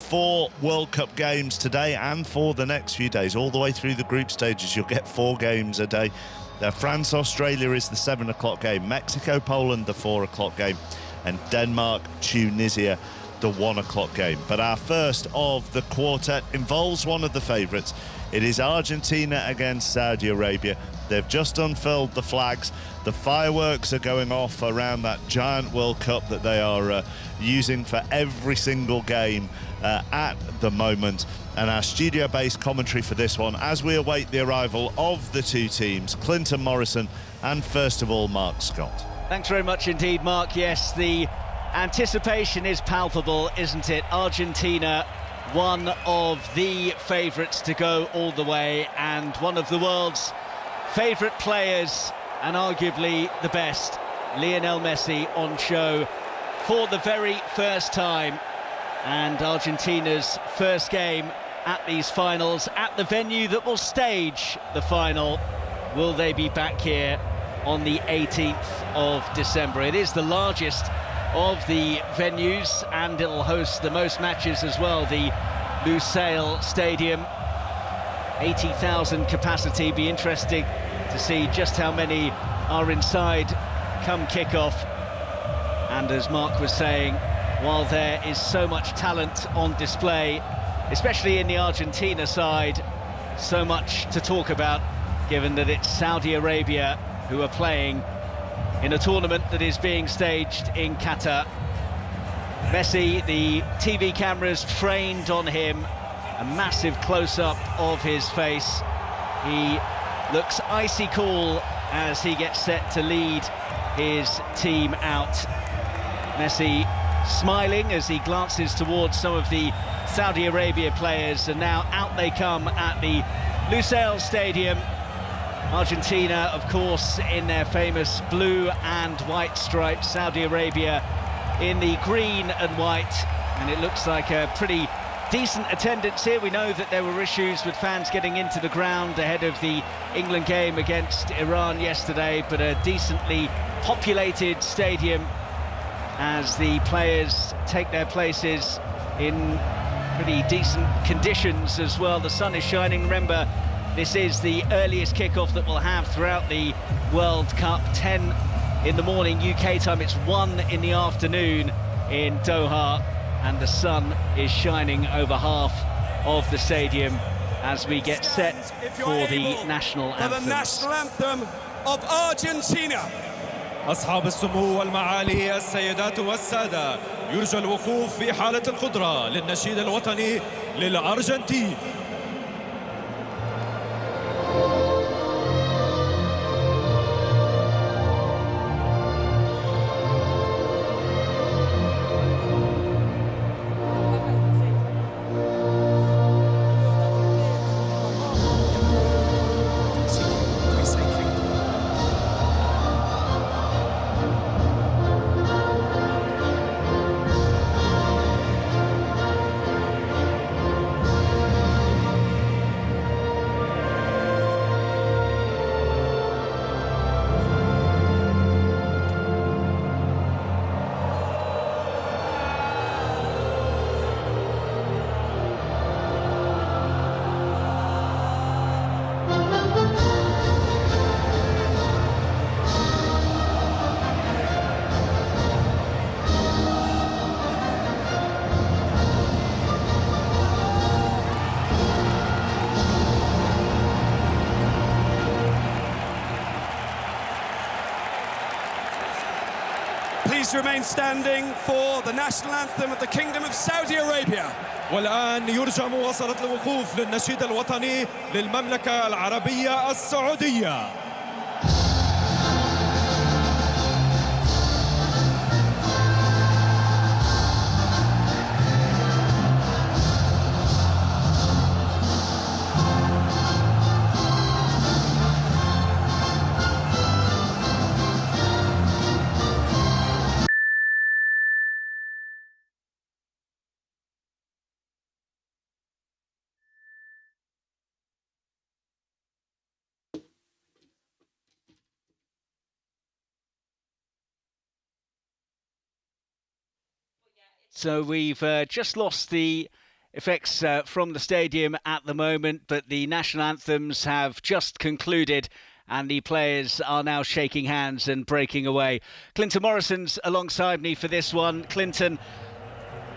4 World Cup games today and for the next few days, all the way through the group stages. You'll get 4 games a day. France-Australia is the 7 o'clock game, Mexico-Poland the 4 o'clock game, and Denmark-Tunisia the 1 o'clock game. But our first of the quartet involves one of the favourites. It is Argentina against Saudi Arabia. They've just unfurled the flags. The fireworks are going off around that giant World Cup that they are using for every single game at the moment. And our studio-based commentary for this one, as we await the arrival of the 2 teams, Clinton Morrison and, first of all, Mark Scott. Thanks very much indeed, Mark. Yes, the anticipation is palpable, isn't it? Argentina, one of the favourites to go all the way, and one of the world's favourite players, and arguably the best, Lionel Messi, on show for the very first time. And Argentina's first game at these finals, at the venue that will stage the final. Will they be back here on the 18th of December? It is the largest of the venues, and it'll host the most matches as well. The Lusail Stadium, 80,000 capacity. Be interesting to see just how many are inside come kickoff. And as Mark was saying, while there is so much talent on display, especially in the Argentina side, so much to talk about, given that it's Saudi Arabia who are playing in a tournament that is being staged in Qatar. Messi, the TV cameras trained on him, a massive close-up of his face. He looks icy cool as he gets set to lead his team out. Messi smiling as he glances towards some of the Saudi Arabia players, and now out they come at the Lusail Stadium. Argentina, of course, in their famous blue and white stripes, Saudi Arabia in the green and white, and it looks like a pretty decent attendance here. We know that there were issues with fans getting into the ground ahead of the England game against Iran yesterday, but a decently populated stadium as the players take their places in pretty decent conditions as well. The sun is shining. Remember, this is the earliest kickoff that we'll have throughout the World Cup. 10 in the morning UK time, it's 1 in the afternoon in Doha, and the sun is shining over half of the stadium as we get set for the national anthem. For the national anthem of Argentina. أصحاب السمو والمعالي السيدات والسادة، يرجى الوقوف في حالة القدرة للنشيد الوطني للأرجنتين. Please remain standing for the national anthem of the Kingdom of Saudi Arabia. والآن يرجى مواصلة الوقوف للنشيد الوطني للمملكة العربية السعودية. So we've just lost the effects from the stadium at the moment, but the national anthems have just concluded and the players are now shaking hands and breaking away. Clinton Morrison's alongside me for this one. Clinton,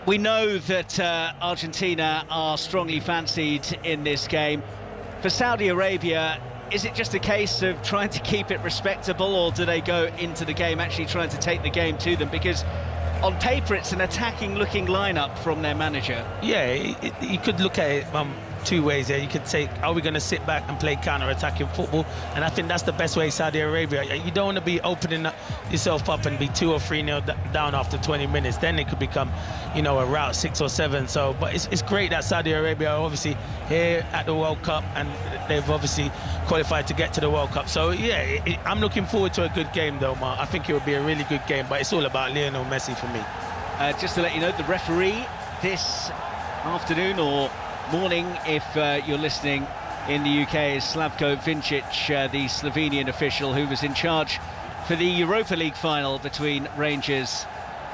we know that Argentina are strongly fancied in this game. For Saudi Arabia, is it just a case of trying to keep it respectable, or do they go into the game actually trying to take the game to them? Because on paper, it's an attacking-looking lineup from their manager. Yeah, you could look at it two ways there. You could say, are we going to sit back and play counter-attacking football? And I think that's the best way Saudi Arabia. You don't want to be opening yourself up and be 2 or 3-0 down after 20 minutes. Then it could become, you know, a rout 6 or 7. So, but it's great that Saudi Arabia are obviously here at the World Cup, and they've obviously qualified to get to the World Cup. So yeah, I'm looking forward to a good game though, Mark. I think it would be a really good game, but it's all about Lionel Messi for me. Just to let you know, the referee this afternoon or morning, if you're listening in the UK, is Slavko Vincic, the Slovenian official who was in charge for the Europa League final between Rangers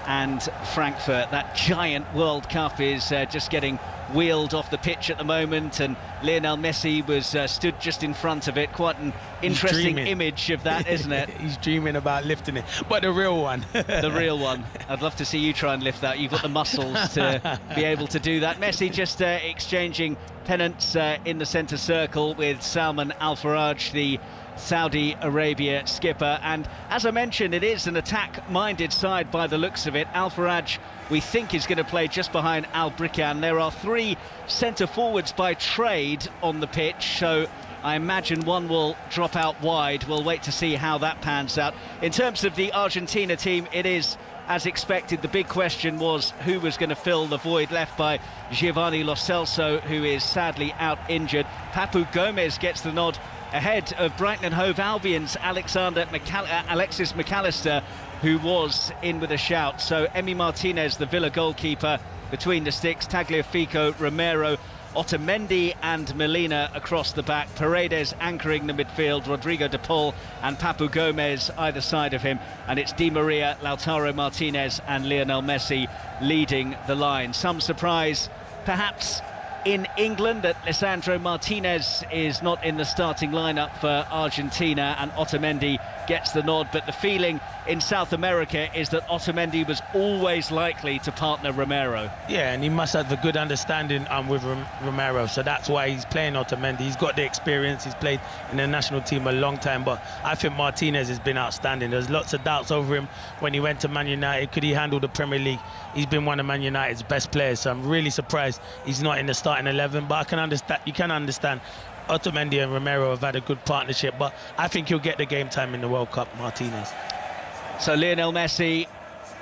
and Frankfurt. That giant World Cup is just getting wheeled off the pitch at the moment, and Lionel Messi was stood just in front of it. Quite an interesting image of that, isn't it? He's dreaming about lifting it, but the real one. The real one. I'd love to see you try and lift that. You've got the muscles to be able to do that. Messi just exchanging pennants in the centre circle with Salman Al Faraj, the Saudi Arabia skipper. And as I mentioned, it is an attack-minded side by the looks of it. Al Faraj, we think, is going to play just behind Al Brikhan. There are 3 centre forwards by trade on the pitch, so I imagine one will drop out wide. We'll wait to see how that pans out. In terms of the Argentina team, it is as expected. The big question was who was going to fill the void left by Giovanni Lo Celso, who is sadly out injured. Papu Gomez gets the nod ahead of Brighton and Hove Albion's Alexis McAllister, who was in with a shout. So Emi Martinez, the Villa goalkeeper, between the sticks. Tagliafico, Romero, Otamendi and Molina across the back. Paredes anchoring the midfield. Rodrigo de Paul and Papu Gomez either side of him. And it's Di Maria, Lautaro Martinez and Lionel Messi leading the line. Some surprise, perhaps, in England that Lisandro Martinez is not in the starting lineup for Argentina, and Otamendi gets the nod. But the feeling in South America is that Otamendi was always likely to partner Romero. Yeah, and he must have a good understanding with Romero, so that's why he's playing Otamendi. He's got the experience, he's played in the national team a long time, but I think Martinez has been outstanding. There's lots of doubts over him when he went to Man United. Could he handle the Premier League? He's been one of Man United's best players, so I'm really surprised he's not in the starting 11, but I can understand, you can understand Otamendi and Romero have had a good partnership, but I think he'll get the game time in the World Cup, Martinez. So Lionel Messi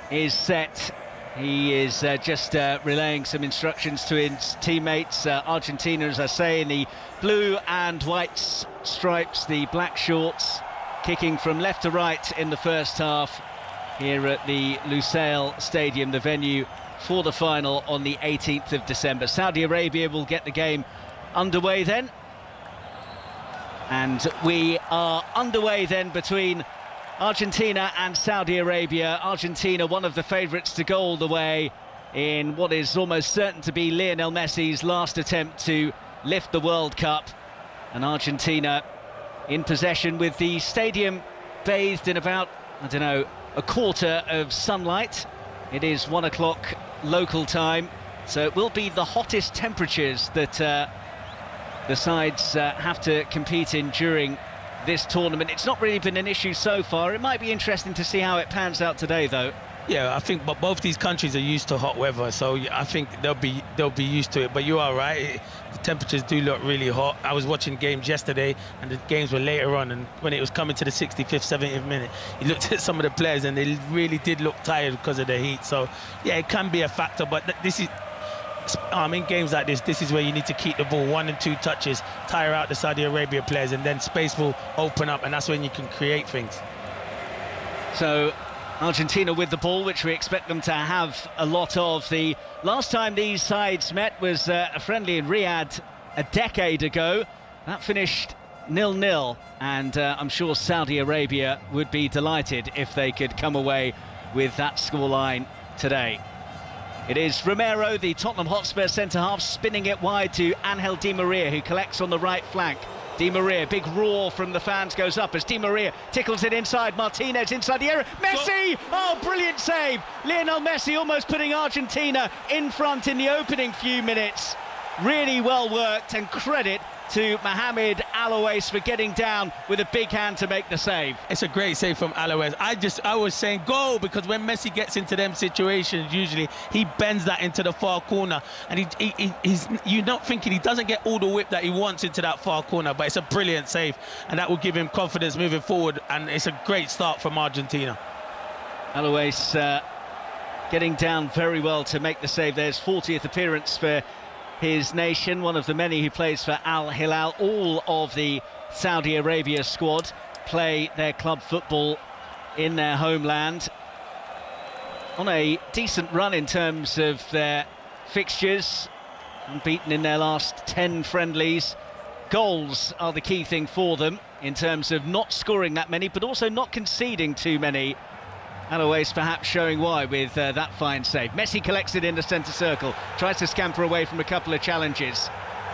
is set. He is just relaying some instructions to his teammates. Argentina, as I say, in the blue and white stripes, the black shorts, kicking from left to right in the first half here at the Lusail Stadium, the venue for the final on the 18th of December. Saudi Arabia will get the game underway then. And we are underway then between Argentina and Saudi Arabia. Argentina, one of the favourites to go all the way in what is almost certain to be Lionel Messi's last attempt to lift the World Cup. And Argentina in possession with the stadium bathed in about, I don't know, a quarter of sunlight. It is 1 o'clock local time, so it will be the hottest temperatures that the sides have to compete in during this tournament. It's not really been an issue so far. It might be interesting to see how it pans out today, though. Yeah, I think but both these countries are used to hot weather, so I think they'll be used to it. But you are right, the temperatures do look really hot. I was watching games yesterday, and the games were later on, and when it was coming to the 65th, 70th minute, you looked at some of the players, and they really did look tired because of the heat. So yeah, it can be a factor, but this is. In games like this is where you need to keep the ball 1 and 2 touches, tire out the Saudi Arabia players, and then space will open up, and that's when you can create things. So Argentina with the ball, which we expect them to have a lot of. The last time these sides met was a friendly in Riyadh a decade ago. That finished 0-0, and I'm sure Saudi Arabia would be delighted if they could come away with that scoreline today. It is Romero, the Tottenham Hotspur centre-half, spinning it wide to Angel Di Maria, who collects on the right flank. Di Maria, big roar from the fans goes up as Di Maria tickles it inside. Martinez inside the area. Messi! Oh, brilliant save! Lionel Messi almost putting Argentina in front in the opening few minutes. Really well worked, and credit to Mohamed Alouez for getting down with a big hand to make the save. It's a great save from Alouez. I was saying go, because when Messi gets into them situations, usually he bends that into the far corner, and he's you're not thinking he doesn't get all the whip that he wants into that far corner, but it's a brilliant save, and that will give him confidence moving forward, and it's a great start from Argentina. Alouez getting down very well to make the save. There's 40th appearance for his nation, one of the many who plays for Al Hilal. All of the Saudi Arabia squad play their club football in their homeland. On a decent run in terms of their fixtures, unbeaten in their last 10 friendlies. Goals are the key thing for them in terms of not scoring that many, but also not conceding too many. Alouez perhaps showing why with that fine save. Messi collects it in the centre circle, tries to scamper away from a couple of challenges,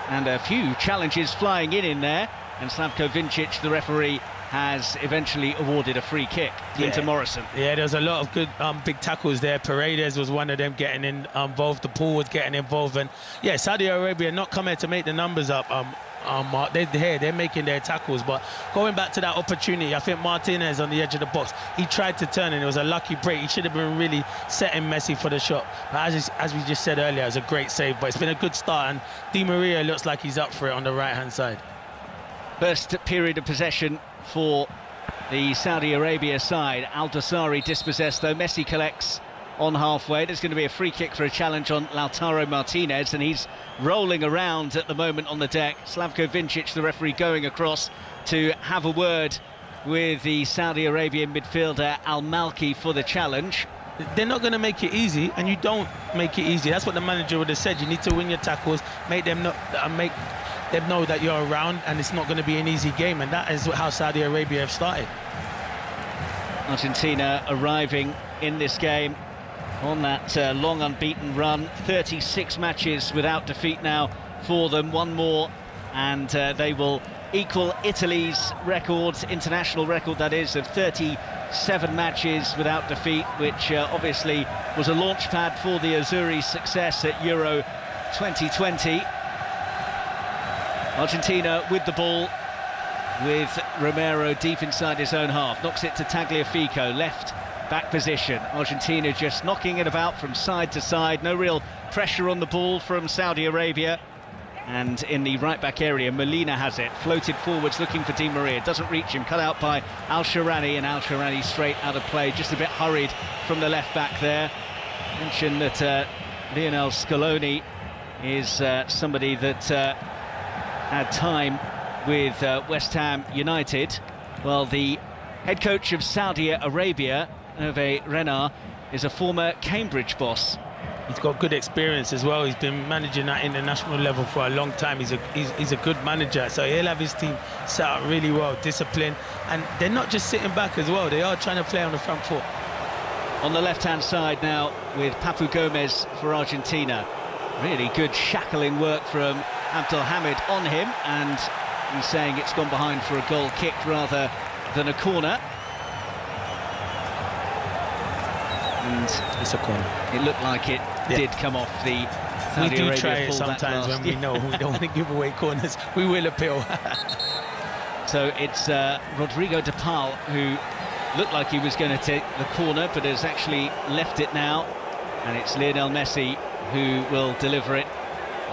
and a few challenges flying in there, and Slavko Vincic, the referee, has eventually awarded a free kick into Morrison. Yeah, there's a lot of good big tackles there. Paredes was one of them getting involved. The Pool was getting involved, and yeah, Saudi Arabia not coming to make the numbers up. They're making their tackles, but going back to that opportunity, I think Martinez on the edge of the box, he tried to turn, and it was a lucky break. He should have been really setting Messi for the shot, but as we just said earlier, it was a great save. But it's been a good start, and Di Maria looks like he's up for it on the right hand side. First period of possession for the Saudi Arabia side. Dawsari dispossessed, though. Messi collects on halfway. There's going to be a free kick for a challenge on Lautaro Martinez, and he's rolling around at the moment on the deck. Slavko Vincic, the referee, going across to have a word with the Saudi Arabian midfielder Al Malki for the challenge. They're not going to make it easy, and you don't make it easy. That's what the manager would have said. You need to win your tackles, make them know that you're around, and it's not going to be an easy game, and that is how Saudi Arabia have started. Argentina arriving in this game on that long unbeaten run. 36 matches without defeat now for them. One more and they will equal Italy's record, international record that is, of 37 matches without defeat, which obviously was a launch pad for the Azzurri's success at Euro 2020. Argentina with the ball, with Romero deep inside his own half, knocks it to Tagliafico, left back position. Argentina just knocking it about from side to side, no real pressure on the ball from Saudi Arabia. And in the right back area, Molina has it, floated forwards looking for Di Maria, doesn't reach him, cut out by Al Shehri, and Al Shehri straight out of play, just a bit hurried from the left back there. Mention that Lionel Scaloni is somebody that had time with West Ham United. Well, the head coach of Saudi Arabia, Hervé Renard, is a former Cambridge boss. He's got good experience as well. He's been managing at international level for a long time. He's a good manager, so he'll have his team set up really well, disciplined, and they're not just sitting back as well. They are trying to play on the front foot. On the left-hand side now with Papu Gomez for Argentina. Really good shackling work from Abdelhamid on him, and he's saying it's gone behind for a goal kick rather than a corner. And it's a corner. It looked like it did come off the Saudi We do Arabia try it sometimes when we know we don't want to give away corners. We will appeal. So it's Rodrigo de Paul who looked like he was going to take the corner, but has actually left it now. And it's Lionel Messi who will deliver it.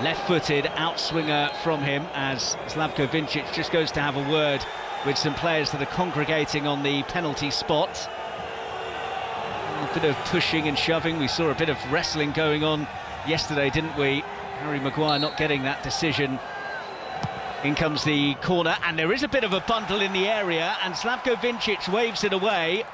Left-footed outswinger from him, as Slavko Vincic just goes to have a word with some players that are congregating on the penalty spot. A bit of pushing and shoving. We saw a bit of wrestling going on yesterday, didn't we? Harry Maguire not getting that decision. In comes the corner, and there is a bit of a bundle in the area, and Slavko Vincic waves it away.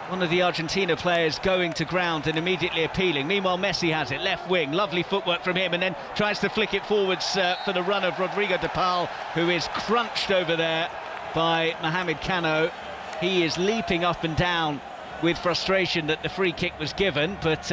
One of the Argentina players going to ground and immediately appealing. Meanwhile, Messi has it, left wing, lovely footwork from him, and then tries to flick it forwards for the run of Rodrigo de Paul, who is crunched over there by Mohamed Kano. He is leaping up and down with frustration that the free kick was given, but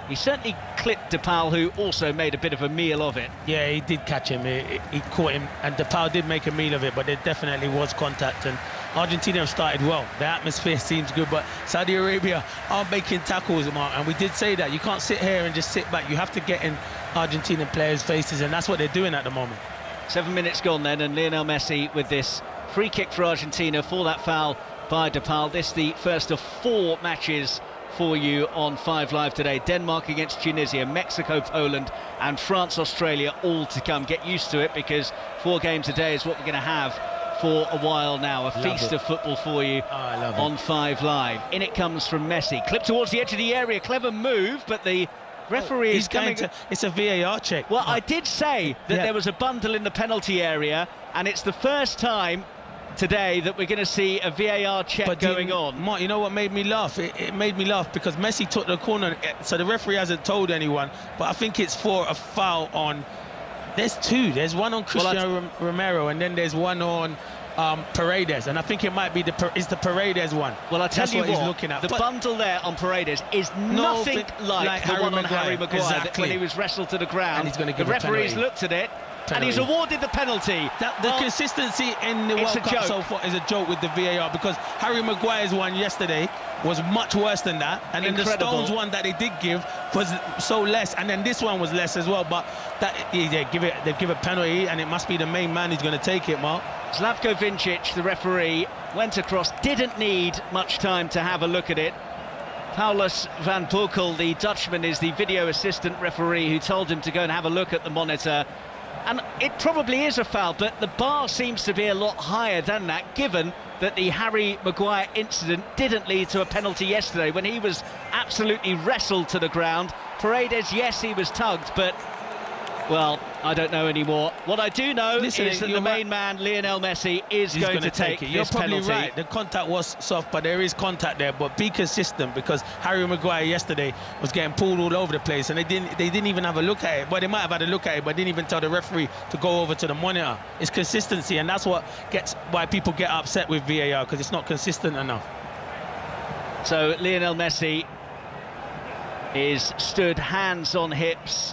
He certainly clipped DePaul, who also made a bit of a meal of it. Yeah, he did catch him. He caught him, and DePaul did make a meal of it, but there definitely was contact. And Argentina have started well. The atmosphere seems good, but Saudi Arabia are making tackles, Mark. And we did say that. You can't sit here and just sit back. You have to get in Argentinian players' faces, and that's what they're doing at the moment. 7 minutes gone then, and Lionel Messi with this free kick for Argentina for that foul by DePaul. This the first of 4 matches for you on 5 Live today. Denmark against Tunisia, Mexico, Poland, and France, Australia, all to come. Get used to it, because 4 games a day is what we're going to have for a while now. A feast of football for you on 5 Live. In it comes from Messi. Clip towards the edge of the area. Clever move, but the referee is coming to... It's a VAR check. Well, I did say that there was a bundle in the penalty area, and it's the first time today that we're going to see a VAR check going on. Mark, you know what made me laugh? It made me laugh because Messi took the corner, so the referee hasn't told anyone, but I think it's for a foul on... There's 2. There's one on Cristiano Romero, and then there's one on Paredes, and I think it might be the Paredes one. Well, I tell you what, he's looking at. The bundle there on Paredes is nothing like the one on Harry Maguire, exactly, when he was wrestled to the ground. And he's going to give the referees looked at it, and he's awarded the penalty. The consistency in the World Cup so far is a joke with the VAR, because Harry Maguire's one yesterday was much worse than that, and then the Stones one that they did give was so less, and then this one was less as well. But that they give a penalty, and it must be the main man who's going to take it, Mark. Slavko Vincic, the referee, went across, didn't need much time to have a look at it. Paulus van Boekel, the Dutchman, is the video assistant referee who told him to go and have a look at the monitor. And it probably is a foul, but the bar seems to be a lot higher than that, given that the Harry Maguire incident didn't lead to a penalty yesterday when he was absolutely wrestled to the ground. Paredes, yes, he was tugged, but, well, I don't know anymore. What I do know is that the main man, Lionel Messi, is going to take it. You're probably penalty. right. The contact was soft, but there is contact there. But be consistent, because Harry Maguire yesterday was getting pulled all over the place, and they didn't even have a look at it. Well, they might have had a look at it, but didn't even tell the referee to go over to the monitor. It's consistency, and that's why people get upset with VAR, because it's not consistent enough. So Lionel Messi is stood hands on hips.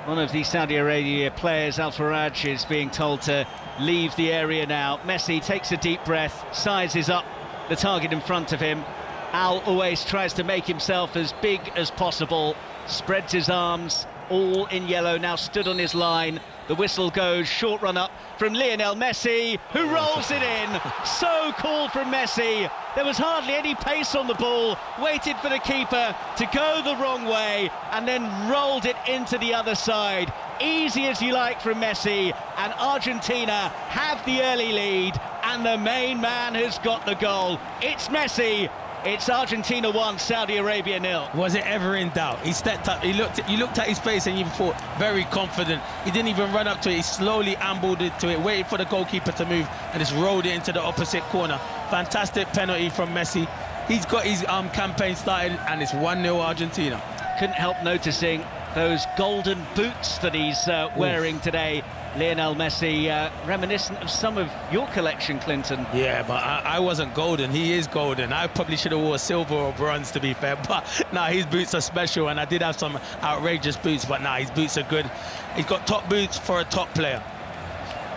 One of the Saudi Arabia players, Al Faraj, is being told to leave the area now. Messi takes a deep breath, sizes up the target in front of him. Al Owais tries to make himself as big as possible, spreads his arms, all in yellow, now stood on his line. The whistle goes, short run up from Lionel Messi, who rolls it in. So cool from Messi. There was hardly any pace on the ball, waited for the keeper to go the wrong way, and then rolled it into the other side. Easy as you like from Messi, and Argentina have the early lead, and the main man has got the goal. It's Messi. It's Argentina 1, Saudi Arabia 0. Was it ever in doubt? He stepped up, you looked at his face, and you thought very confident. He didn't even run up to it, he slowly ambled it to it, waited for the goalkeeper to move, and just rolled it into the opposite corner. Fantastic penalty from Messi. He's got his campaign started, and it's 1-0 Argentina. Couldn't help noticing those golden boots that he's wearing today. Lionel Messi, reminiscent of some of your collection, Clinton. Yeah, but I wasn't golden. He is golden. I probably should have wore silver or bronze, to be fair. But nah, his boots are special, and I did have some outrageous boots, but nah, his boots are good. He's got top boots for a top player.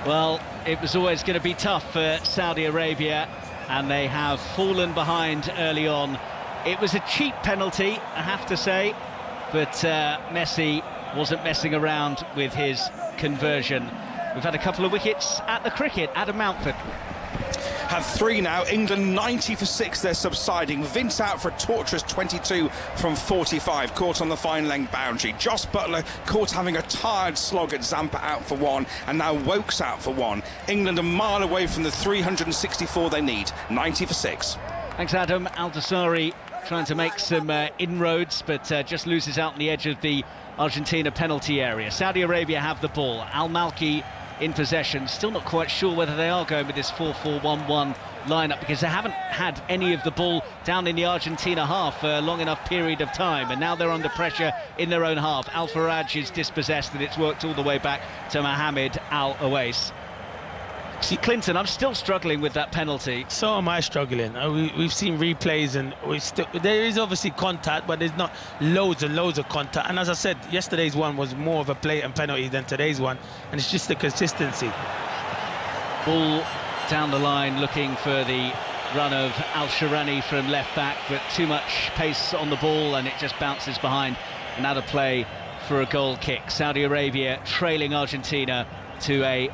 Well, it was always going to be tough for Saudi Arabia, and they have fallen behind early on. It was a cheap penalty, I have to say, but Messi wasn't messing around with his conversion. We've had a couple of wickets at the cricket. Adam Mountford. Have 3 now. England 90 for 6. They're subsiding. Vince out for a torturous 22 from 45. Caught on the fine length boundary. Joss Buttler caught having a tired slog at Zampa out for 1. And now Wokes out for 1. England a mile away from the 364 they need. 90 for 6. Thanks, Adam. Dawsari trying to make some inroads, but just loses out on the edge of the Argentina penalty area. Saudi Arabia have the ball. Al Malki in possession. Still not quite sure whether they are going with this 4-4-1-1 lineup, because they haven't had any of the ball down in the Argentina half for a long enough period of time, and now they're under pressure in their own half. Al Faraj is dispossessed, and it's worked all the way back to Mohamed Al Owais. Clinton, I'm still struggling with that penalty. So am I struggling. We've seen replays and there is obviously contact, but there's not loads and loads of contact. And as I said, yesterday's one was more of a blatant penalty than today's one, and it's just the consistency. Ball down the line looking for the run of Al-Shehri from left back, but too much pace on the ball and it just bounces behind and out of play for a goal kick. Saudi Arabia trailing Argentina to a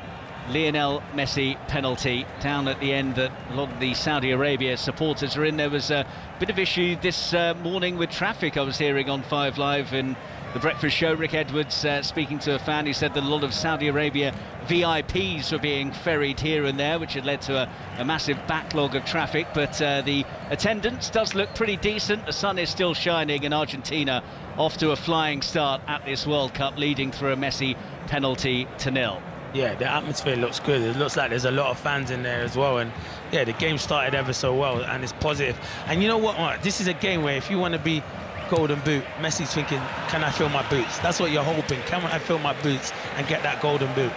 Lionel Messi penalty down at the end that a lot of the Saudi Arabia supporters are in. There was a bit of issue this morning with traffic I was hearing on 5 Live in the breakfast show. Rick Edwards speaking to a fan who said that a lot of Saudi Arabia VIPs were being ferried here and there, which had led to a massive backlog of traffic, but the attendance does look pretty decent. The sun is still shining and Argentina off to a flying start at this World Cup, leading through a Messi penalty to 0. Yeah, the atmosphere looks good. It looks like there's a lot of fans in there as well, and yeah, the game started ever so well and it's positive. And you know what, Mark? This is a game where if you want to be golden boot, Messi's thinking, can I fill my boots? That's what you're hoping. Can I fill my boots and get that golden boot?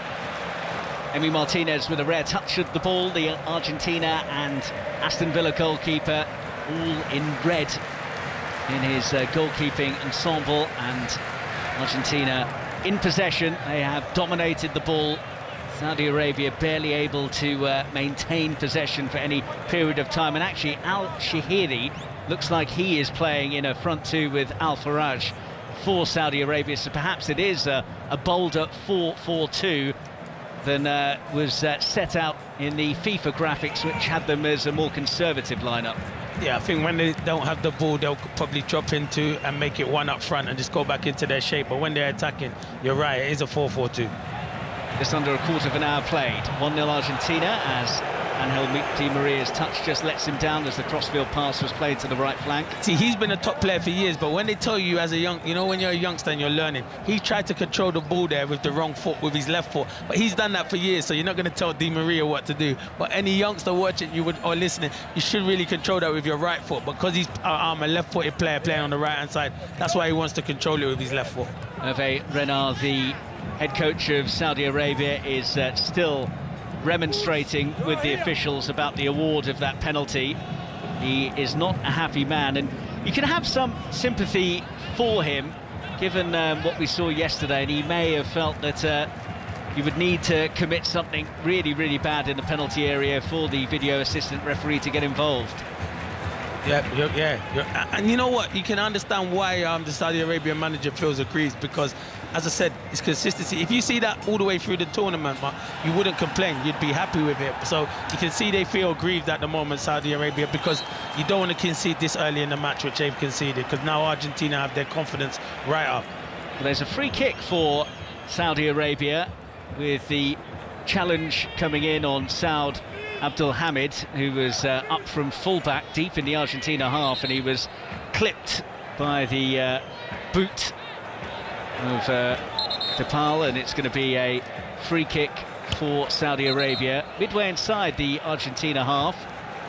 Emi Martinez with a rare touch of the ball. The Argentina and Aston Villa goalkeeper all in red in his goalkeeping ensemble, and Argentina in possession. They have dominated the ball. Saudi Arabia barely able to maintain possession for any period of time, and actually Al-Shehri looks like he is playing in a front two with Al-Faraj for Saudi Arabia, so perhaps it is a bolder 4-4-2 than was set out in the FIFA graphics, which had them as a more conservative lineup. Yeah, I think when they don't have the ball, they'll probably drop into and make it one up front and just go back into their shape. But when they're attacking, you're right, it is a 4-4-2. Just under a quarter of an hour played. 1-0 Argentina, as Angel Di Maria's touch just lets him down as the crossfield pass was played to the right flank. See, he's been a top player for years, but when they tell you as a young, you know, when you're a youngster and you're learning, he tried to control the ball there with the wrong foot, with his left foot. But he's done that for years, so you're not going to tell Di Maria what to do. But any youngster watching or listening, you should really control that with your right foot, because he's a left-footed player playing on the right-hand side. That's why he wants to control it with his left foot. Hervé Renard, the head coach of Saudi Arabia, is still remonstrating with the officials about the award of that penalty. He is not a happy man, and you can have some sympathy for him given what we saw yesterday, and he may have felt that you would need to commit something really, really bad in the penalty area for the video assistant referee to get involved. And you know what? You can understand why the Saudi Arabian manager feels aggrieved, because, as I said, it's consistency. If you see that all the way through the tournament, you wouldn't complain. You'd be happy with it. So you can see they feel aggrieved at the moment, Saudi Arabia, because you don't want to concede this early in the match, which they've conceded, because now Argentina have their confidence right up. Well, there's a free kick for Saudi Arabia, with the challenge coming in on Saud Abdelhamid, who was up from fullback deep in the Argentina half, and he was clipped by the boot of Depal, and it's going to be a free kick for Saudi Arabia midway inside the Argentina half,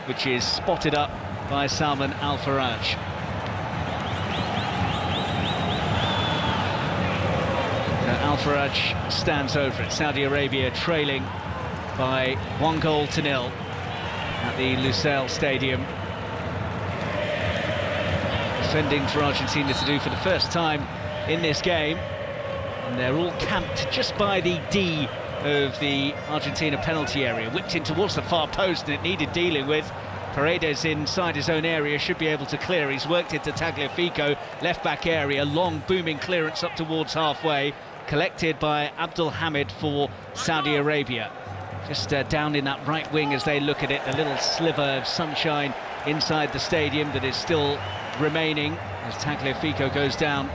which is spotted up by Salman Al-Faraj. Al-Faraj stands over it. Saudi Arabia trailing by 1-0 at the Lusail Stadium. Defending for Argentina to do for the first time in this game, and they're all camped just by the D of the Argentina penalty area, whipped in towards the far post, and it needed dealing with. Paredes inside his own area should be able to clear. He's worked into Tagliafico, left back area, long booming clearance up towards halfway, collected by Abdelhamid for Saudi Arabia. Just down in that right wing as they look at it, a little sliver of sunshine inside the stadium that is still remaining as Tagliafico goes down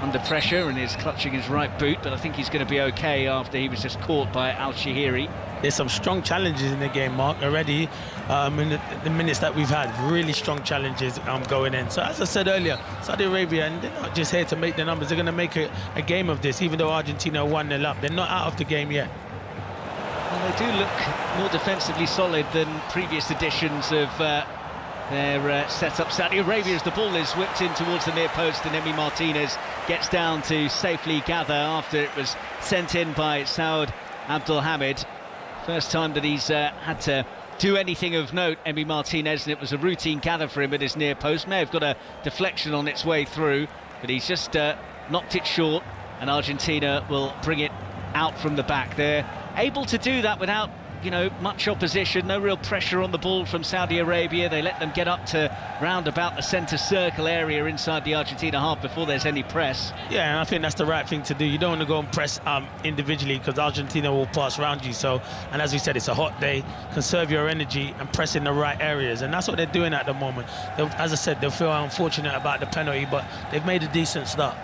under pressure and is clutching his right boot, but I think he's going to be okay after he was just caught by Al-Shehri. There's some strong challenges in the game, Mark, already in the minutes that we've had. Really strong challenges going in. So as I said earlier, Saudi Arabia, and they're not just here to make the numbers, they're going to make a game of this, even though Argentina are 1-0 up. They're not out of the game yet. Well, they do look more defensively solid than previous editions of their setup. Saudi Arabia, as the ball is whipped in towards the near post, and Emi Martinez gets down to safely gather after it was sent in by Saud Abdelhamid First time that he's had to do anything of note, Emi Martinez, and it was a routine gather for him at his near post. May have got a deflection on its way through, but he's just knocked it short, and Argentina will bring it out from the back. They're able to do that without, you know, much opposition, no real pressure on the ball from Saudi Arabia. They let them get up to round about the centre circle area inside the Argentina half before there's any press. Yeah, and I think that's the right thing to do. You don't want to go and press individually, because Argentina will pass around you. So, and as we said, it's a hot day. Conserve your energy and press in the right areas, and that's what they're doing at the moment. As I said, they'll feel unfortunate about the penalty, but they've made a decent start.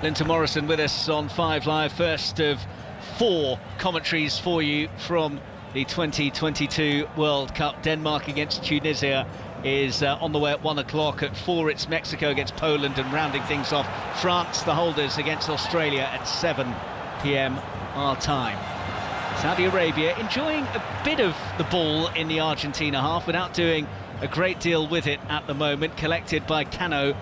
Linton Morrison with us on 5 Live, first of 4 commentaries for you from the 2022 World Cup. Denmark against Tunisia is on the way at 1 o'clock. At 4 it's Mexico against Poland, and rounding things off, France, the holders, against Australia at 7 p.m. our time. Saudi Arabia enjoying a bit of the ball in the Argentina half without doing a great deal with it at the moment. Collected by Cano,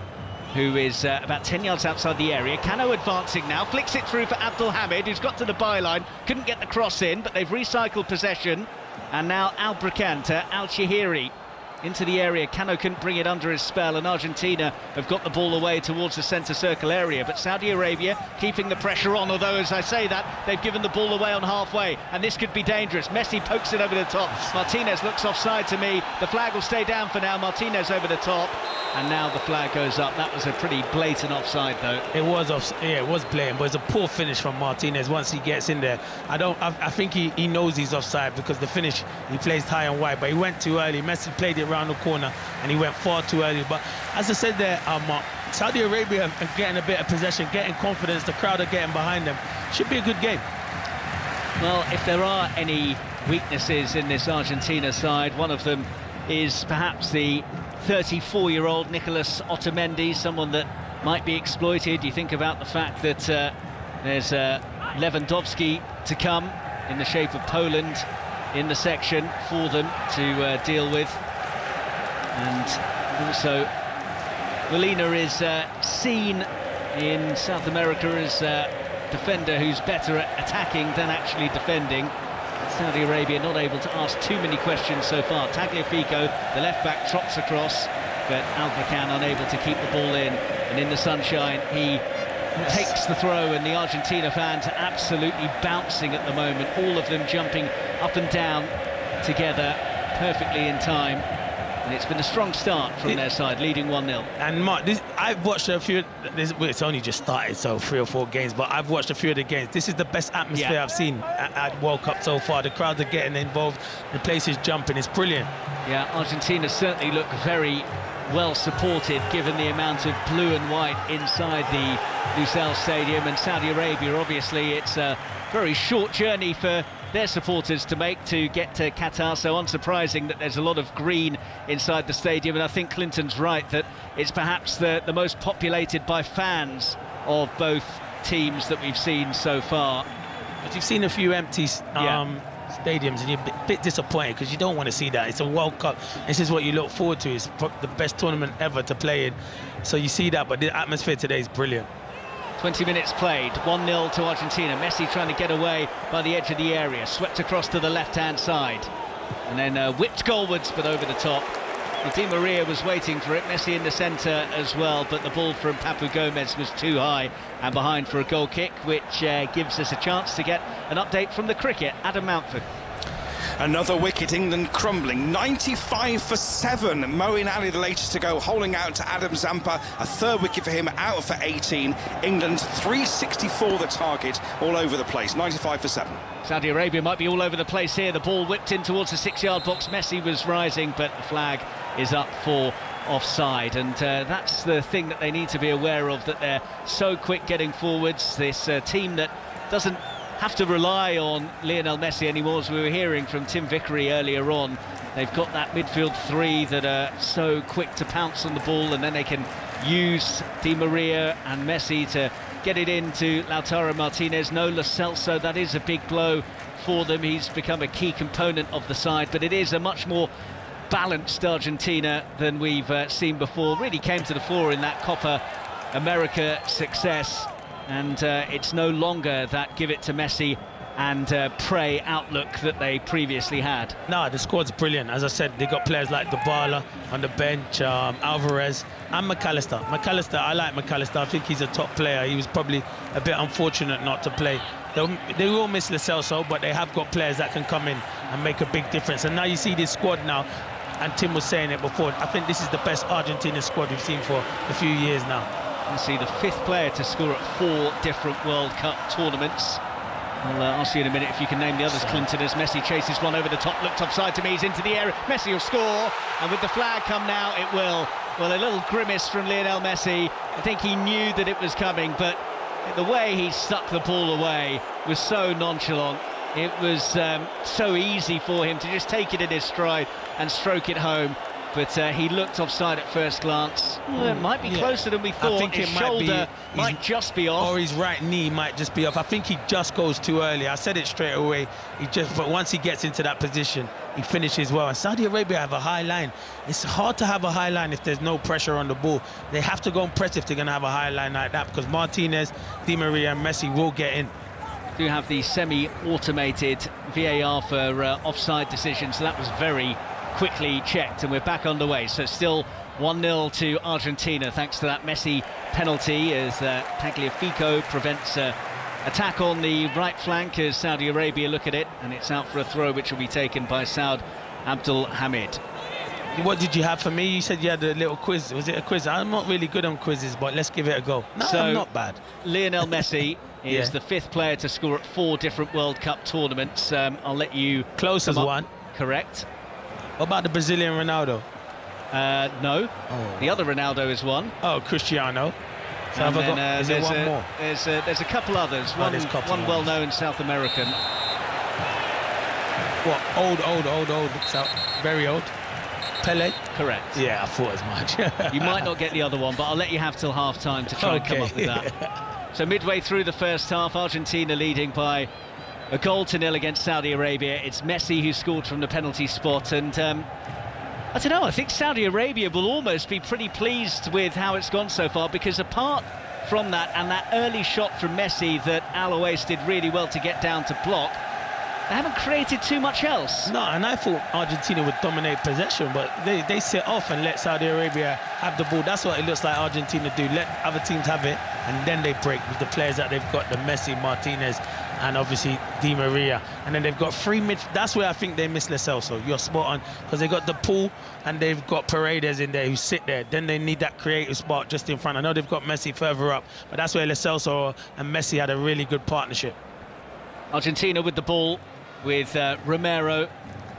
who is about 10 yards outside the area. Cano advancing now, flicks it through for Abdelhamid, who's got to the byline, couldn't get the cross in, but they've recycled possession. And now Albrakan to Al-Shehri into the area. Cano couldn't bring it under his spell, and Argentina have got the ball away towards the centre circle area. But Saudi Arabia keeping the pressure on, although as I say that, they've given the ball away on halfway, and this could be dangerous. Messi pokes it over the top. Martinez looks offside to me. The flag will stay down for now. Martinez over the top, and now the flag goes up. That was a pretty blatant offside, though. It was it was blatant, but it's a poor finish from Martinez once he gets in there. I think he knows he's offside, because the finish, he plays high and wide, but he went too early. Messi played it around the corner and he went far too early. But as I said there, Saudi Arabia are getting a bit of possession, getting confidence, the crowd are getting behind them. Should be a good game. Well, if there are any weaknesses in this Argentina side, one of them is perhaps the 34-year-old Nicolas Otamendi, someone that might be exploited. You think about the fact that there's Lewandowski to come in the shape of Poland in the section for them to deal with. And also Molina is seen in South America as a defender who's better at attacking than actually defending. Saudi Arabia not able to ask too many questions so far. Tagliafico, the left back, trots across, but Albrakan unable to keep the ball in. And in the sunshine, he takes the throw, and the Argentina fans are absolutely bouncing at the moment. All of them jumping up and down together perfectly in time. And it's been a strong start from their side, leading 1-0. And Mark, I've watched a few, it's only just started, so 3 or 4 games, but I've watched a few of the games. This is the best atmosphere I've seen at World Cup so far. The crowds are getting involved, the place is jumping, it's brilliant. Yeah, Argentina certainly look very well supported, given the amount of blue and white inside the Lusail Stadium. And Saudi Arabia, obviously, it's a very short journey for their supporters to make to get to Qatar, so unsurprising that there's a lot of green inside the stadium. And I think Clinton's right that it's perhaps the most populated by fans of both teams that we've seen so far. But you've seen a few empty stadiums, and you're a bit disappointed, because you don't want to see that. It's a World Cup. This is what you look forward to. It's the best tournament ever to play in, so you see that. But the atmosphere today is brilliant. 20 minutes played, 1-0 to Argentina. Messi trying to get away by the edge of the area, swept across to the left-hand side, and then whipped goalwards, but over the top. Di Maria was waiting for it, Messi in the centre as well, but the ball from Papu Gomez was too high and behind for a goal kick, which gives us a chance to get an update from the cricket. Adam Mountford. Another wicket, England crumbling. 95 for 7. Moeen Ali, the latest to go, holding out to Adam Zampa. A third wicket for him, out for 18. England 364 the target, all over the place. 95 for 7. Saudi Arabia might be all over the place here. The ball whipped in towards the 6-yard box. Messi was rising, but the flag is up for offside, and that's the thing that they need to be aware of, that they're so quick getting forwards. This team that doesn't have to rely on Lionel Messi anymore, as we were hearing from Tim Vickery earlier on. They've got that midfield 3 that are so quick to pounce on the ball, and then they can use Di Maria and Messi to get it into Lautaro Martinez. No Lo Celso, that is a big blow for them. He's become a key component of the side, but it is a much more balanced Argentina than we've seen before. Really came to the fore in that Copa America success, and it's no longer that give it to Messi and prey outlook that they previously had. No, the squad's brilliant. As I said, they got players like Dybala on the bench, Alvarez and McAllister. I like McAllister. I think he's a top player. He was probably a bit unfortunate not to play. They will miss Lo Celso, but they have got players that can come in and make a big difference. And now you see this squad now, and Tim was saying it before, I think this is the best Argentina squad we've seen for a few years now. You see the 5th player to score at 4 different World Cup tournaments. I'll ask you in a minute if you can name the others, Clinton, as Messi chases one over the top, looked offside to me, he's into the area, Messi will score, and with the flag come now, it will. Well, a little grimace from Lionel Messi. I think he knew that it was coming, but the way he stuck the ball away was so nonchalant. It was so easy for him to just take it in his stride and stroke it home. But he looked offside at first glance. Well, it might be closer than we thought. I think his it shoulder might just be off. Or his right knee might just be off. I think he just goes too early. I said it straight away. But once he gets into that position, he finishes well. And Saudi Arabia have a high line. It's hard to have a high line if there's no pressure on the ball. They have to go and press if they're going to have a high line like that, because Martinez, Di Maria and Messi will get in. Do have the semi-automated VAR for offside decisions, so that was very quickly checked, and we're back underway. So still 1-0 to Argentina thanks to that Messi penalty, as Tagliafico prevents attack on the right flank as Saudi Arabia look at it, and it's out for a throw which will be taken by Saud Abdul Hamid. What did you have for me? You said you had a little quiz. Was it a quiz? I'm not really good on quizzes, but let's give it a go. No, so, I'm not bad. Lionel Messi is the 5th player to score at 4 different World Cup tournaments. I'll let you... Close as one. Correct. What about the Brazilian Ronaldo? No. Oh. The other Ronaldo is one. Oh, Cristiano. So and then, is there one more? There's a couple others. One well-known South American. What? Old. Very old. Pele? Correct. Yeah, I thought as much. You might not get the other one, but I'll let you have till half-time to try and come up with that. So midway through the first half, Argentina leading by a 1-0 against Saudi Arabia. It's Messi who scored from the penalty spot, and I don't know, I think Saudi Arabia will almost be pretty pleased with how it's gone so far, because apart from that and that early shot from Messi that Alois did really well to get down to block, they haven't created too much else. No, and I thought Argentina would dominate possession, but they sit off and let Saudi Arabia have the ball. That's what it looks like Argentina do. Let other teams have it, and then they break with the players that they've got, the Messi, Martinez, and obviously Di Maria. And then they've got 3 mid. That's where I think they miss Lo Celso. You're spot on, because they've got the pool and they've got Paredes in there who sit there. Then they need that creative spot just in front. I know they've got Messi further up, but that's where Lo Celso and Messi had a really good partnership. Argentina with the ball, with Romero,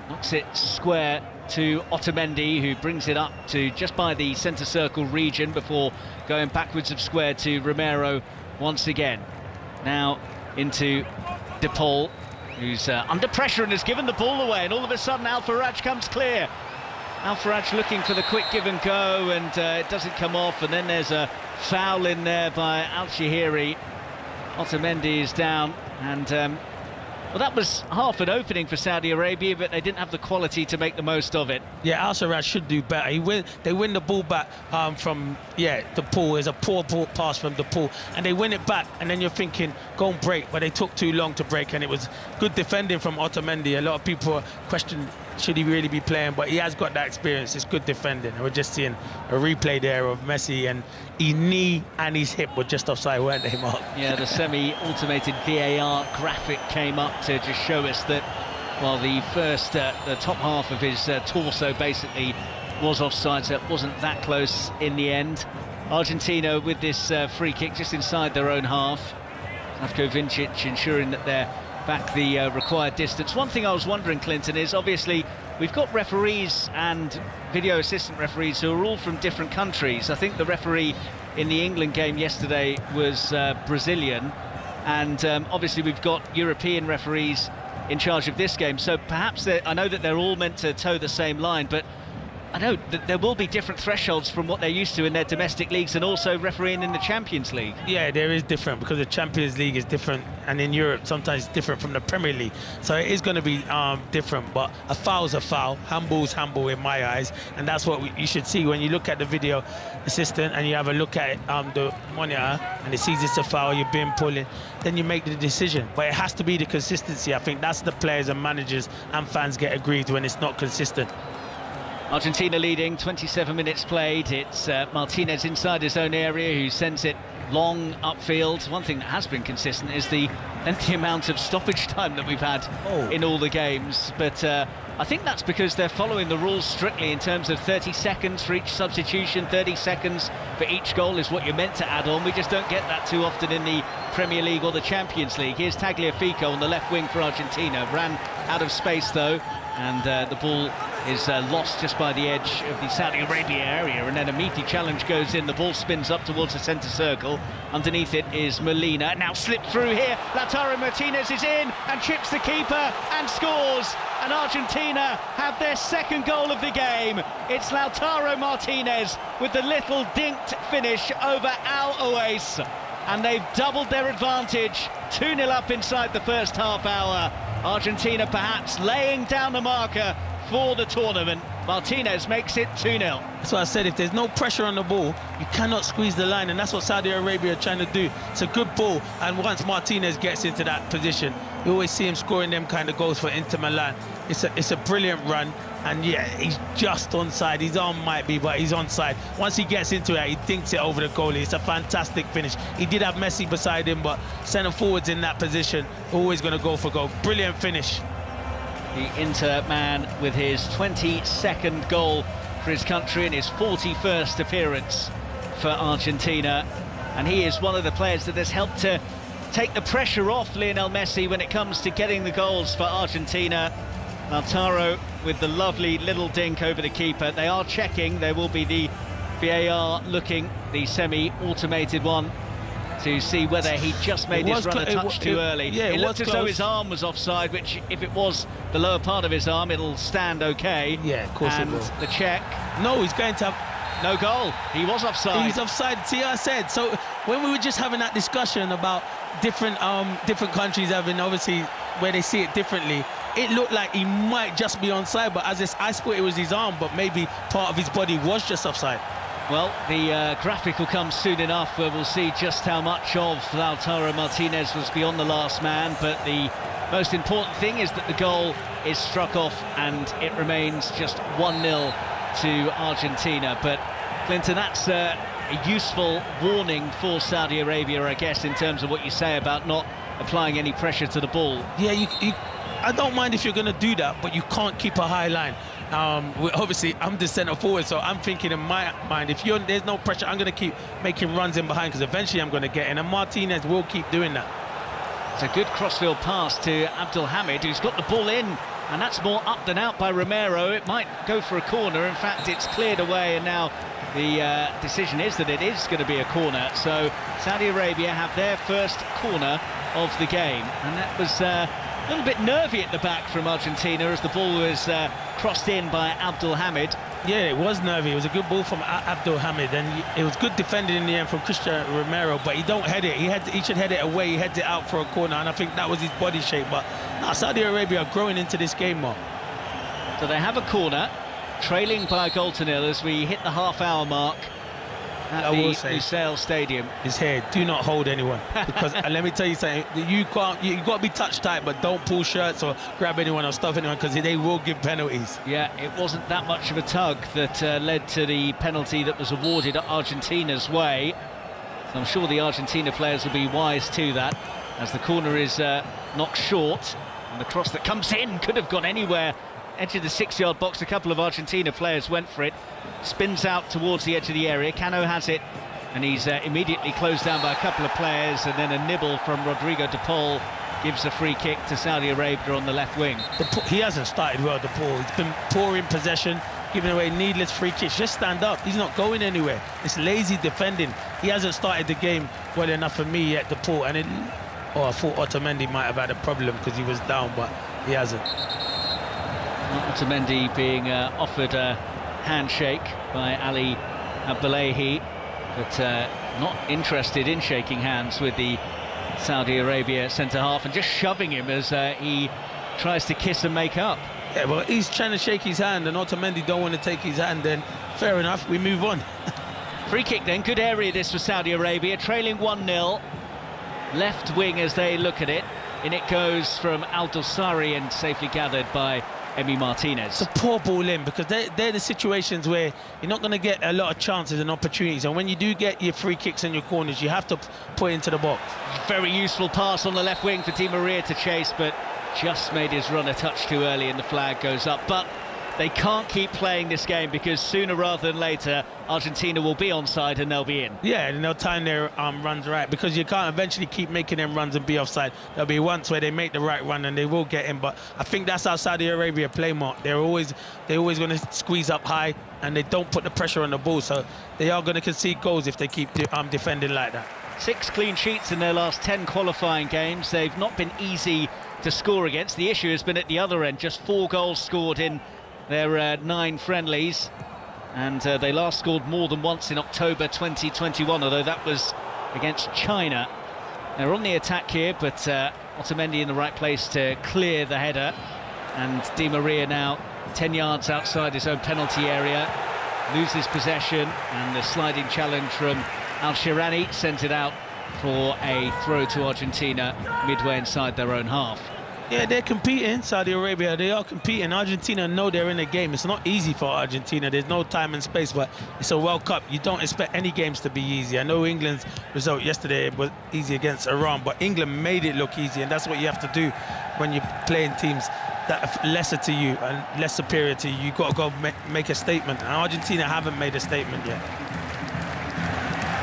knocks it square to Otamendi, who brings it up to just by the centre circle region before going backwards of square to Romero once again. Now into De Paul, who's under pressure and has given the ball away, and all of a sudden Alfaraj comes clear. Alfaraj looking for the quick give and go, and it doesn't come off, and then there's a foul in there by Shehri. Otamendi is down, and well, that was half an opening for Saudi Arabia, but they didn't have the quality to make the most of it. Yeah, Al-Sarraj should do better. They win the ball back from De Paul. It's a poor ball pass from De Paul, and they win it back, and then you're thinking, go and break, but they took too long to break, and it was good defending from Otamendi. A lot of people question, should he really be playing, but he has got that experience. It's good defending, and we're just seeing a replay there of Messi, and his knee and his hip were just offside, weren't they, Mark? Yeah, the semi-automated VAR graphic came up to just show us that, well, the top half of his torso basically was offside, so it wasn't that close in the end. Argentina with this free kick just inside their own half. Slavko Vincic ensuring that they're back the required distance. One thing I was wondering, Clinton, is obviously we've got referees and video assistant referees who are all from different countries. I think the referee in the England game yesterday was Brazilian, and obviously we've got European referees in charge of this game, so perhaps I know that they're all meant to toe the same line, but I know that there will be different thresholds from what they're used to in their domestic leagues and also refereeing in the Champions League. Yeah, there is different because the Champions League is different, and in Europe sometimes it's different from the Premier League. So it is going to be different, but a foul's a foul, handball's handball in my eyes, and that's what you should see when you look at the video assistant and you have a look at the monitor and it sees it's a foul, you're being pulling, then you make the decision. But it has to be the consistency. I think that's the players and managers and fans get aggrieved when it's not consistent. Argentina leading, 27 minutes played. It's Martinez inside his own area who sends it long upfield. One thing that has been consistent is the lengthy amount of stoppage time that we've had in all the games. But I think that's because they're following the rules strictly in terms of 30 seconds for each substitution, 30 seconds for each goal is what you're meant to add on. We just don't get that too often in the Premier League or the Champions League. Here's Tagliafico on the left wing for Argentina. Ran out of space though, and the ball is lost just by the edge of the Saudi Arabia area, and then a meaty challenge goes in. The ball spins up towards the centre circle. Underneath it is Molina, now slipped through here. Lautaro Martinez is in and chips the keeper and scores, and Argentina have their second goal of the game. It's Lautaro Martinez with the little dinked finish over Al Owais, and they've doubled their advantage. 2-0 up inside the first half hour. Argentina perhaps laying down the marker for the tournament. Martinez makes it 2-0. That's what I said, if there's no pressure on the ball, you cannot squeeze the line, and that's what Saudi Arabia are trying to do. It's a good ball, and once Martinez gets into that position, you always see him scoring them kind of goals for Inter Milan. It's a brilliant run, and yeah, he's just onside. His arm might be, but he's onside. Once he gets into it, he dinks it over the goalie. It's a fantastic finish. He did have Messi beside him, but centre forwards in that position, always going to go for goal. Brilliant finish. The Inter man with his 22nd goal for his country in his 41st appearance for Argentina, and he is one of the players that has helped to take the pressure off Lionel Messi when it comes to getting the goals for Argentina. Lautaro with the lovely little dink over the keeper. They are checking, there will be the VAR looking, the semi-automated one, to see whether he just made his run a touch too early. Yeah, it looked as though his arm was offside, which if it was the lower part of his arm, it'll stand okay. Yeah, of course it will. The check. No, he's going to have no goal. He was offside. He's offside. See, I said. So when we were just having that discussion about different countries having obviously where they see it differently, it looked like he might just be onside. But as I thought it was his arm, but maybe part of his body was just offside. Well, the graphic will come soon enough where we'll see just how much of Lautaro Martinez was beyond the last man, but the most important thing is that the goal is struck off and it remains just 1-0 to Argentina. But Clinton, that's a useful warning for Saudi Arabia, I guess, in terms of what you say about not applying any pressure to the ball. Yeah, I don't mind if you're going to do that, but you can't keep a high line. Obviously, I'm the centre forward, so I'm thinking in my mind, if there's no pressure, I'm going to keep making runs in behind, because eventually I'm going to get in, and Martinez will keep doing that. It's a good crossfield pass to Abdul Hamid, who's got the ball in, and that's more up than out by Romero. It might go for a corner. In fact, it's cleared away, and now the decision is that it is going to be a corner. So Saudi Arabia have their first corner of the game, and that was a little bit nervy at the back from Argentina as the ball was crossed in by Abdul Hamid. Yeah, it was nervy. It was a good ball from Abdul Hamid, and it was good defending in the end from Cristiano Romero, but he don't head it. He should head it away. He heads it out for a corner, and I think that was his body shape. But no, Saudi Arabia are growing into this game more. So they have a corner, trailing by a goal to nil as we hit the half-hour mark at the Lusail Stadium. His head, do not hold anyone, because let me tell you something, you got to be touch tight, but don't pull shirts or grab anyone or stuff anyone, because they will give penalties. Yeah, it wasn't that much of a tug that led to the penalty that was awarded Argentina's way. So I'm sure the Argentina players will be wise to that, as the corner is knocked short, and the cross that comes in could have gone anywhere. Edge of the 6-yard box, a couple of Argentina players went for it, spins out towards the edge of the area. Cano has it, and he's immediately closed down by a couple of players, and then a nibble from Rodrigo de Paul gives a free kick to Saudi Arabia on the left wing. He hasn't started well, de Paul. He's been poor in possession, giving away needless free kicks. Just stand up, he's not going anywhere. It's lazy defending. He hasn't started the game well enough for me yet, de Paul. And I thought Otamendi might have had a problem because he was down, but he hasn't. Otamendi being offered a handshake by Ali Abdullahi, but not interested in shaking hands with the Saudi Arabia centre-half and just shoving him as he tries to kiss and make up. Yeah, well, he's trying to shake his hand and Otamendi don't want to take his hand, then fair enough, we move on. Free kick then, good area this for Saudi Arabia, trailing 1-0. Left wing as they look at it. In it goes from Dawsari and safely gathered by Emi Martinez. It's a poor ball in, because they're the situations where you're not going to get a lot of chances and opportunities, and when you do get your free kicks and your corners, you have to put it into the box. Very useful pass on the left wing for Di Maria to chase, but just made his run a touch too early and the flag goes up. But they can't keep playing this game, because sooner rather than later Argentina will be onside and they'll be in. Yeah, and they'll time their runs right, because you can't eventually keep making them runs and be offside. There'll be once where they make the right run and they will get in, but I think that's how Saudi Arabia play, Mark. They're always going to squeeze up high and they don't put the pressure on the ball, so they are going to concede goals if they keep defending like that. 6 clean sheets in their last 10 qualifying games. They've not been easy to score against. The issue has been at the other end, just 4 goals scored in their 9 friendlies, and they last scored more than once in October 2021, although that was against China. They're on the attack here, but Otamendi in the right place to clear the header, and Di Maria now 10 yards outside his own penalty area, loses possession, and the sliding challenge from Shehri sent it out for a throw to Argentina midway inside their own half. Yeah, they're competing, Saudi Arabia, they are competing. Argentina know they're in the game. It's not easy for Argentina, there's no time and space, but it's a World Cup. You don't expect any games to be easy. I know England's result yesterday was easy against Iran, but England made it look easy, and that's what you have to do when you're playing teams that are lesser to you and less superior to you. You've got to go make a statement, and Argentina haven't made a statement yet.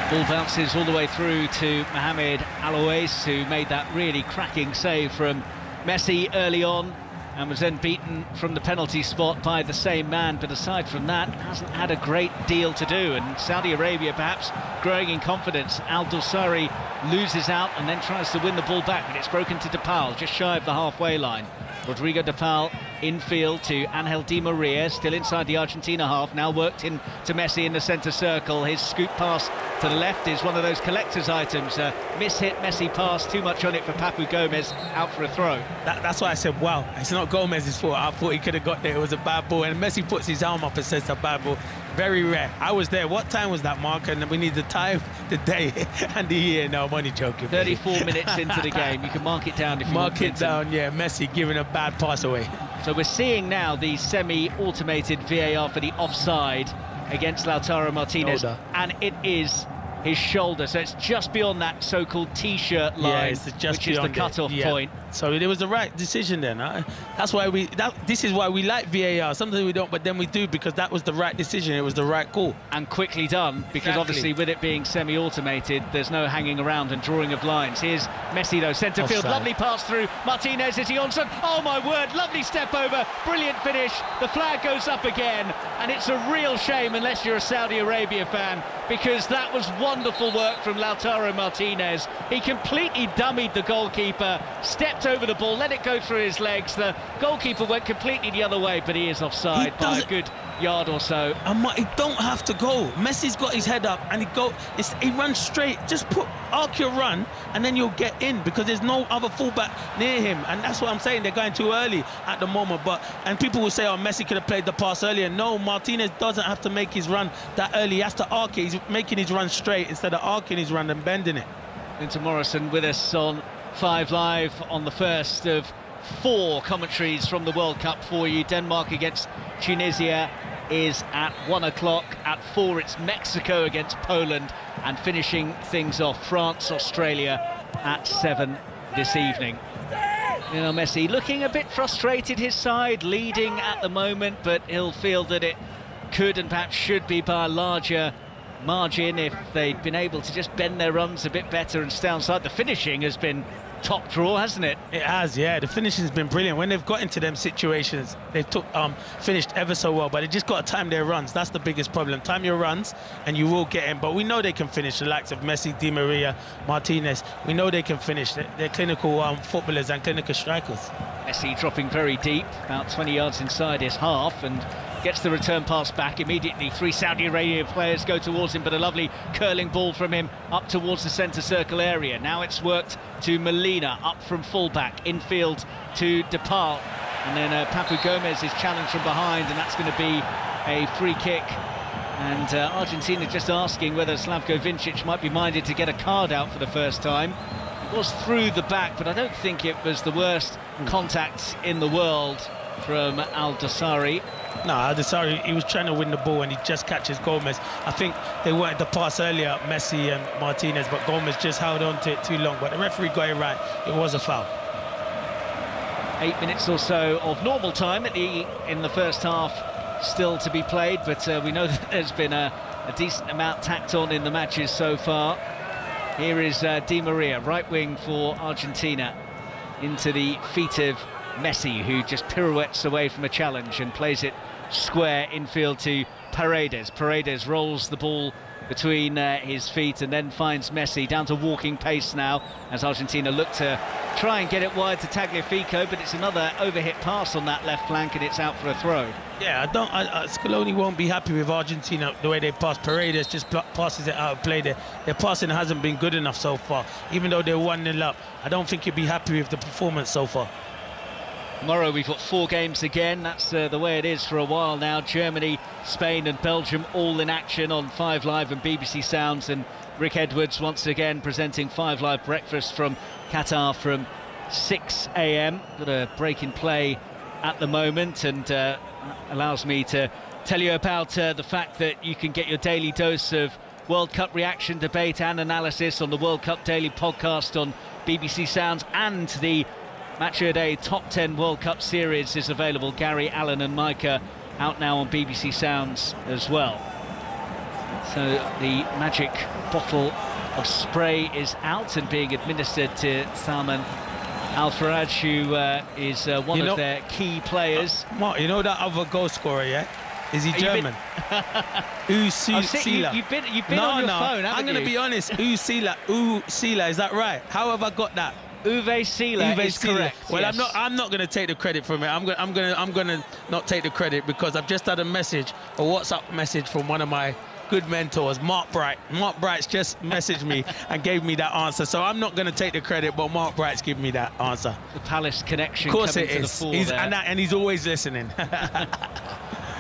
Ball bounces all the way through to Mohamed Alouais, who made that really cracking save from Messi early on and was then beaten from the penalty spot by the same man, but aside from that hasn't had a great deal to do, and Saudi Arabia perhaps growing in confidence. Dawsari loses out and then tries to win the ball back, but it's broken to DePaul just shy of the halfway line. Rodrigo DePaul infield to Angel Di Maria, still inside the Argentina half, now worked in to Messi in the centre circle. His scoop pass to the left is one of those collector's items. Miss-hit Messi pass, too much on it for Papu Gomez, out for a throw. That's why I said, wow, it's not Gomez's fault. I thought he could have got there, it was a bad ball, and Messi puts his arm up and says it's a bad ball. Very rare. I was there. What time was that, Mark? And we need the time, the day, and the year. No, I'm only joking. 34 minutes into the game. You can mark it down if you want. Mark it down, yeah. Messi giving a bad pass away. So we're seeing now the semi-automated VAR for the offside against Lautaro Martinez. And it is his shoulder, so it's just beyond that so-called T-shirt line, which is the cut-off point. So it was the right decision then. That's why this is why we like VAR. Sometimes we don't, but then we do, because that was the right decision. It was the right call. And quickly done, because obviously with it being semi-automated, there's no hanging around and drawing of lines. Here's Messi though, centre field, lovely pass through. Martinez, is he onside? Oh my word, lovely step over, brilliant finish. The flag goes up again, and it's a real shame unless you're a Saudi Arabia fan, because that was wonderful work from Lautaro Martinez. He completely dummied the goalkeeper, stepped over the ball, let it go through his legs. The goalkeeper went completely the other way, but he is offside by a good yard or so. He don't have to go. Messi's got his head up and he runs straight. Just arc your run and then you'll get in, because there's no other fullback near him, and that's what I'm saying. They're going too early at the moment, and people will say, oh, Messi could have played the pass earlier. No, Martinez doesn't have to make his run that early. He has to arc it. He's making his run straight instead of arcing his run and bending it. Into Morrison with us on 5 Live on the first of 4 commentaries from the World Cup for you. Denmark against Tunisia is at 1 o'clock. At 4 it's Mexico against Poland, and finishing things off France, Australia at 7 this evening. You know, Messi looking a bit frustrated, his side leading at the moment, but he'll feel that it could and perhaps should be by a larger margin if they'd been able to just bend their runs a bit better and stay onside. The finishing has been top draw, hasn't it? It has, yeah. The finishing has been brilliant. When they've got into them situations, they've finished ever so well, but they just got to time their runs. That's the biggest problem. Time your runs and you will get in, but we know they can finish. The likes of Messi, Di Maria, Martinez, we know they can finish. They're clinical footballers and clinical strikers. Messi dropping very deep, about 20 yards inside his half, and gets the return pass back. Immediately 3 Saudi Arabia players go towards him, but a lovely curling ball from him up towards the centre circle area. Now it's worked to Molina, up from fullback, infield to Depal, and then Papu Gomez is challenged from behind, and that's going to be a free kick. And Argentina just asking whether Slavko Vincic might be minded to get a card out for the first time. It was through the back, but I don't think it was the worst contact in the world from Dawsari. No, Dawsari, he was trying to win the ball and he just catches Gomez. I think they wanted to pass earlier, Messi and Martinez, but Gomez just held on to it too long. But the referee got it right. It was a foul. 8 minutes or so of normal time in the first half still to be played, but we know that there's been a decent amount tacked on in the matches so far. Here is Di Maria, right wing for Argentina, into the feet of Messi, who just pirouettes away from a challenge and plays it square infield to Paredes. Paredes rolls the ball between his feet and then finds Messi down to walking pace now as Argentina look to try and get it wide to Tagliafico, but it's another overhit pass on that left flank and it's out for a throw. Yeah, Scaloni won't be happy with Argentina the way they pass. Paredes just passes it out of play. Their passing hasn't been good enough so far. Even though they're 1-0 up, I don't think he'd be happy with the performance so far. Tomorrow we've got 4 games again. That's the way it is for a while now. Germany, Spain and Belgium all in action on 5 Live and BBC Sounds, and Rick Edwards once again presenting 5 Live breakfast from Qatar from 6 a.m. Got a break in play at the moment, and allows me to tell you about the fact that you can get your daily dose of World Cup reaction, debate and analysis on the World Cup Daily podcast on BBC Sounds, and the Match of the Day Top 10 World Cup Series is available. Gary, Alan and Micah out now on BBC Sounds as well. So the magic bottle of spray is out and being administered to Salman Al-Faraj, who is one of their key players. Mark, you know that other goal scorer, yeah? Is he German? Usila. You've been on your phone, haven't I'm going to be honest. Usila, is that right? How have I got that? Uwe Seeler is correct. Well, yes. I'm not going to take the credit from it. I'm going to not take the credit because I've just had a WhatsApp message from one of my good mentors, Mark Bright. Mark Bright's just messaged me and gave me that answer. So I'm not going to take the credit, but Mark Bright's given me that answer. The Palace connection. Of course coming it to is. The fore And he's always listening.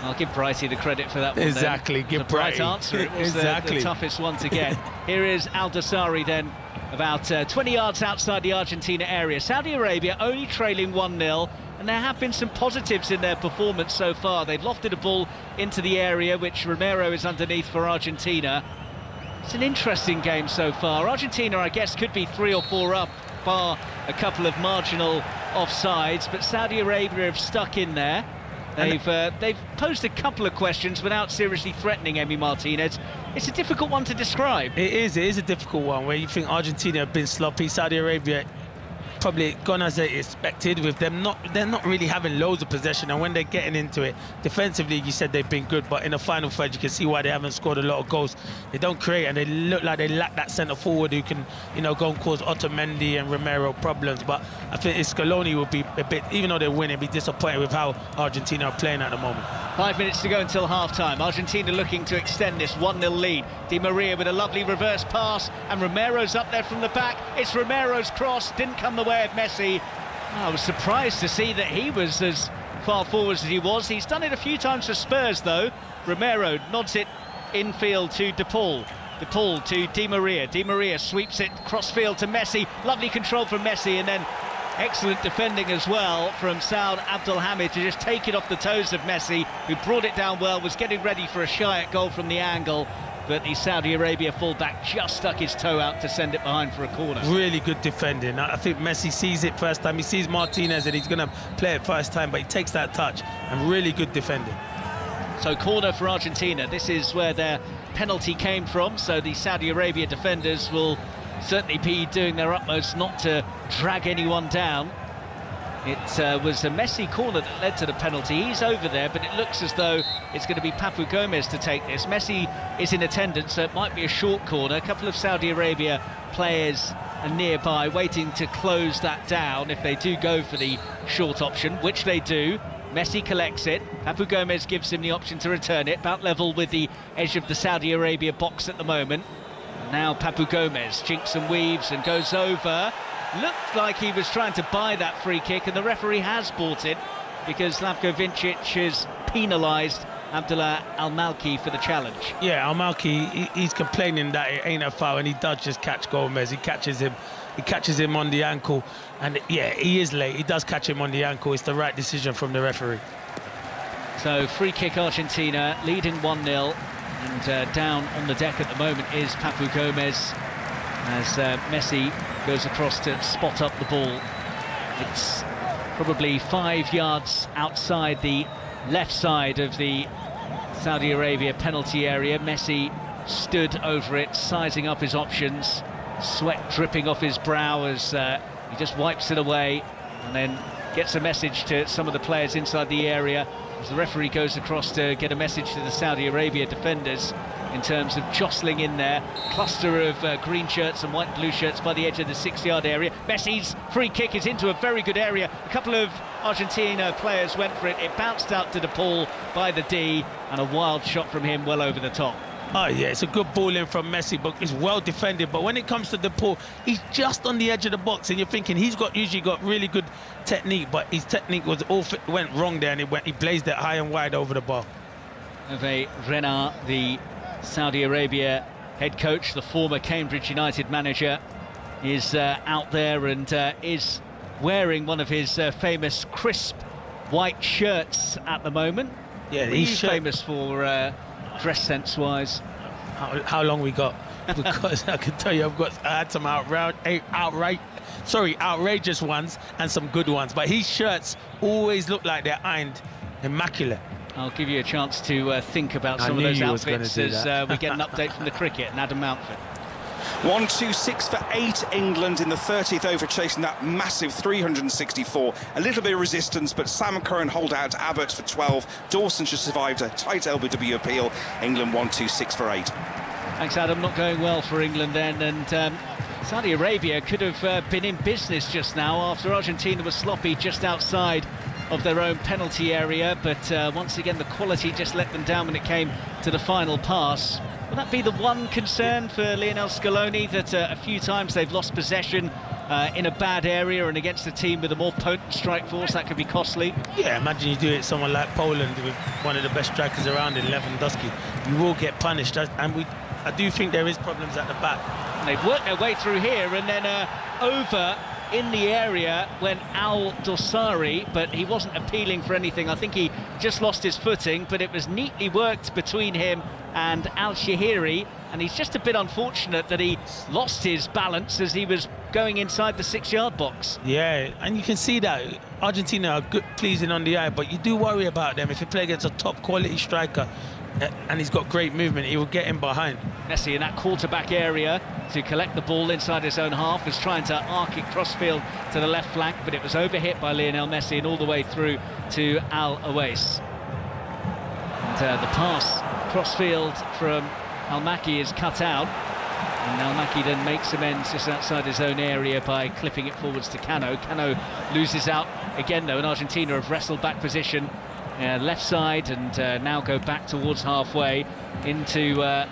I'll give Brighty the credit for that one. Exactly, then. give the right Brighty. answer. It was Exactly. the toughest one to get. Here is Dawsari then, about 20 yards outside the Argentina area. Saudi Arabia only trailing 1-0, and there have been some positives in their performance so far. They've lofted a ball into the area, which Romero is underneath for Argentina. It's an interesting game so far. Argentina, I guess, could be 3 or 4 up, bar a couple of marginal offsides, but Saudi Arabia have stuck in there. They've posed a couple of questions without seriously threatening Emi Martinez. It's a difficult one to describe. It is a difficult one where you think Argentina have been sloppy. Saudi Arabia probably gone as they expected, with them they're not really having loads of possession, and when they're getting into it defensively, you said they've been good, but in the final third you can see why they haven't scored a lot of goals. They don't create, and they look like they lack that centre forward who can, go and cause Otamendi and Romero problems. But I think Scaloni will be a bit, even though they're winning, be disappointed with how Argentina are playing at the moment. 5 minutes to go until half-time. Argentina looking to extend this 1-0 lead. Di Maria with a lovely reverse pass, and Romero's up there from the back. It's Romero's cross, didn't come the way of Messi. I was surprised to see that he was as far forward as he was. He's done it a few times for Spurs, though. Romero nods it infield to Depal. Depal to Di Maria. Di Maria sweeps it crossfield to Messi. Lovely control from Messi, and then excellent defending as well from Saud Abdelhamid to just take it off the toes of Messi, who brought it down well, was getting ready for a shy goal from the angle, but the Saudi Arabia fullback just stuck his toe out to send it behind for a corner. Really good defending. I think Messi sees it first time. He sees Martinez and he's going to play it first time, but he takes that touch, and really good defending. So corner for Argentina. This is where their penalty came from, so the Saudi Arabia defenders will certainly be doing their utmost not to drag anyone down. It was a Messi corner that led to the penalty. He's over there, but it looks as though it's going to be Papu Gomez to take this. Messi is in attendance, so it might be a short corner. A couple of Saudi Arabia players are nearby, waiting to close that down if they do go for the short option, which they do. Messi collects it. Papu Gomez gives him the option to return it, about level with the edge of the Saudi Arabia box at the moment. Now Papu Gomez jinks and weaves and goes over. Looked like he was trying to buy that free kick, and the referee has bought it because Slavko Vincic has penalised Abdullah Al-Malki for the challenge. Yeah, Al-Malki, he's complaining that it ain't a foul, and he does just catch Gomez. He catches him on the ankle, and yeah, he is late. He does catch him on the ankle. It's the right decision from the referee. So free kick Argentina, leading 1-0, and down on the deck at the moment is Papu Gomez as Messi goes across to spot up the ball. It's probably 5 yards outside the left side of the Saudi Arabia penalty area. Messi stood over it, sizing up his options, sweat dripping off his brow as he just wipes it away, and then gets a message to some of the players inside the area as the referee goes across to get a message to the Saudi Arabia defenders in terms of jostling in there. Cluster of green shirts and white blue shirts by the edge of the 6-yard area. Messi's free kick is into a very good area. A couple of Argentina players went for it. It bounced out to the pool by the D, and a wild shot from him well over the top. Oh yeah, it's a good ball in from Messi, but it's well defended. But when it comes to the pool, he's just on the edge of the box, and you're thinking he's usually got really good technique, but his technique went wrong there, and he blazed it high and wide over the bar. Hervé Renard, the Saudi Arabia head coach, the former Cambridge United manager, is out there and is wearing one of his famous crisp white shirts at the moment. Yeah, he's famous for dress sense wise. How long we got? Because I can tell you, I had some outrageous ones and some good ones, but his shirts always look like they're ironed immaculate. I'll give you a chance to think about some of those outfits as we get an update from the cricket and Adam Mountford. 1-2-6 for 8 England in the 30th over, chasing that massive 364. A little bit of resistance, but Sam Curran hold out to Abbott for 12. Dawson just survived a tight LBW appeal. England 1-2-6 for 8. Thanks, Adam. Not going well for England then, and Saudi Arabia could have been in business just now after Argentina was sloppy just outside of their own penalty area, but once again the quality just let them down when it came to the final pass. Will that be the one concern for Lionel Scaloni, that a few times they've lost possession in a bad area and against a team with a more potent strike force? That could be costly. Yeah, imagine you do it someone like Poland with one of the best strikers around in Lewandowski. You will get punished, and I do think there is problems at the back. And they've worked their way through here, and then over in the area went Dawsari, but he wasn't appealing for anything. I think he just lost his footing, but it was neatly worked between him and Shehri, and he's just a bit unfortunate that he lost his balance as he was going inside the 6-yard box. Yeah, and you can see that Argentina are good, pleasing on the eye, but you do worry about them. If you play against a top quality striker and he's got great movement, he will get in behind. Messi in that quarterback area to collect the ball inside his own half, was trying to arc it crossfield to the left flank, but it was overhit by Lionel Messi and all the way through to Al Owais. And the pass crossfield from Al-Malki is cut out, and Al-Malki then makes amends just outside his own area by clipping it forwards to Cano. Cano loses out again though, and Argentina have wrestled back position left side, and now go back towards halfway into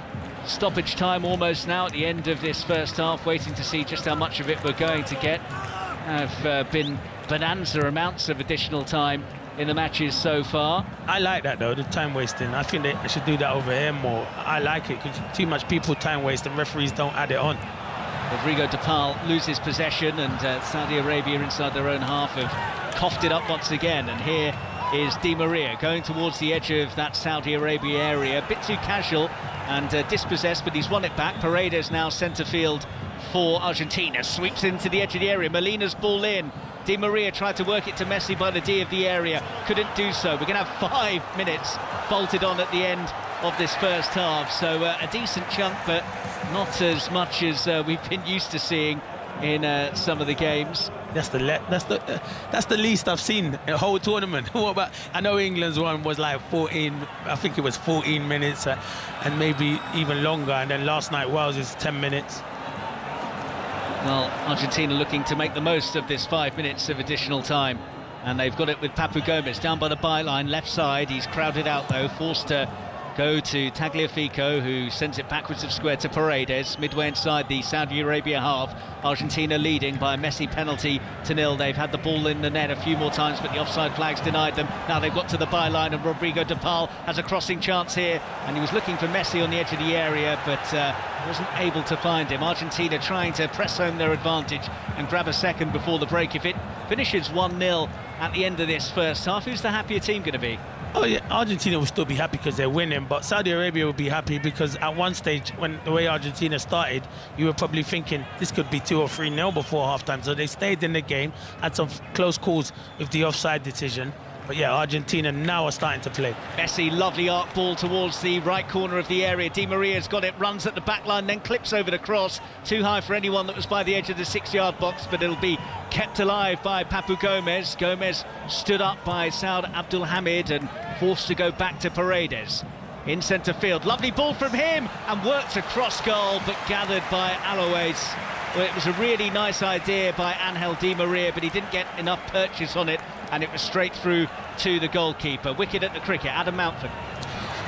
stoppage time almost now at the end of this first half, waiting to see just how much of it we're going to get. Have been bonanza amounts of additional time in the matches so far. I like that though, the time wasting. I think they should do that over here more. I like it because too much people time waste and referees don't add it on. Rodrigo de Paul loses possession, and Saudi Arabia inside their own half have coughed it up once again, and here is Di Maria going towards the edge of that Saudi Arabia area, a bit too casual and dispossessed, but he's won it back. Paredes now centre field for Argentina, sweeps into the edge of the area. Molina's ball in. Di Maria tried to work it to Messi by the D of the area, couldn't do so. We're going to have 5 minutes bolted on at the end of this first half, so a decent chunk, but not as much as we've been used to seeing in some of the games. That's the least I've seen a whole tournament. What about, I know England's one was like 14, I think it was 14 minutes and maybe even longer, and then last night Wales is 10 minutes. Well, Argentina looking to make the most of this 5 minutes of additional time, and they've got it with Papu Gomez down by the byline, left side. He's crowded out though, forced to go to Tagliafico, who sends it backwards of square to Paredes, midway inside the Saudi Arabia half. Argentina leading by a Messi penalty to 0. They've had the ball in the net a few more times, but the offside flag's denied them. Now they've got to the byline, and Rodrigo de Paul has a crossing chance here, and he was looking for Messi on the edge of the area, but wasn't able to find him. Argentina trying to press home their advantage and grab a second before the break. If it finishes 1-0 at the end of this first half, who's the happier team going to be? Oh yeah, Argentina will still be happy because they're winning, but Saudi Arabia will be happy because at one stage, when the way Argentina started, you were probably thinking this could be 2 or 3-0 before halftime. So they stayed in the game, had some close calls with the offside decision. But yeah, Argentina now are starting to play. Messi, lovely arc ball towards the right corner of the area. Di Maria's got it, runs at the back line, then clips over the cross. Too high for anyone that was by the edge of the 6-yard box, but it'll be kept alive by Papu Gomez. Gomez stood up by Saud Abdulhamid and forced to go back to Paredes. In centre field, lovely ball from him, and worked across goal, but gathered by Alois. Well, it was a really nice idea by Angel Di Maria, but he didn't get enough purchase on it, and it was straight through to the goalkeeper. Wicket at the cricket, Adam Mountford.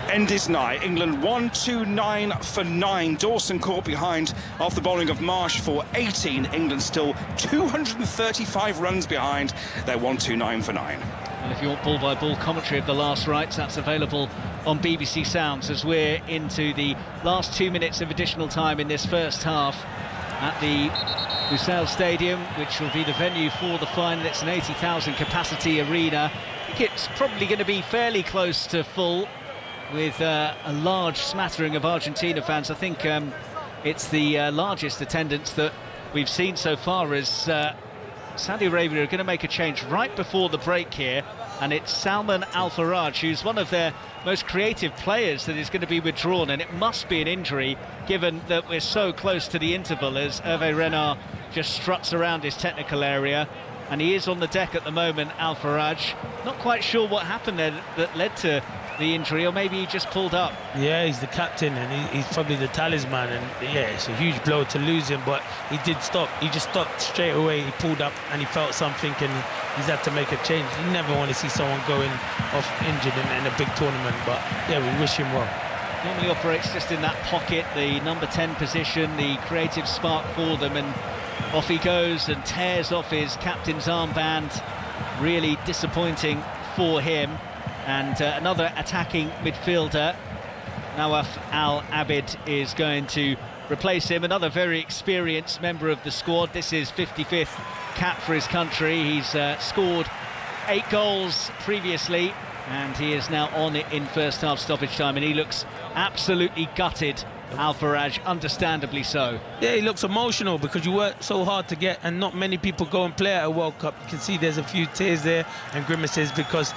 End is nigh. England 1-2-9 for 9. Dawson caught behind off the bowling of Marsh for 18. England still 235 runs behind. They're 1-2-9 for 9. And if you want ball-by-ball commentary of the last rights, that's available on BBC Sounds as we're into the last 2 minutes of additional time in this first half at the Lusail Stadium, which will be the venue for the final. It's an 80,000 capacity arena. I think it's probably going to be fairly close to full, with a large smattering of Argentina fans. I think it's the largest attendance that we've seen so far, as Saudi Arabia are going to make a change right before the break here, and it's Salman Al-Faraj, who's one of their most creative players, that is going to be withdrawn, and it must be an injury given that we're so close to the interval, as Hervé Renard just struts around his technical area, and he is on the deck at the moment, Al-Faraj. Not quite sure what happened there that led to the injury, or maybe he just pulled up. Yeah, he's the captain, and he's probably the talisman, and yeah, it's a huge blow to lose him, but he did stop. He just stopped straight away. He pulled up and he felt something, and he's had to make a change. You never want to see someone going off injured in a big tournament, but yeah, we wish him well. Normally operates just in that pocket, the number 10 position, the creative spark for them, and off he goes and tears off his captain's armband. Really disappointing for him. And another attacking midfielder, Nawaf Al-Abid, is going to replace him. Another very experienced member of the squad. This is 55th cap for his country. He's scored 8 goals previously, and he is now on it in first half stoppage time, and he looks absolutely gutted. Al-Faraj, understandably so. Yeah, he looks emotional because you work so hard to get, and not many people go and play at a World Cup. You can see there's a few tears there and grimaces, because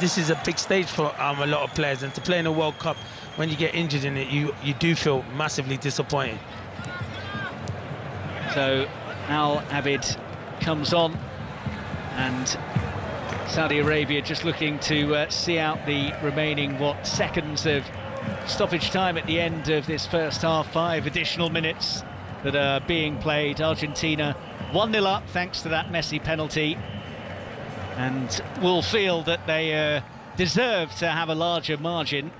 this is a big stage for a lot of players, and to play in a World Cup when you get injured in it, you do feel massively disappointed. So Al-Abid comes on, and Saudi Arabia just looking to see out the remaining seconds of stoppage time at the end of this first half. 5 additional minutes that are being played. Argentina 1-0 up thanks to that Messi penalty, and will feel that they deserve to have a larger margin,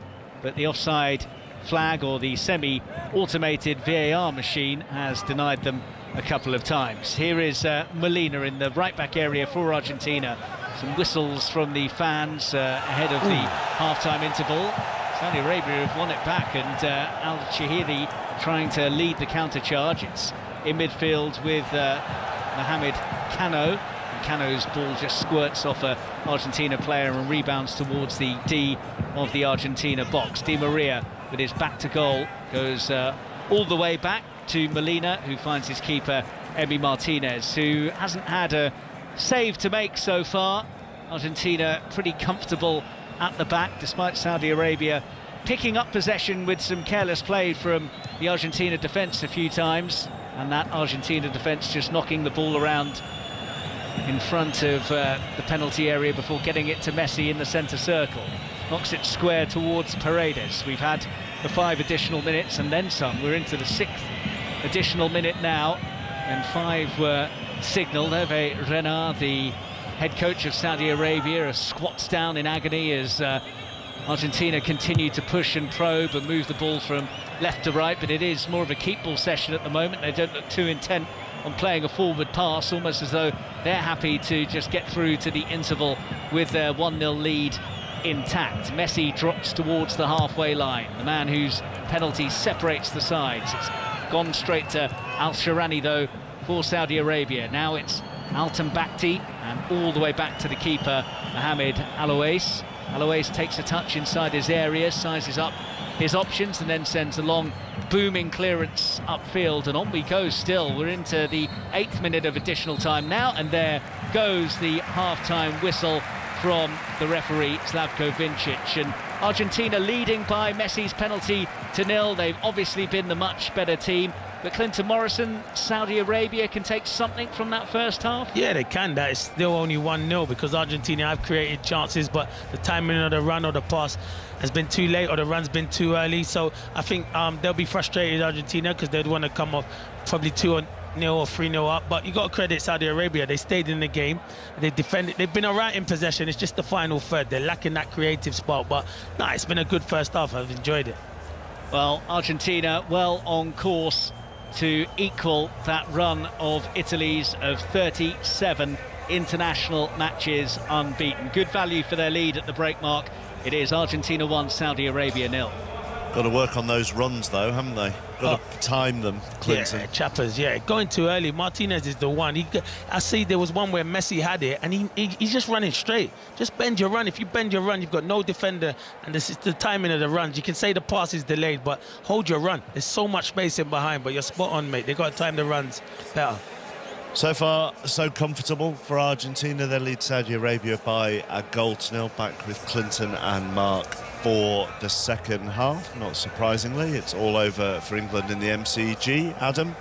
but the offside flag, or the semi-automated VAR machine, has denied them a couple of times. Here is Molina in the right-back area for Argentina. Some whistles from the fans ahead of the half-time interval. Saudi Arabia have won it back, and Al-Shehri trying to lead the counter-charge. It's in midfield with Mohamed Cano. Cano's ball just squirts off a Argentina player and rebounds towards the D of the Argentina box. Di Maria, with his back to goal, goes all the way back to Molina, who finds his keeper, Emi Martinez, who hasn't had a save to make so far. Argentina pretty comfortable at the back, despite Saudi Arabia picking up possession with some careless play from the Argentina defence a few times, and that Argentina defence just knocking the ball around in front of the penalty area before getting it to Messi in the centre circle. Knocks it square towards Paredes. We've had the 5 additional minutes and then some. We're into the 6th additional minute now, and 5 were signalled. Hervé Renard, the head coach of Saudi Arabia, squats down in agony as Argentina continue to push and probe and move the ball from left to right, but it is more of a keep ball session at the moment. They don't look too intent on playing a forward pass, almost as though they're happy to just get through to the interval with their 1-0 lead intact. Messi drops towards the halfway line, the man whose penalty separates the sides. It's gone straight to Al-Sharani though for Saudi Arabia. Now it's Alton Bakhti and all the way back to the keeper Mohamed Alouais. Alouais takes a touch inside his area, sizes up his options and then sends a long booming clearance upfield, and on we go still. We're into the 8th minute of additional time now, and there goes the half-time whistle from the referee Slavko Vincic, and Argentina leading by Messi's penalty to 0. They've obviously been the much better team, but Clinton Morrison, Saudi Arabia can take something from that first half? Yeah, they can. That is still only 1-0 because Argentina have created chances, but the timing of the run or the pass has been too late or the run's been too early. So I think they'll be frustrated, Argentina, because they'd want to come off probably 2-0 or 3-0 up. But you got to credit Saudi Arabia. They stayed in the game. They defended. They've been all right in possession. It's just the final third. They're lacking that creative spark. But no, it's been a good first half. I've enjoyed it. Well, Argentina well on course to equal that run of Italy's of 37 international matches unbeaten. Good value for their lead at the break mark. It is Argentina 1, Saudi Arabia 0. Got to work on those runs though, haven't they? Got to time them, Clinton. Yeah, chappers, yeah. Going too early. Martinez is the one. I see there was one where Messi had it and he's just running straight. Just bend your run. If you bend your run, you've got no defender, and this is the timing of the runs. You can say the pass is delayed, but hold your run. There's so much space in behind, but you're spot on, mate. They've got to time the runs better. So far, so comfortable for Argentina. They lead Saudi Arabia by a 0-0. Back with Clinton and Mark for the second half. Not surprisingly, it's all over for England in the MCG. Adam?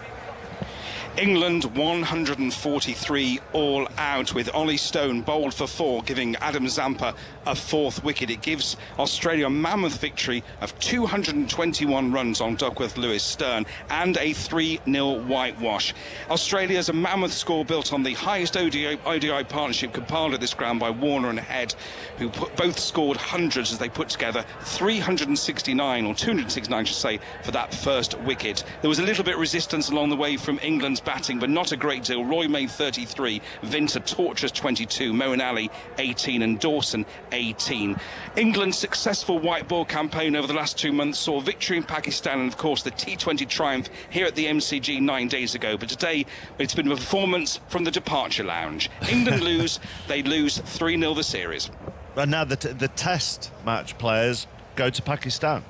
England 143 all out, with Ollie Stone bowled for 4, giving Adam Zampa a 4th wicket. It gives Australia a mammoth victory of 221 runs on Duckworth Lewis Stern and a 3-0 whitewash. Australia's a mammoth score built on the highest ODI partnership compiled at this ground by Warner and Head, who both scored hundreds as they put together 369, or 269 I should say, for that first wicket. There was a little bit of resistance along the way from England's batting, but not a great deal. Roy made 33, Vince a torturous 22, Moeen Ali 18 and Dawson 18. England's successful white ball campaign over the last 2 months saw victory in Pakistan and of course the T20 triumph here at the MCG 9 days ago, but today it's been a performance from the departure lounge. England lose, they lose 3-0 the series. And now the test match players go to Pakistan.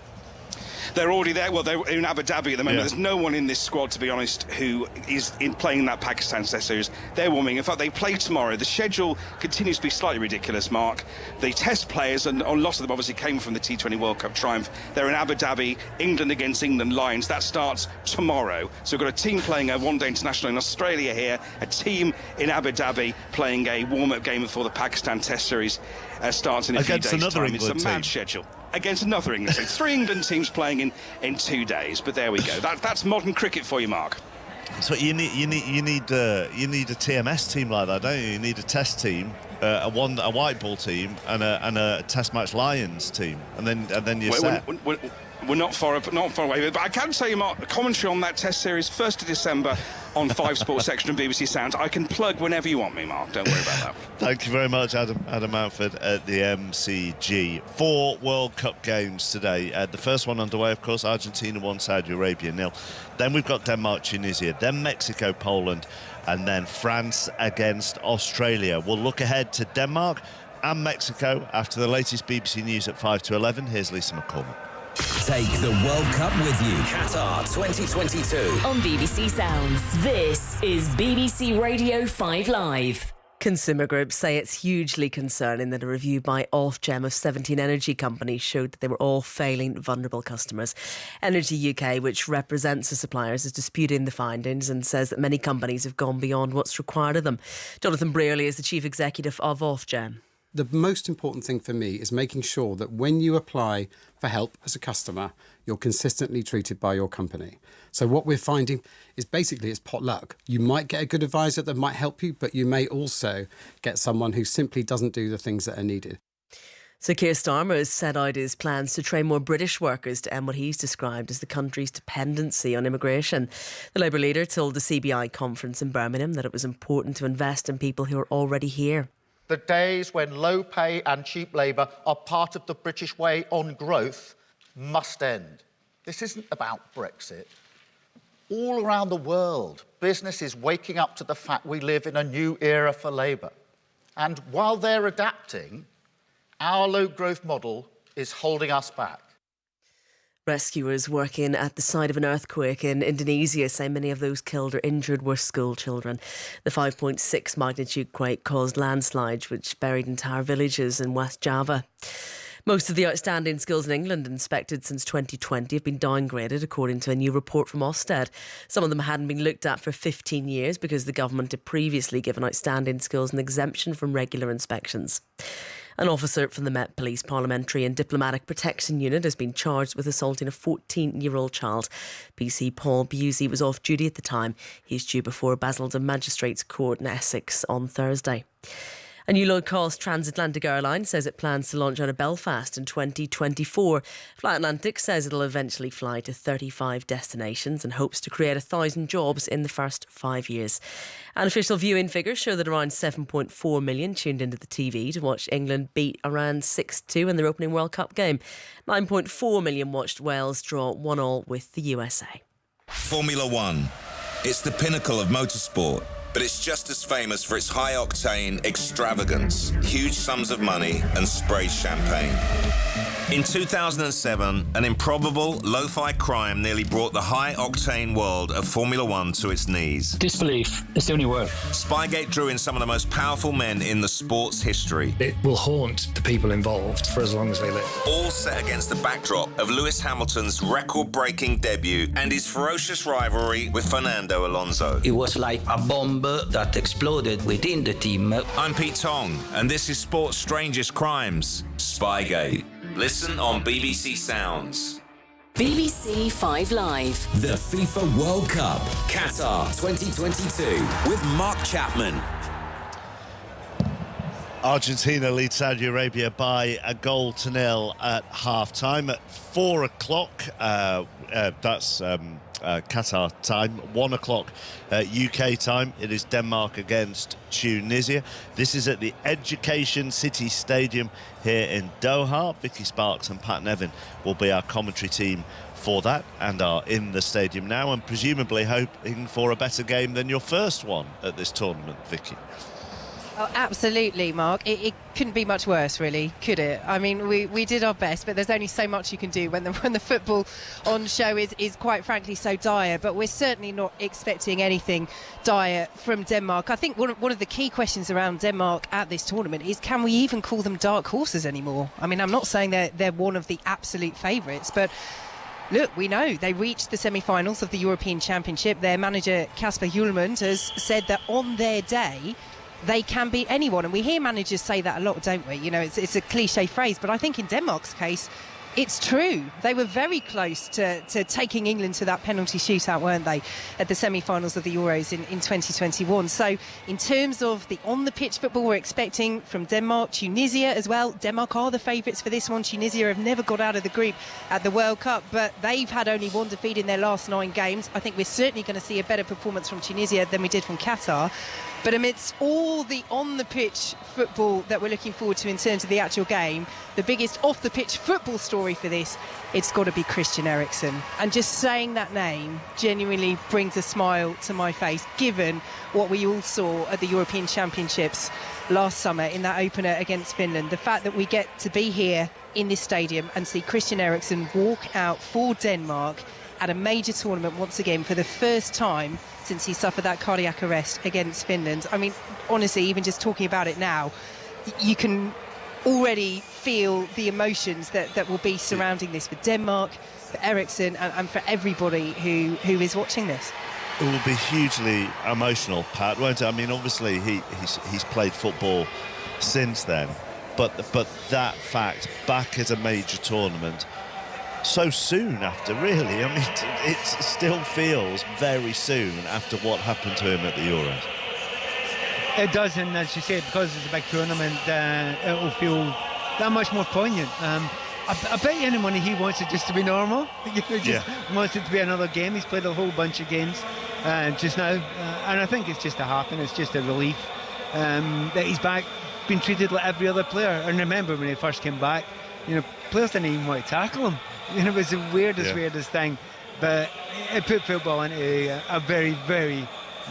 They're already there. Well, they're in Abu Dhabi at the moment. Yeah. There's no one in this squad, to be honest, who is playing that Pakistan Test series. They're warming. In fact, they play tomorrow. The schedule continues to be slightly ridiculous, Mark. The test players, and a lot of them obviously came from the T20 World Cup triumph. They're in Abu Dhabi, England against England Lions. That starts tomorrow. So we've got a team playing a one-day international in Australia here, a team in Abu Dhabi playing a warm-up game before the Pakistan Test series starts in a few days' time. It's a mad schedule. Against another England team. 3 England teams playing in 2 days, but there we go. That's modern cricket for you, Mark. So you need a TMS team like that, don't you? You need a test team, a white ball team, and a test match Lions team, and then you're set. We're not far away, but I can tell you, Mark, commentary on that Test series 1st of December on 5 Sports Section and BBC Sounds. I can plug whenever you want me, Mark. Don't worry about that. Thank you very much, Adam Mountford at the MCG. 4 World Cup games today. The first one underway, of course, Argentina 1, Saudi Arabia 0. Then we've got Denmark, Tunisia, then Mexico, Poland, and then France against Australia. We'll look ahead to Denmark and Mexico after the latest BBC News at 5 to 11. Here's Lisa McCormick. Take the World Cup with you. Qatar 2022. On BBC Sounds, this is BBC Radio 5 Live. Consumer groups say it's hugely concerning that a review by Ofgem of 17 energy companies showed that they were all failing vulnerable customers. Energy UK, which represents the suppliers, is disputing the findings and says that many companies have gone beyond what's required of them. Jonathan Brearley is the chief executive of Ofgem. The most important thing for me is making sure that when you apply for help as a customer, you're consistently treated by your company. So what we're finding is basically it's potluck. You might get a good advisor that might help you, but you may also get someone who simply doesn't do the things that are needed. So Keir Starmer has set out his plans to train more British workers to end what he's described as the country's dependency on immigration. The Labour leader told the CBI conference in Birmingham that it was important to invest in people who are already here. The days when low pay and cheap labour are part of the British way on growth must end. This isn't about Brexit. All around the world, business is waking up to the fact we live in a new era for Labour. And while they're adapting, our low-growth model is holding us back. Rescuers working at the site of an earthquake in Indonesia say many of those killed or injured were school children. The 5.6 magnitude quake caused landslides which buried entire villages in West Java. Most of the outstanding schools in England inspected since 2020 have been downgraded, according to a new report from Ofsted. Some of them hadn't been looked at for 15 years because the government had previously given outstanding schools an exemption from regular inspections. An officer from the Met Police Parliamentary and Diplomatic Protection Unit has been charged with assaulting a 14-year-old child. PC Paul Busey was off duty at the time. He's due before Basildon Magistrates Court in Essex on Thursday. A new low-cost transatlantic airline says it plans to launch out of Belfast in 2024. Fly Atlantic says it'll eventually fly to 35 destinations and hopes to create 1,000 jobs in the first 5 years. And official viewing figures show that around 7.4 million tuned into the TV to watch England beat Iran 6-2 in their opening World Cup game. 9.4 million watched Wales draw 1-1 with the USA. Formula One. It's the pinnacle of motorsport, but it's just as famous for its high-octane extravagance, huge sums of money and sprayed champagne. In 2007, an improbable lo-fi crime nearly brought the high-octane world of Formula One to its knees. Disbelief is the only word. Spygate drew in some of the most powerful men in the sport's history. It will haunt the people involved for as long as they live. All set against the backdrop of Lewis Hamilton's record-breaking debut and his ferocious rivalry with Fernando Alonso. It was like a bomb that exploded within the team. I'm Pete Tong, and this is Sport's Strangest Crimes, Spygate. Listen on BBC Sounds. BBC 5 Live. The FIFA World Cup, Qatar 2022, with Mark Chapman. Argentina leads Saudi Arabia by 1-0 at half-time. At 4 o'clock, that's Qatar time, 1 o'clock UK time, it is Denmark against Tunisia. This is at the Education City Stadium here in Doha. Vicky Sparks and Pat Nevin will be our commentary team for that and are in the stadium now and presumably hoping for a better game than your first one at this tournament, Vicky. Oh, absolutely, Mark. It couldn't be much worse, really, could it? I mean, we did our best, but there's only so much you can do when the football on show is quite frankly so dire. But we're certainly not expecting anything dire from Denmark. I think one of the key questions around Denmark at this tournament is, can we even call them dark horses anymore? I mean, I'm not saying they're one of the absolute favourites, but look, we know they reached the semi-finals of the European Championship. Their manager, Kasper Hjulmand, has said that on their day they can beat anyone, and we hear managers say that a lot, don't we? You know, it's a cliche phrase, but I think in Denmark's case it's true. They were very close to taking England to that penalty shootout, weren't they, at the semi-finals of the Euros in 2021. So in terms of the on-the-pitch football we're expecting from Denmark, Tunisia as well. Denmark are the favourites for this one. Tunisia have never got out of the group at the World Cup, but they've had only one defeat in their last 9 games. I think we're certainly going to see a better performance from Tunisia than we did from Qatar. But amidst all the on-the-pitch football that we're looking forward to in terms of the actual game, the biggest off-the-pitch football story for this, it's got to be Christian Eriksen. And just saying that name genuinely brings a smile to my face, given what we all saw at the European Championships last summer in that opener against Finland. The fact that we get to be here in this stadium and see Christian Eriksen walk out for Denmark at a major tournament once again for the first time since he suffered that cardiac arrest against Finland. I mean, honestly, even just talking about it now, you already feel the emotions that will be surrounding this for Denmark, for Eriksen, and for everybody who is watching this. It will be hugely emotional, Pat, won't it? I mean, obviously he's played football since then, but that fact, back at a major tournament so soon after, really. I mean, it still feels very soon after what happened to him at the Euros. It does, and as you say, because it's a big tournament, it will feel that much more poignant. I bet you any money he wants it just to be normal. Wants it to be another game. He's played a whole bunch of games just now, and I think it's just a happiness, it's just a relief that he's back, being treated like every other player. And remember when he first came back, players didn't even want to tackle him. It was the weirdest thing, but it put football into a very, very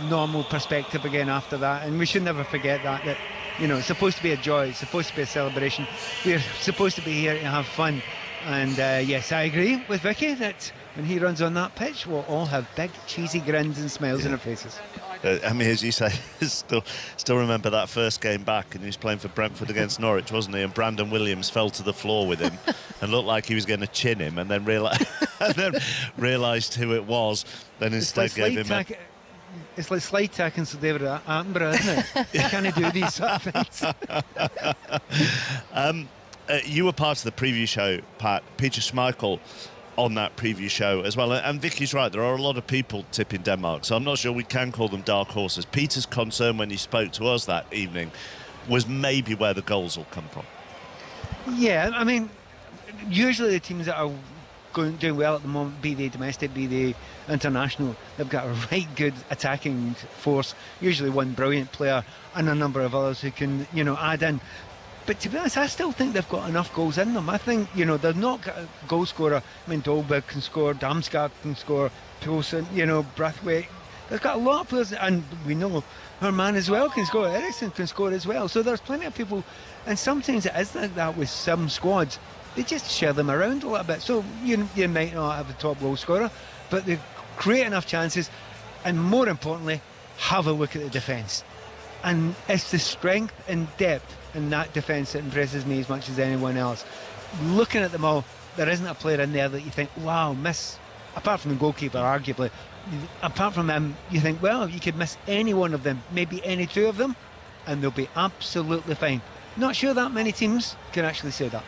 normal perspective again after that, and we should never forget that it's supposed to be a joy, it's supposed to be a celebration, we're supposed to be here to have fun. And yes, I agree with Vicky that when he runs on that pitch, we'll all have big cheesy grins and smiles on our faces. I mean, as you say, still remember that first game back, and he was playing for Brentford against Norwich, wasn't he? And Brandon Williams fell to the floor with him and looked like he was going to chin him, and then realised who it was. Then instead gave him it's like slide tackling Sir David Attenborough, isn't it? You can't do these sort of things. You were part of the preview show, Pat. Peter Schmeichel on that preview show as well, and Vicky's right, there are a lot of people tipping Denmark, so I'm not sure we can call them dark horses. Peter's concern when he spoke to us that evening was maybe where the goals will come from. Yeah, I mean, usually the teams that are doing well at the moment, be they domestic, be they international, they've got a right good attacking force, usually one brilliant player and a number of others who can add in. But to be honest, I still think they've got enough goals in them. I think, they've not got a goal scorer. I mean, Dolberg can score, Damsgaard can score, Poulsen, Braithwaite. They've got a lot of players, and we know her man as well can score. Eriksson can score as well. So there's plenty of people, and sometimes it is like that with some squads. They just share them around a little bit. So you might not have the top goal scorer, but they create enough chances, and more importantly, have a look at the defence. And it's the strength and depth in that defence that impresses me as much as anyone else. Looking at them all, there isn't a player in there that you think, wow, miss, apart from the goalkeeper, arguably, apart from them, you think, well, you could miss any one of them, maybe any two of them, and they'll be absolutely fine. Not sure that many teams can actually say that.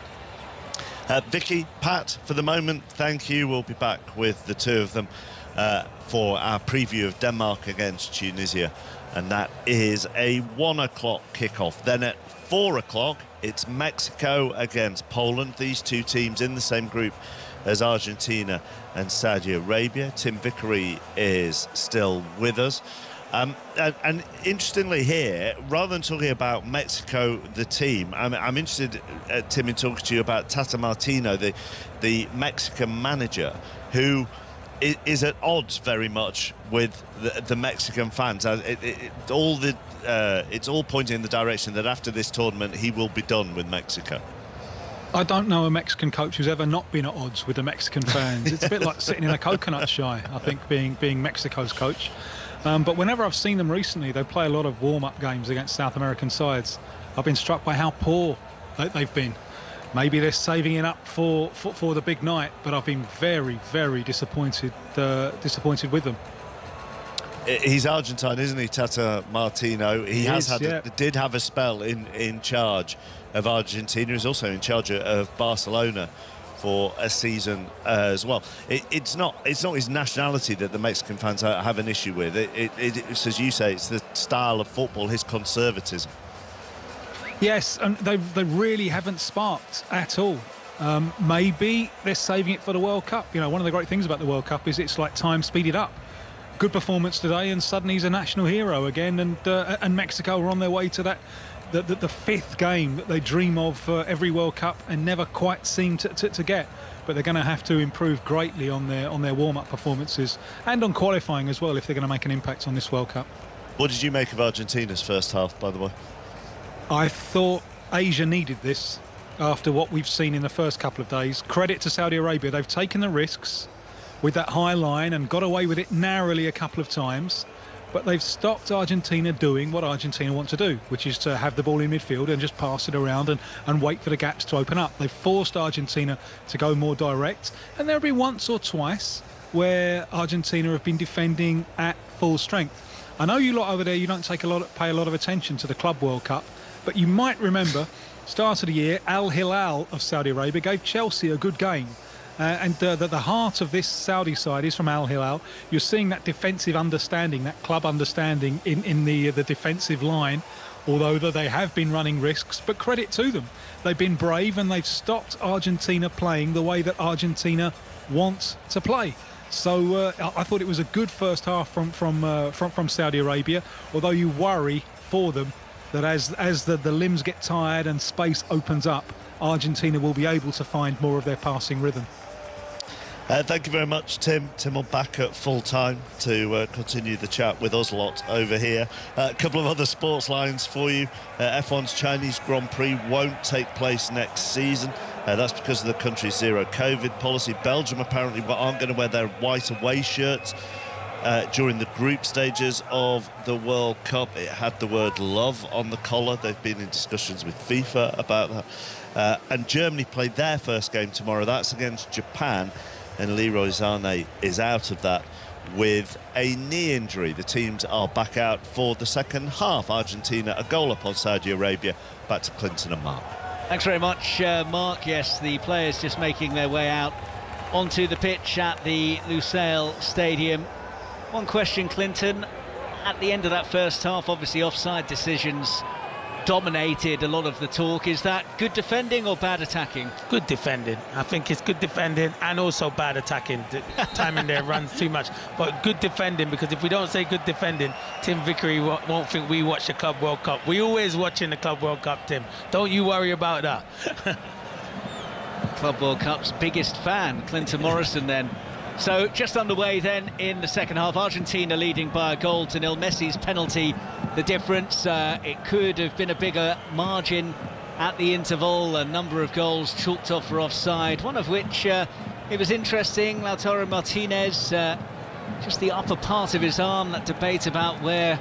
Vicky, Pat, for the moment, thank you. We'll be back with the two of them for our preview of Denmark against Tunisia, and that is a 1 o'clock kickoff. Then at 4 o'clock, it's Mexico against Poland. These two teams in the same group as Argentina and Saudi Arabia. Tim Vickery is still with us. And interestingly here, rather than talking about Mexico, the team, I'm interested, Tim, in talking to you about Tata Martino, the Mexican manager, who is at odds very much with the Mexican fans. It's all pointing in the direction that after this tournament, he will be done with Mexico. I don't know a Mexican coach who's ever not been at odds with the Mexican fans. It's a bit like sitting in a coconut shy, I think, being Mexico's coach. But whenever I've seen them recently, they play a lot of warm-up games against South American sides. I've been struck by how poor they've been. Maybe they're saving it up for the big night, but I've been very, very disappointed with them. He's Argentine, isn't he, Tata Martino? He did have a spell in charge of Argentina. He's also in charge of Barcelona for a season as well. It's not his nationality that the Mexican fans have an issue with. It's, as you say, it's the style of football, his conservatism. Yes, and they really haven't sparked at all. Maybe they're saving it for the World Cup. One of the great things about the World Cup is it's like time speeded up. Good performance today, and suddenly he's a national hero again. And Mexico are on their way to that, the fifth game that they dream of for every World Cup and never quite seem to get. But they're going to have to improve greatly on their warm-up performances and on qualifying as well if they're going to make an impact on this World Cup. What did you make of Argentina's first half, by the way? I thought Asia needed this after what we've seen in the first couple of days. Credit to Saudi Arabia. They've taken the risks with that high line and got away with it narrowly a couple of times. But they've stopped Argentina doing what Argentina want to do, which is to have the ball in midfield and just pass it around and wait for the gaps to open up. They've forced Argentina to go more direct. And there'll be once or twice where Argentina have been defending at full strength. I know you lot over there, you don't pay a lot of attention to the Club World Cup, but you might remember start of the year, Al Hilal of Saudi Arabia gave Chelsea a good game. And the heart of this Saudi side is from Al Hilal. You're seeing that defensive understanding, that club understanding in the defensive line, although they have been running risks, but credit to them. They've been brave and they've stopped Argentina playing the way that Argentina wants to play. So I thought it was a good first half from Saudi Arabia, although you worry for them that as the limbs get tired and space opens up, Argentina will be able to find more of their passing rhythm. Thank you very much, Tim. Tim will back at full time to continue the chat with us lot over here. A couple of other sports lines for you. F1's Chinese Grand Prix won't take place next season. That's because of the country's zero COVID policy. Belgium apparently aren't going to wear their white away shirts during the group stages of the World Cup. It had the word love on the collar. They've been in discussions with FIFA about that. And Germany played their first game tomorrow. That's against Japan. And Leroy Sané is out of that with a knee injury. The teams are back out for the second half. Argentina a goal up on Saudi Arabia. Back to Clinton and Mark. Thanks very much, Mark. Yes, the players just making their way out onto the pitch at the Lusail Stadium. One question, Clinton. At the end of that first half, obviously offside decisions dominated a lot of the talk. Is that good defending or bad attacking? Good defending. I think it's good defending and also bad attacking. The timing there runs too much. But good defending, because if we don't say good defending, Tim Vickery won't think we watch the Club World Cup. We always watching the Club World Cup, Tim. Don't you worry about that. Club World Cup's biggest fan, Clinton Morrison, then. So just underway then in the second half, Argentina leading by a goal to nil. Messi's penalty, the difference. It could have been a bigger margin at the interval. A number of goals chalked off for offside, one of which it was interesting. Lautaro Martinez, just the upper part of his arm, that debate about where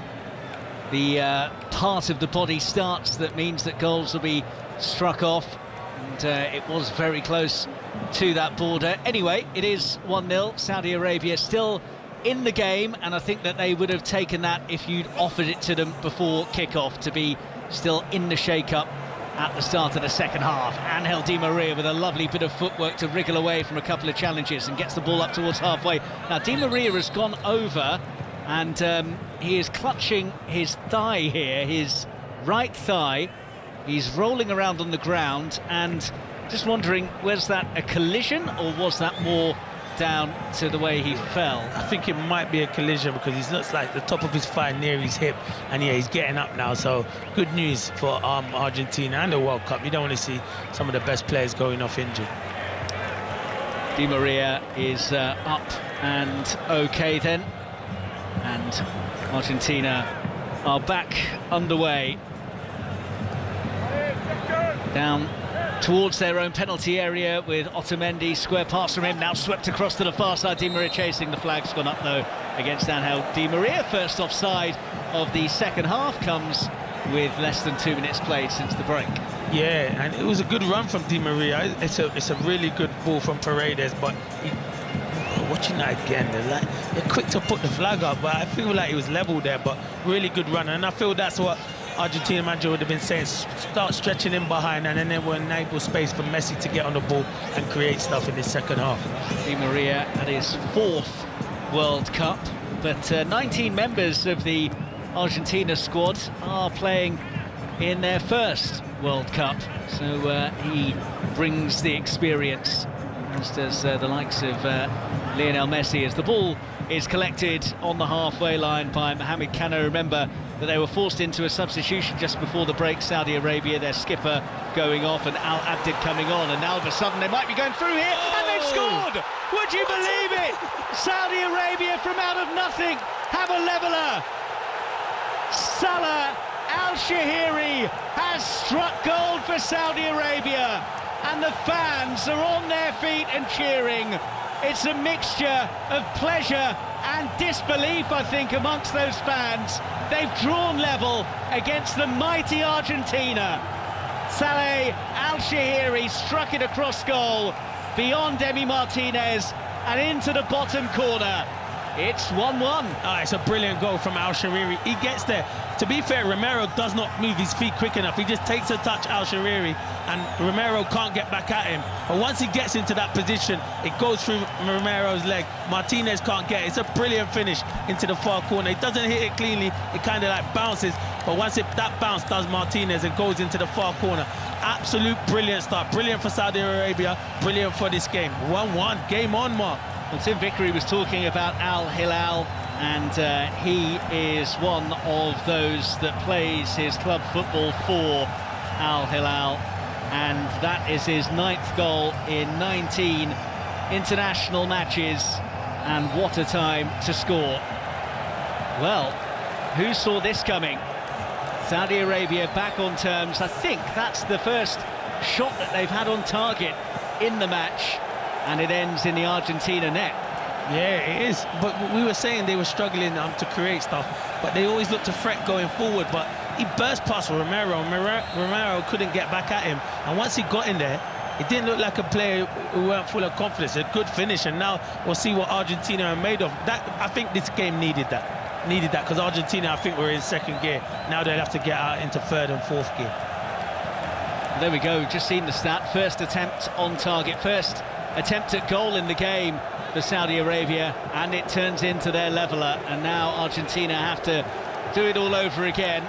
the part of the body starts that means that goals will be struck off. And it was very close to that border. Anyway, it is 1-0. Saudi Arabia still in the game, and I think that they would have taken that if you'd offered it to them before kickoff, to be still in the shake-up at the start of the second half. Angel Di Maria with a lovely bit of footwork to wriggle away from a couple of challenges and gets the ball up towards halfway. Now Di Maria has gone over and he is clutching his thigh here, his right thigh. He's rolling around on the ground, and just wondering, was that a collision or was that more down to the way he fell? I think it might be a collision, because he looks like the top of his thigh near his hip, and yeah, he's getting up now. So good news for Argentina and the World Cup. You don't want to see some of the best players going off injured. Di Maria is up and okay then, and Argentina are back underway. Down towards their own penalty area with Otamendi, square pass from him, now swept across to the far side. Di Maria chasing, the flag's gone up though against Angel Di Maria. First offside of the second half comes with less than 2 minutes played since the break. Yeah, and it was a good run from Di Maria. It's a really good ball from Paredes, but watching that again, they're quick to put the flag up, but I feel like he was level there. But really good run, and I feel that's what Argentina manager would have been saying. Start stretching in behind, and then there will enable space for Messi to get on the ball and create stuff in the second half. Di Maria at his 4th World Cup, but 19 members of the Argentina squad are playing in their first World Cup, so he brings the experience, as does the likes of Lionel Messi, as the ball is collected on the halfway line by Mohamed Kano. Remember that they were forced into a substitution just before the break. Saudi Arabia, their skipper going off, and Al Abdid coming on, and now all of a sudden they might be going through here, and they've scored! Would you believe it? Saudi Arabia from out of nothing have a leveller. Salah Al-Shehri has struck gold for Saudi Arabia, and the fans are on their feet and cheering. It's a mixture of pleasure and disbelief, I think, amongst those fans. They've drawn level against the mighty Argentina. Salah Al-Shehri struck it across goal, beyond Emi Martinez, and into the bottom corner. It's 1-1. It's a brilliant goal from Al-Shehri. He gets there to be fair, Romero does not move his feet quick enough. He just takes a touch out Shehri, and Romero can't get back at him. But once he gets into that position, it goes through Romero's leg. Martinez can't get it. It's a brilliant finish into the far corner. He doesn't hit it cleanly. It kind of like bounces. But once that bounce does Martinez, it goes into the far corner. Absolute brilliant start. Brilliant for Saudi Arabia. Brilliant for this game. 1-1. Game on, Mark. Well, Tim Vickery was talking about Al Hilal, and he is one of those that plays his club football for Al Hilal, and that is his 9th goal in 19 international matches, and what a time to score. Well, who saw this coming? Saudi Arabia back on terms. I think that's the first shot that they've had on target in the match, and it ends in the Argentina net. Yeah, it is. But we were saying they were struggling to create stuff, but they always look to threat going forward. But he burst past Romero, and Romero couldn't get back at him. And once he got in there, it didn't look like a player who weren't full of confidence. A good finish, and now we'll see what Argentina are made of. I think this game needed that. Because Argentina, I think, were in second gear. Now they'll have to get out into third and fourth gear. There we go. Just seen the stat. First attempt on target. First attempt at goal in the game for Saudi Arabia, and it turns into their leveller, and now Argentina have to do it all over again.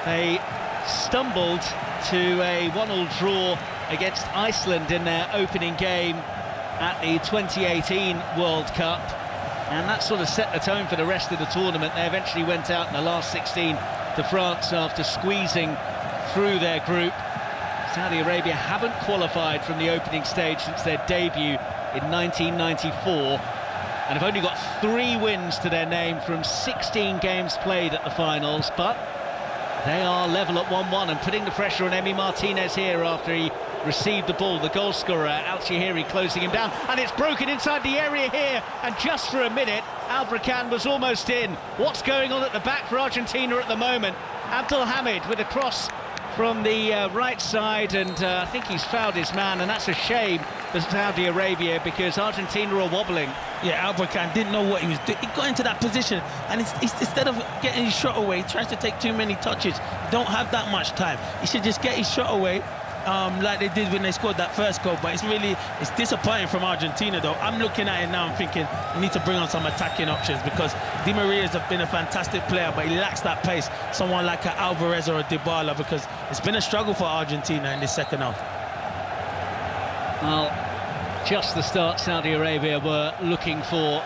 They stumbled to a 1-1 draw against Iceland in their opening game at the 2018 World Cup, and that sort of set the tone for the rest of the tournament. They eventually went out in the last 16 to France after squeezing through their group. Saudi Arabia haven't qualified from the opening stage since their debut in 1994, and have only got 3 wins to their name from 16 games played at the finals, but they are level at 1-1 and putting the pressure on Emi Martinez here after he received the ball. The goal scorer, Shehri, closing him down, and it's broken inside the area here, and just for a minute Albrakan was almost in. What's going on at the back for Argentina at the moment? Abdelhamid with a cross from the right side, and I think he's fouled his man, and that's a shame for Saudi Arabia because Argentina are wobbling. Yeah, Albrakan didn't know what he was doing. He got into that position, and instead of getting his shot away, he tries to take too many touches. Don't have that much time. He should just get his shot away, like they did when they scored that first goal. But it's disappointing from Argentina, though. I'm looking at it now and thinking we need to bring on some attacking options, because Di Maria's been a fantastic player, but he lacks that pace. Someone like an Alvarez or a Dybala, because it's been a struggle for Argentina in this second half. Well, just the start Saudi Arabia were looking for,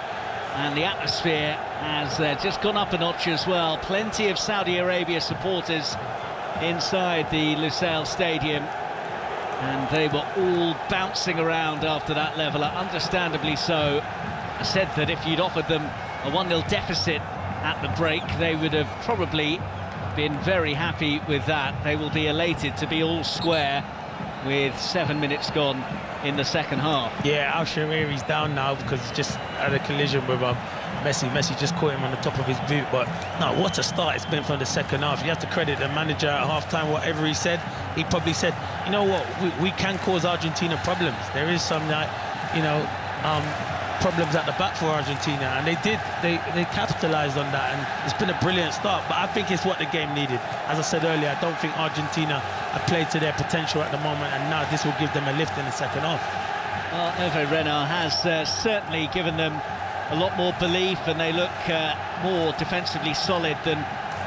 and the atmosphere has just gone up a notch as well. Plenty of Saudi Arabia supporters inside the Lusail Stadium, and they were all bouncing around after that leveller, understandably so. I said that if you'd offered them a 1-0 deficit at the break, they would have probably been very happy with that. They will be elated to be all square with 7 minutes gone in the second half. Yeah, Shehri's down now because he's just had a collision with Messi. Messi just caught him on the top of his boot. But no, what a start it's been from the second half. You have to credit the manager at half-time. Whatever he said, he probably said, you know what, we can cause Argentina problems. There is some, problems at the back for Argentina, and they did. They capitalized on that, and it's been a brilliant start. But I think it's what the game needed. As I said earlier, I don't think Argentina have played to their potential at the moment, and now this will give them a lift in the second half. Well, Hervé Renard has certainly given them a lot more belief, and they look more defensively solid than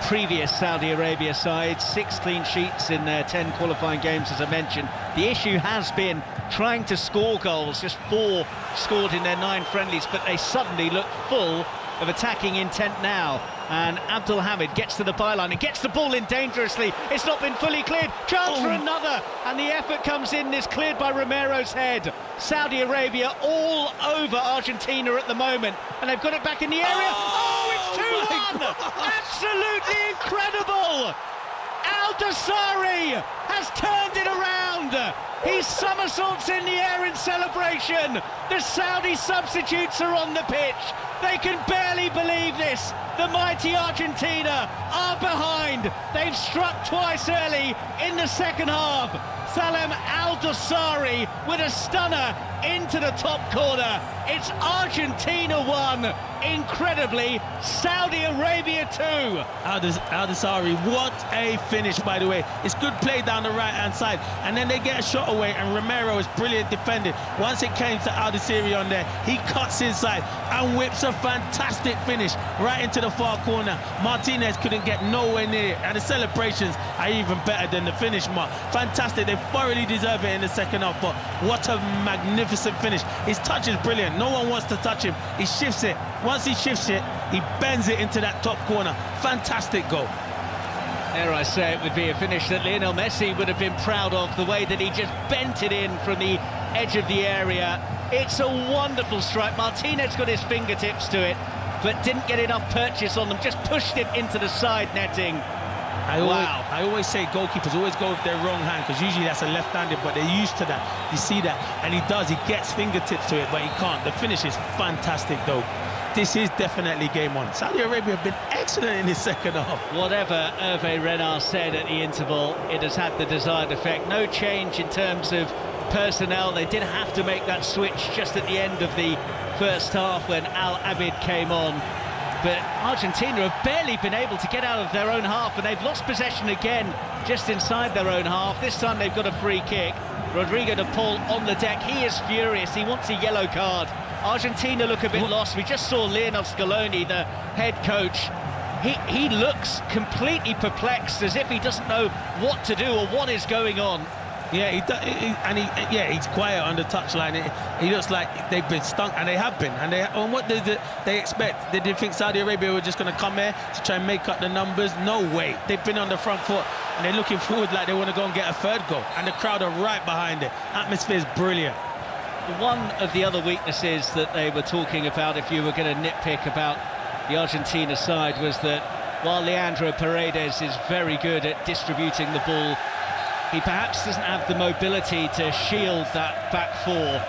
previous Saudi Arabia sides. 6 clean sheets in their 10 qualifying games, as I mentioned. The issue has been trying to score goals. Just 4 scored in their 9 friendlies, but they suddenly look full of attacking intent now. And Abdelhamid gets to the byline and gets the ball in dangerously. It's not been fully cleared. Chance for another, and the effort comes in. Is cleared by Romero's head. Saudi Arabia all over Argentina at the moment, and they've got it back in the area. Oh, it's 2-1! Absolutely incredible! Dawsari has turned it around. He somersaults in the air in celebration. The Saudi substitutes are on the pitch. They can barely believe this. The mighty Argentina are behind. They've struck twice early in the second half. Salem Al-Dawsari with a stunner into the top corner. It's Argentina 1, incredibly, Saudi Arabia 2. Al-Dawsari, what a finish, by the way. It's good play down the right-hand side, and then they get a shot away, and Romero is brilliant defending. Once it came to Al-Dawsari on there, he cuts inside and whips a fantastic finish right into the far corner. Martinez couldn't get nowhere near it, and the celebrations are even better than the finish, Mark. Fantastic, they thoroughly deserve it in the second half, but what a magnificent finish. His touch is brilliant, no one wants to touch him. He shifts it. Once he shifts it, he bends it into that top corner. Fantastic goal. Dare I say, it would be a finish that Lionel Messi would have been proud of, the way that he just bent it in from the edge of the area. It's a wonderful strike. Martinez got his fingertips to it, but didn't get enough purchase on them, just pushed it into the side netting. I always say goalkeepers always go with their wrong hand, because usually that's a left-handed, but they're used to that. You see that, and he does. He gets fingertips to it, but he can't. The finish is fantastic, though. This is definitely game on. Saudi Arabia have been excellent in this second half. Whatever Hervé Renard said at the interval, it has had the desired effect. No change in terms of personnel. They did have to make that switch just at the end of the first half when Al Abid came on. But Argentina have barely been able to get out of their own half, and they've lost possession again just inside their own half. This time they've got a free kick. Rodrigo de Paul on the deck. He is furious. He wants a yellow card. Argentina look a bit lost. We just saw Lionel Scaloni, the head coach. He looks completely perplexed, as if he doesn't know what to do or what is going on. Yeah, he's quiet on the touchline. He looks like they've been stung, and they have been. And what did they expect? Did they think Saudi Arabia were just going to come here to try and make up the numbers? No way. They've been on the front foot, and they're looking forward like they want to go and get a third goal. And the crowd are right behind it. Atmosphere is brilliant. One of the other weaknesses that they were talking about, if you were going to nitpick about the Argentina side, was that while Leandro Paredes is very good at distributing the ball, he perhaps doesn't have the mobility to shield that back four,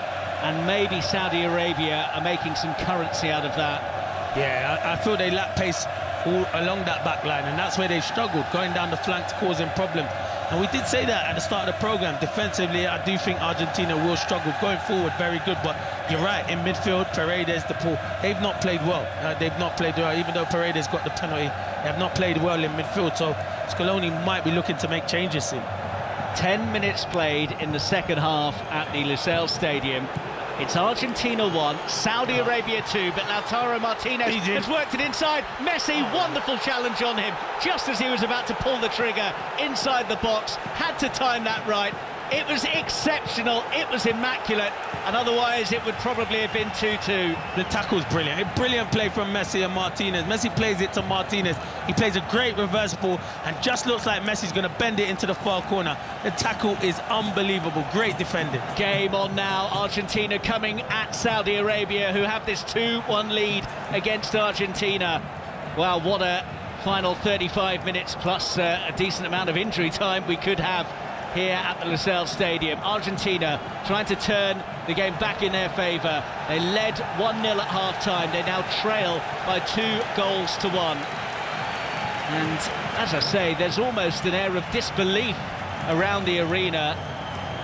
and maybe Saudi Arabia are making some currency out of that. Yeah, I feel they lack pace all along that back line, and that's where they've struggled, going down the flanks, causing problems. And we did say that at the start of the programme. Defensively, I do think Argentina will struggle. Going forward, very good, but you're right, in midfield, Paredes, De Paul, they've not played well. They've not played well, even though Paredes got the penalty. They have not played well in midfield, so Scaloni might be looking to make changes soon. 10 minutes played in the second half at the Lusail Stadium. It's Argentina 1, Saudi Arabia 2, but Lautaro Martinez has worked it inside. Messi, wonderful challenge on him, just as he was about to pull the trigger inside the box. Had to time that right. It was exceptional, it was immaculate, and otherwise it would probably have been 2-2. The tackle's brilliant. A brilliant play from Messi and Martinez. Messi plays it to Martinez. He plays a great reverse ball and just looks like Messi's going to bend it into the far corner. The tackle is unbelievable. Great defending. Game on now. Argentina coming at Saudi Arabia, who have this 2-1 lead against Argentina. Wow, what a final 35 minutes plus a decent amount of injury time we could have here at the Lusail Stadium. Argentina trying to turn the game back in their favour. They led 1-0 at half-time. They now trail by 2-1. And as I say, there's almost an air of disbelief around the arena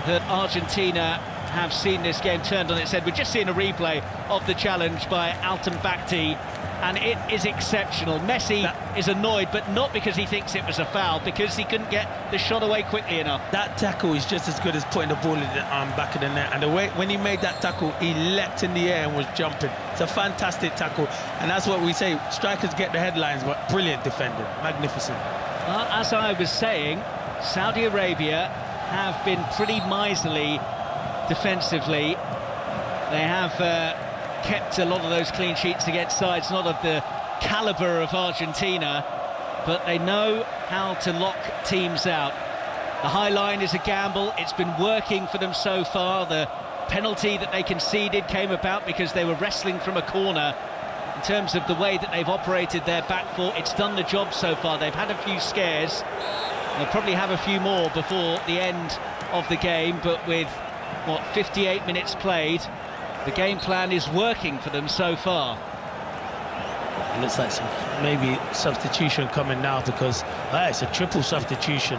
that Argentina have seen this game turned on its head. We're just seeing a replay of the challenge by Alton Bakhti, and it is exceptional. Messi is annoyed, but not because he thinks it was a foul, because he couldn't get the shot away quickly enough. That tackle is just as good as putting the ball in the back of the net, and the way when he made that tackle, he leapt in the air and was jumping. It's a fantastic tackle, and that's what we say, strikers get the headlines, but brilliant defending, magnificent. Well, as I was saying, Saudi Arabia have been pretty miserly defensively. They have kept a lot of those clean sheets against sides not of the calibre of Argentina, but they know how to lock teams out. The high line is a gamble. It's been working for them so far. The penalty that they conceded came about because they were wrestling from a corner. In terms of the way that they've operated their back four, it's done the job so far. They've had a few scares. They'll probably have a few more before the end of the game, but with 58 minutes played, the game plan is working for them so far. It looks like some maybe substitution coming now, because it's a triple substitution.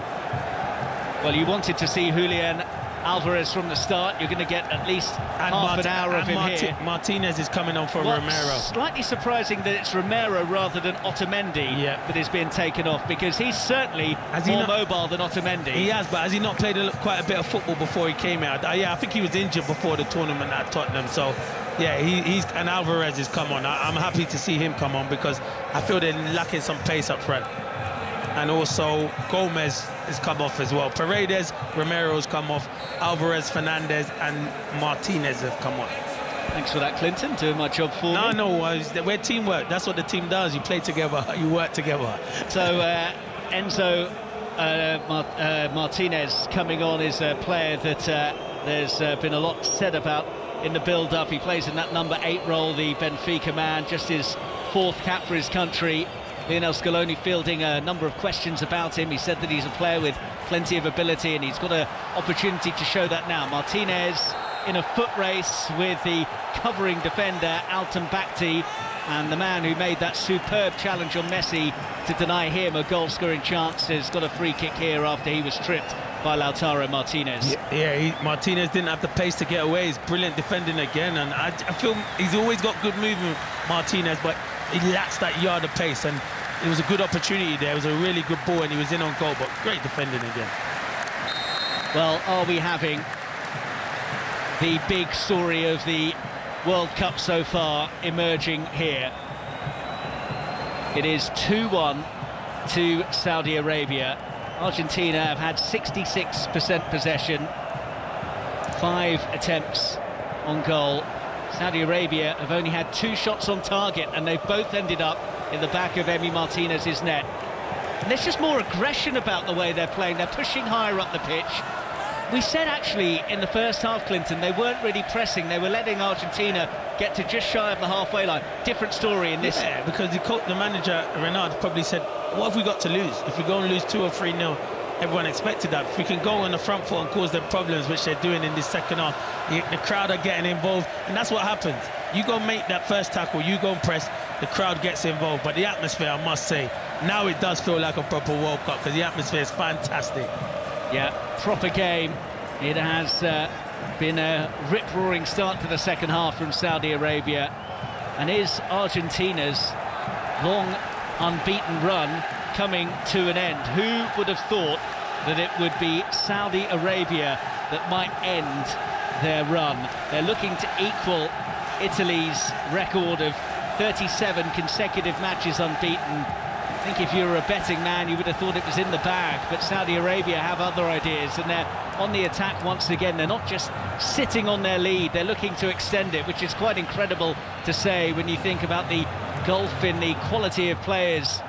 Well, you wanted to see Julian Alvarez from the start. You're going to get at least half an hour of him here. Martinez is coming on for Romero. Slightly surprising that it's Romero rather than Otamendi that is being taken off, because he's certainly more mobile than Otamendi. He has, but has he not played quite a bit of football before he came out? I think he was injured before the tournament at Tottenham, so yeah, and Alvarez has come on. I'm happy to see him come on, because I feel they're lacking some pace up front. And also Gomez has come off as well. Paredes, Romero's come off. Alvarez, Fernandez and Martinez have come on. Thanks for that, Clinton, doing my job for me. No, we're teamwork. That's what the team does. You play together, you work together. So Enzo Martinez coming on is a player that there's been a lot said about in the build-up. He plays in that number 8 role, the Benfica man, just his 4th cap for his country. Lionel Scaloni fielding a number of questions about him. He said that he's a player with plenty of ability, and he's got an opportunity to show that now. Martinez in a foot race with the covering defender Alton Bakhti, and the man who made that superb challenge on Messi to deny him a goal-scoring chance has got a free kick here after he was tripped by Lautaro Martinez. Martinez didn't have the pace to get away. He's brilliant defending again, and I feel he's always got good movement, Martinez, but he lacks that yard of pace, and it was a good opportunity there. It was a really good ball, and he was in on goal, but great defending again. Well, are we having the big story of the World Cup so far emerging here? It is 2-1 to Saudi Arabia. Argentina have had 66% possession, 5 attempts on goal. Saudi Arabia have only had 2 shots on target, and they've both ended up in the back of Emi Martinez's net. And there's just more aggression about the way they're playing. They're pushing higher up the pitch. We said actually in the first half, Clinton, they weren't really pressing. They were letting Argentina get to just shy of the halfway line. Different story in this. Yeah, because the manager, Renard, probably said, what have we got to lose? If we go and lose 2 or 3-0, everyone expected that. If we can go on the front foot and cause them problems, which they're doing in this second half, the crowd are getting involved, and that's what happens. You go make that first tackle, you go and press, the crowd gets involved. But the atmosphere, I must say, now it does feel like a proper World Cup, because the atmosphere is fantastic. Yeah, proper game. It has been a rip-roaring start to the second half from Saudi Arabia, and is Argentina's long unbeaten run coming to an end? Who would have thought that it would be Saudi Arabia that might end their run? They're looking to equal Italy's record of 37 consecutive matches unbeaten. I think if you were a betting man, you would have thought it was in the bag, but Saudi Arabia have other ideas, and they're on the attack once again. They're not just sitting on their lead, they're looking to extend it, which is quite incredible to say when you think about the gulf in the quality of players.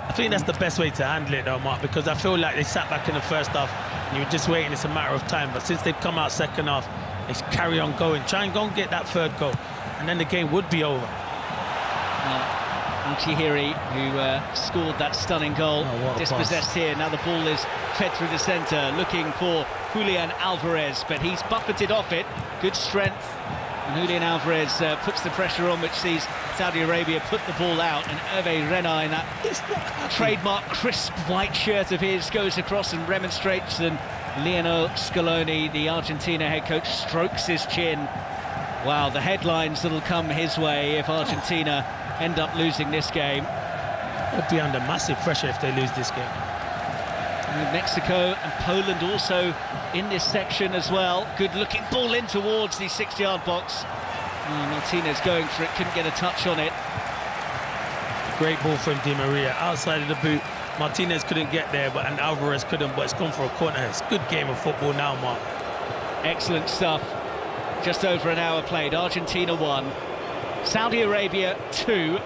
I think that's the best way to handle it though, Mark, because I feel like they sat back in the first half and you were just waiting, it's a matter of time. But since they've come out second half, they carry on going, try and go and get that 3rd goal, and then the game would be over. Shehri, who scored that stunning goal, dispossessed here. Now the ball is fed through the centre, looking for Julian Alvarez, but he's buffeted off it. Good strength, and Julian Alvarez puts the pressure on, which sees Saudi Arabia put the ball out, and Hervé Renard in that trademark crisp white shirt of his goes across and remonstrates, and Lionel Scaloni, the Argentina head coach, strokes his chin. Wow, the headlines that'll come his way if Argentina end up losing this game. They'll be under massive pressure if they lose this game. And Mexico and Poland also in this section as well. Good looking ball in towards the 6-yard box. Martinez going for it, couldn't get a touch on it. Great ball from Di Maria outside of the boot. Martinez couldn't get there, and Alvarez couldn't, but it's gone for a corner. It's a good game of football now, Mark. Excellent stuff. Just over an hour played. Argentina 1, Saudi Arabia 2.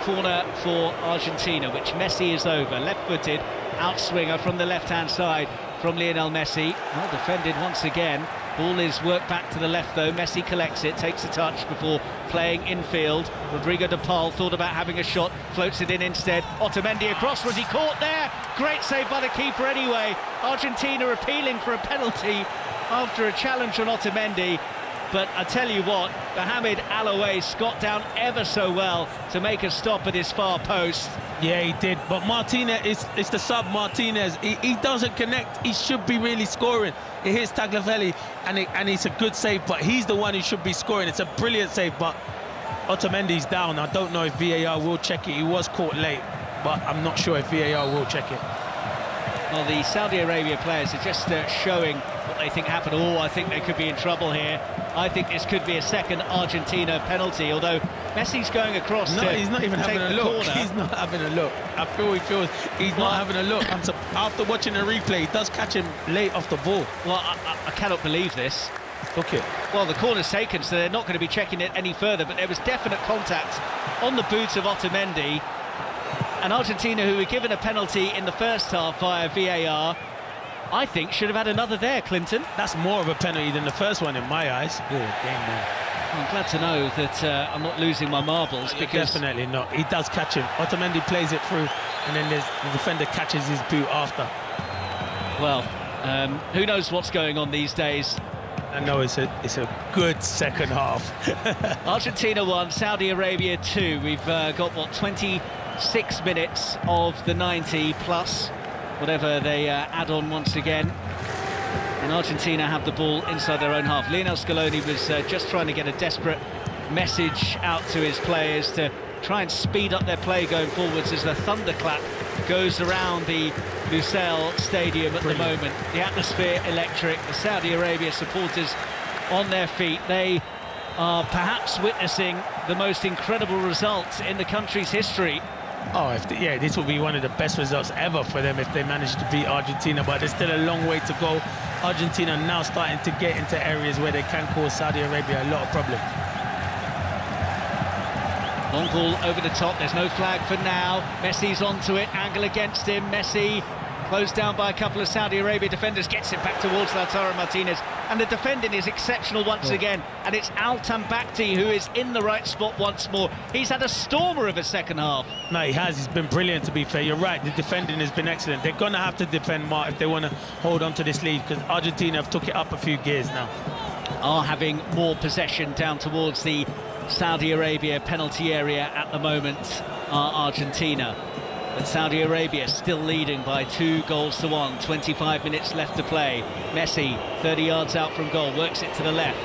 Corner for Argentina, which Messi is over. Left-footed outswinger from the left-hand side from Lionel Messi. Well defended once again. Ball is worked back to the left though. Messi collects it, takes a touch before playing infield. Rodrigo de Paul thought about having a shot, floats it in instead. Otamendi across, was he caught there? Great save by the keeper anyway. Argentina appealing for a penalty after a challenge on Otamendi. but I tell you what, Mohamed Alouaïs got down ever so well to make a stop at his far post. Yeah, he did, but Martinez, it's the sub Martinez. He doesn't connect. He should be really scoring. It hits Tagliafico, and it's a good save, but he's the one who should be scoring. It's a brilliant save, but Otamendi's down. I don't know if VAR will check it. He was caught late, but I'm not sure if VAR will check it. Well, the Saudi Arabia players are just showing what they think happened. Oh, I think they could be in trouble here. I think this could be a second Argentina penalty, although Messi's going across to he's not even having a look. Corner. He's not having a look. I feel he feels he's not having a look. After watching the replay, he does catch him late off the ball. Well, I cannot believe this. Okay. Well, the corner's taken, so they're not going to be checking it any further, but there was definite contact on the boot of Otamendi. And Argentina, who were given a penalty in the first half via VAR, I think should have had another there, Clinton. That's more of a penalty than the first one in my eyes. Good game, man. I'm glad to know that I'm not losing my marbles, because... Definitely not. He does catch him. Otamendi plays it through, and then the defender catches his boot after. Well, who knows what's going on these days. I know it's a good second half. Argentina 1, Saudi Arabia 2. We've got, what, 26 minutes of the 90 plus whatever they add on once again. And Argentina have the ball inside their own half. Lionel Scaloni was just trying to get a desperate message out to his players to try and speed up their play going forwards as the thunderclap goes around the Lusail Stadium at the moment. The atmosphere electric, the Saudi Arabia supporters on their feet. They are perhaps witnessing the most incredible result in the country's history. Oh, yeah, this will be one of the best results ever for them if they manage to beat Argentina, but there's still a long way to go. Argentina now starting to get into areas where they can cause Saudi Arabia a lot of problems. Long ball over the top, there's no flag for now. Messi's onto it, angle against him. Messi closed down by a couple of Saudi Arabia defenders, gets it back towards Lautaro Martinez, and the defending is exceptional once again, and it's Al-Tambakti who is in the right spot once more. He's had a stormer of a second half. No, he has. He's been brilliant, to be fair. You're right, the defending has been excellent. They're going to have to defend more if they want to hold on to this lead, because Argentina have took it up a few gears now. Are having more possession down towards the Saudi Arabia penalty area at the moment, are Argentina. But Saudi Arabia still leading by 2-1, 25 minutes left to play. Messi, 30 yards out from goal, works it to the left.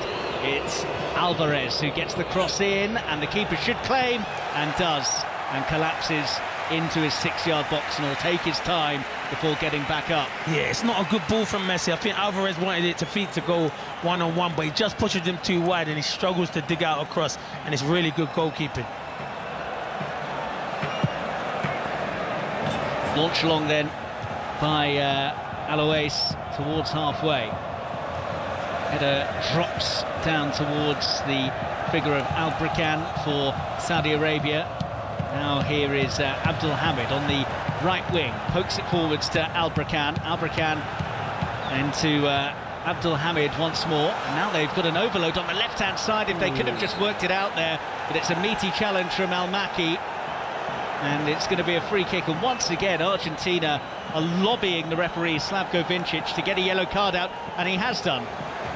It's Alvarez who gets the cross in, and the keeper should claim, and does, and collapses into his 6-yard box, and will take his time before getting back up. Yeah, it's not a good ball from Messi. I think Alvarez wanted it to go one-on-one, but he just pushes him too wide, and he struggles to dig out across, and it's really good goalkeeping. Launch along then by Alouaïs towards halfway. Header drops down towards the figure of Al-Brikhan for Saudi Arabia. Now here is Abdelhamid on the right wing, pokes it forwards to Al-Brikhan. Al-Brikhan into Abdelhamid once more. And now they've got an overload on the left-hand side if they could have just worked it out there. But it's a meaty challenge from Al-Maki. And it's going to be a free kick, and once again Argentina are lobbying the referee Slavko Vincic to get a yellow card out, and he has done.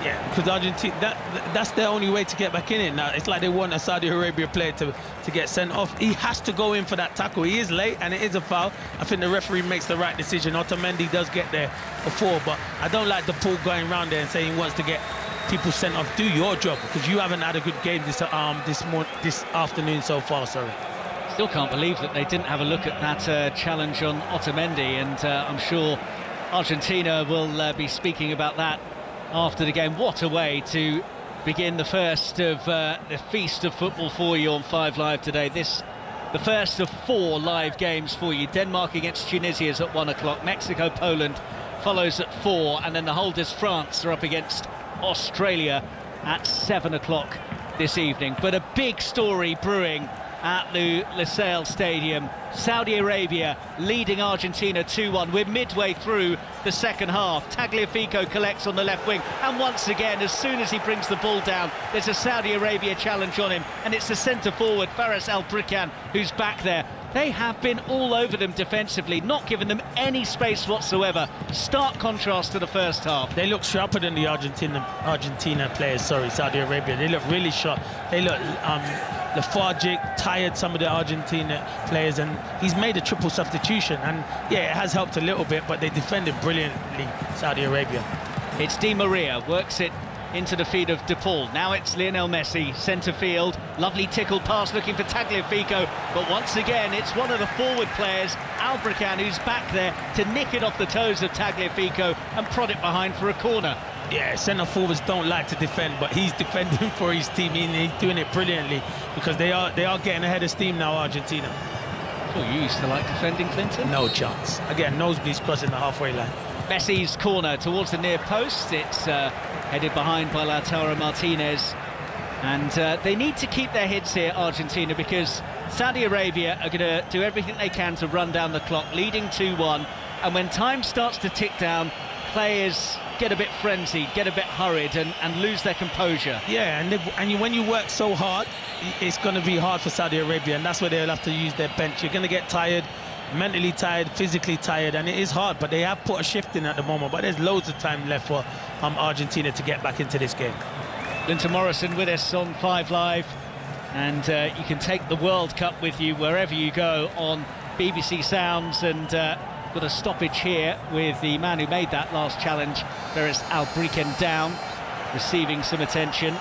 Yeah, because Argentina, that's their only way to get back in it now. It's like they want a Saudi Arabia player to get sent off. He has to go in for that tackle. He is late, and it is a foul. I think the referee makes the right decision. Otamendi does get there before, but I don't like the Paul going around there and saying he wants to get people sent off. Do your job, because you haven't had a good game this afternoon so far, sorry. Still can't believe that they didn't have a look at that challenge on Otamendi, and I'm sure Argentina will be speaking about that after the game. What a way to begin the first of the feast of football for you on 5 Live today. The first of 4 live games for you. Denmark against Tunisia is at 1 o'clock. Mexico, Poland follows at 4, and then the holders France are up against Australia at 7 o'clock this evening. But a big story brewing at the Lusail Stadium. Saudi Arabia leading Argentina 2-1. We're midway through the second half. Tagliafico collects on the left wing, and once again, as soon as he brings the ball down, there's a Saudi Arabia challenge on him, and it's the centre forward Fares Al-Brikan who's back there. They have been all over them defensively, not giving them any space whatsoever. Stark contrast to the first half. They look sharper than the Argentina players, Saudi Arabia. They look really sharp. They look lethargic, tired, some of the Argentina players, and he's made a triple substitution, and yeah, it has helped a little bit, but they defended brilliantly, Saudi Arabia. It's Di Maria, works it into the feet of De Paul. Now it's Lionel Messi, centre field. Lovely tickle pass looking for Tagliafico, but once again it's one of the forward players, Al-Brikan, who's back there to nick it off the toes of Tagliafico and prod it behind for a corner. Yeah, centre forwards don't like to defend, but he's defending for his team, and he's doing it brilliantly because they are getting ahead of steam now, Argentina. Oh, you used to like defending, Clinton? No chance. Again, nosebleeds crossing the halfway line. Messi's corner towards the near post. It's headed behind by Lautaro Martinez. And they need to keep their heads here, Argentina, because Saudi Arabia are going to do everything they can to run down the clock, leading 2-1. And when time starts to tick down, players get a bit frenzied, get a bit hurried, and lose their composure. Yeah, and when you work so hard, it's going to be hard for Saudi Arabia, and that's where they'll have to use their bench. You're going to get tired, mentally tired, physically tired, and it is hard, but they have put a shift in at the moment, but there's loads of time left for Argentina to get back into this game. Linton Morrison with us on 5 Live, and you can take the World Cup with you wherever you go on BBC Sounds, and got a stoppage here with the man who made that last challenge, Fares Al-Brikan, down, receiving some attention.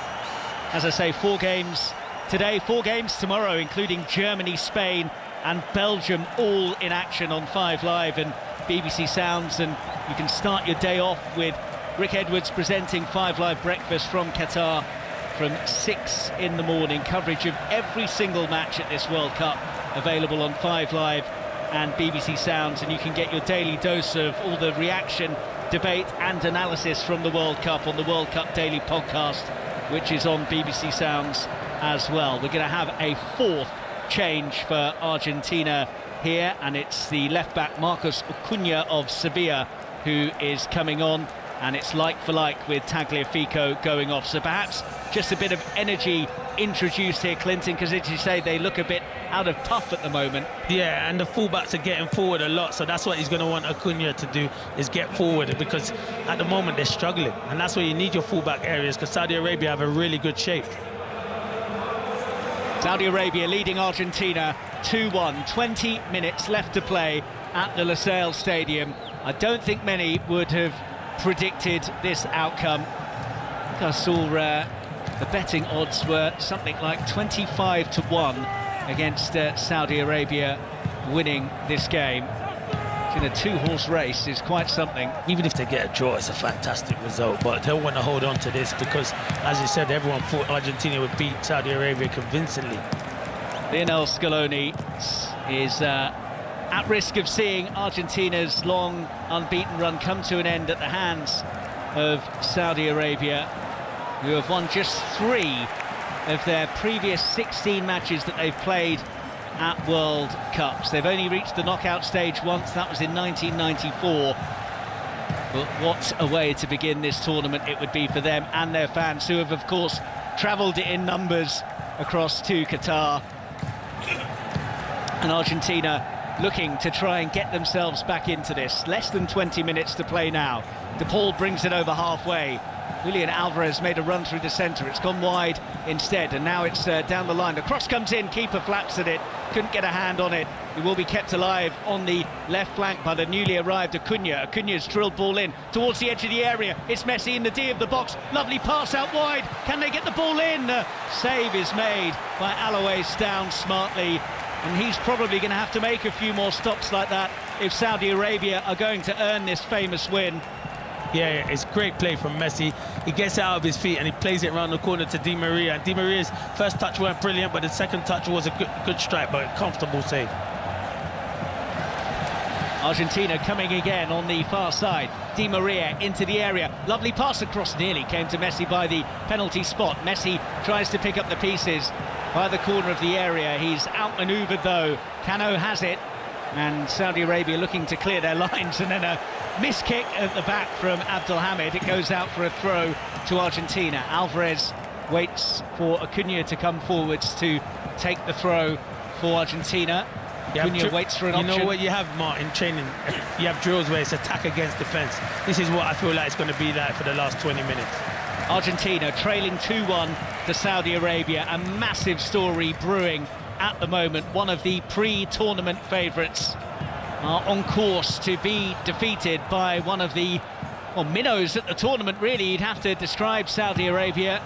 As I say, 4 games today, 4 games tomorrow, including Germany, Spain and Belgium, all in action on 5 Live and BBC Sounds. And you can start your day off with Rick Edwards presenting 5 Live Breakfast from Qatar from 6 in the morning. Coverage of every single match at this World Cup available on 5 Live and BBC Sounds, and you can get your daily dose of all the reaction, debate and analysis from the World Cup on the World Cup Daily Podcast, which is on BBC Sounds as well. We're going to have a 4th change for Argentina here, and it's the left-back Marcos Acuna of Sevilla who is coming on, and it's like for like with Tagliafico going off. So perhaps just a bit of energy introduced here, Clinton, because as you say, they look a bit out of puff at the moment. Yeah, and the fullbacks are getting forward a lot, so that's what he's going to want Acuna to do, is get forward, because at the moment they're struggling, and that's where you need your fullback areas, because Saudi Arabia have a really good shape. Saudi Arabia leading Argentina 2-1, 20 minutes left to play at the Lusail Stadium. I don't think many would have predicted this outcome. I think I saw the betting odds were something like 25 to 1 against Saudi Arabia winning this game. In a 2-horse race is quite something. Even if they get a draw, it's a fantastic result, but they'll want to hold on to this because, as you said, everyone thought Argentina would beat Saudi Arabia convincingly. Lionel Scaloni is at risk of seeing Argentina's long unbeaten run come to an end at the hands of Saudi Arabia, who have won just 3 of their previous 16 matches that they've played at World Cups. They've only reached the knockout stage once, that was in 1994. But what a way to begin this tournament it would be for them and their fans, who have of course travelled in numbers across to Qatar. And Argentina looking to try and get themselves back into this. Less than 20 minutes to play now. De Paul brings it over halfway. Julian Alvarez made a run through the centre, it's gone wide instead, and now it's down the line. The cross comes in, keeper flaps at it, couldn't get a hand on it. He will be kept alive on the left flank by the newly arrived Acuna. Acuna's drilled ball in towards the edge of the area. It's Messi in the D of the box, lovely pass out wide. Can they get the ball in? Save is made by Alois down smartly, and he's probably going to have to make a few more stops like that if Saudi Arabia are going to earn this famous win. Yeah, it's great play from Messi. He gets out of his feet and he plays it around the corner to Di Maria. And Di Maria's first touch weren't brilliant, but the second touch was a good strike, but a comfortable save. Argentina coming again on the far side. Di Maria into the area. Lovely pass across, nearly came to Messi by the penalty spot. Messi tries to pick up the pieces. by the corner of the area. He's outmanoeuvred though. Cano has it, and Saudi Arabia looking to clear their lines, and then a miss kick at the back from Abdelhamid. It goes out for a throw to Argentina. Alvarez waits for Acuna to come forwards to take the throw for Argentina. Acuna waits for an option. You know what you have, Martin, training? You have drills where it's attack against defence. This is what I feel like it's going to be like for the last 20 minutes. Argentina trailing 2-1 to Saudi Arabia. A massive story brewing at the moment. One of the pre-tournament favourites are on course to be defeated by one of the minnows at the tournament, really. You'd have to describe Saudi Arabia.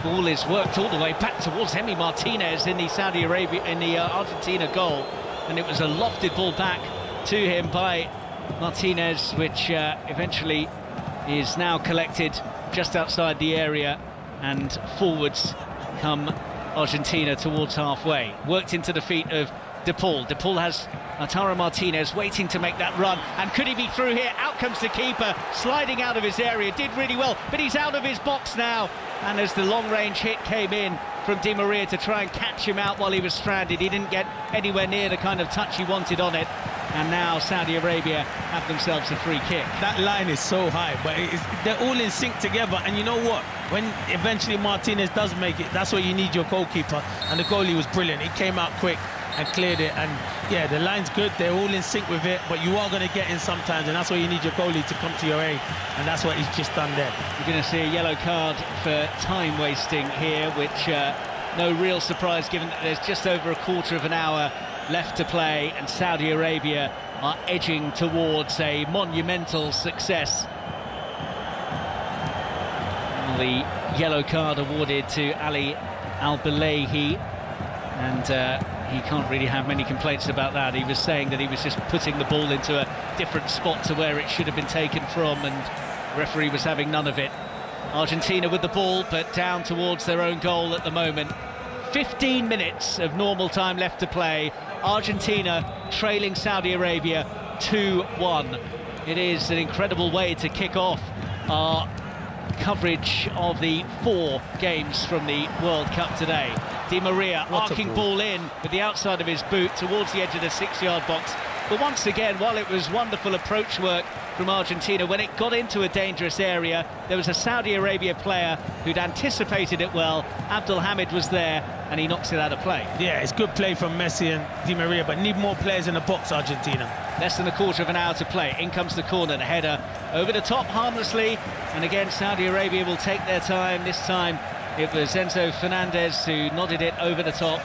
Ball is worked all the way back towards Emi Martinez in the Argentina goal, and it was a lofted ball back to him by Martinez, which eventually is now collected just outside the area, and forwards come Argentina towards halfway. Worked into the feet of De Paul. De Paul has Lautaro Martinez waiting to make that run, and could he be through here? Out comes the keeper, sliding out of his area, did really well, but he's out of his box now, and as the long-range hit came in from Di Maria to try and catch him out while he was stranded, he didn't get anywhere near the kind of touch he wanted on it, and now Saudi Arabia have themselves a free kick. That line is so high, but they're all in sync together, and you know what? When eventually Martinez does make it, that's where you need your goalkeeper, and the goalie was brilliant. He came out quick and cleared it, and yeah, the line's good, they're all in sync with it, but you are going to get in sometimes, and that's where you need your goalie to come to your aid, and that's what he's just done there. You're going to see a yellow card for time wasting here, which no real surprise given that there's just over a quarter of an hour left to play, and Saudi Arabia are edging towards a monumental success. The yellow card awarded to Ali Al-Balehi, and he can't really have many complaints about that. He was saying that he was just putting the ball into a different spot to where it should have been taken from, and the referee was having none of it. Argentina with the ball, but down towards their own goal at the moment. 15 minutes of normal time left to play. Argentina trailing Saudi Arabia 2-1. It is an incredible way to kick off our coverage of the 4 games from the World Cup today. Di Maria arcing ball in with the outside of his boot towards the edge of the 6-yard box. But once again, while it was wonderful approach work from Argentina, when it got into a dangerous area, there was a Saudi Arabia player who'd anticipated it well. Abdelhamid was there, and he knocks it out of play. Yeah, it's good play from Messi and Di Maria, but need more players in the box, Argentina. Less than a quarter of an hour to play. In comes the corner, the header over the top harmlessly, and again Saudi Arabia will take their time. This time it was Enzo Fernandez who nodded it over the top.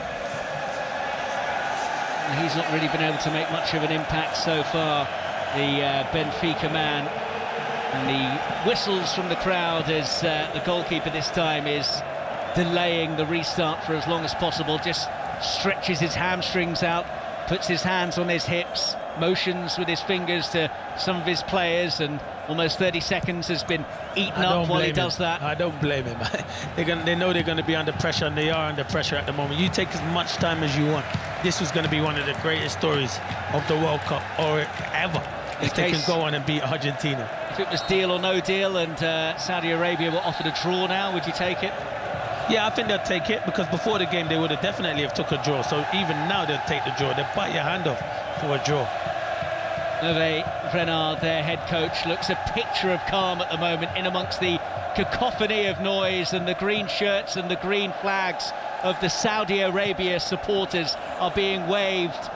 He's not really been able to make much of an impact so far, the Benfica man. And the whistles from the crowd as the goalkeeper this time is delaying the restart for as long as possible, just stretches his hamstrings out, puts his hands on his hips, motions with his fingers to some of his players, and almost 30 seconds has been eaten up while he does that. I don't blame him. They know they're going to be under pressure, and they are under pressure at the moment. You take as much time as you want. This was going to be one of the greatest stories of the World Cup, or ever, if they can go on and beat Argentina. If it was deal or no deal and Saudi Arabia were offered a draw now, would you take it? Yeah, I think they'll take it, because before the game they would have definitely have took a draw. So even now they'll take the draw. They'll bite your hand off for a draw. Hervé Renard, their head coach, looks a picture of calm at the moment in amongst the cacophony of noise, and the green shirts and the green flags of the Saudi Arabia supporters are being waved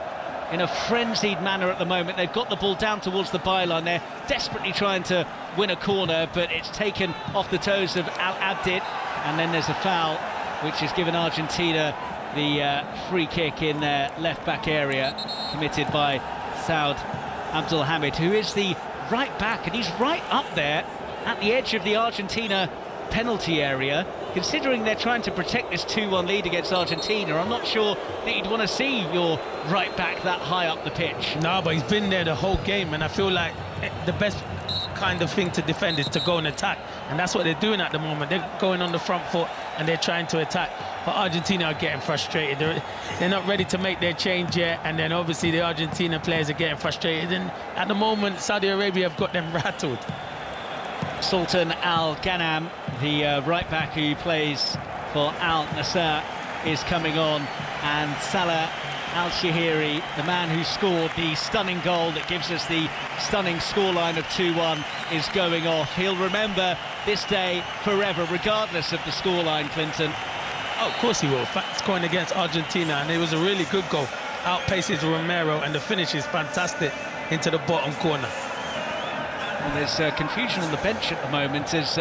in a frenzied manner at the moment. They've got the ball down towards the byline. They're desperately trying to win a corner, but it's taken off the toes of Al Abdid, and then there's a foul which has given Argentina the free kick in their left back area, committed by Saud Abdelhamid, who is the right back, and he's right up there at the edge of the Argentina penalty area. Considering they're trying to protect this 2-1 lead against Argentina, I'm not sure that you'd want to see your right back that high up the pitch. No, but he's been there the whole game, and I feel like the best kind of thing to defend is to go and attack, and that's what they're doing at the moment. They're going on the front foot and they're trying to attack, but Argentina are getting frustrated. They're not ready to make their change yet, and then obviously the Argentina players are getting frustrated, and at the moment Saudi Arabia have got them rattled. Sultan Al Ghanam, the right back who plays for Al Nassr, is coming on, and Salah Al-Shehri, the man who scored the stunning goal that gives us the stunning scoreline of 2-1, is going off. He'll remember this day forever, regardless of the scoreline, Clinton. Oh, of course he will. Scoring against Argentina, and it was a really good goal. Outpaces Romero, and the finish is fantastic into the bottom corner. And there's confusion on the bench at the moment as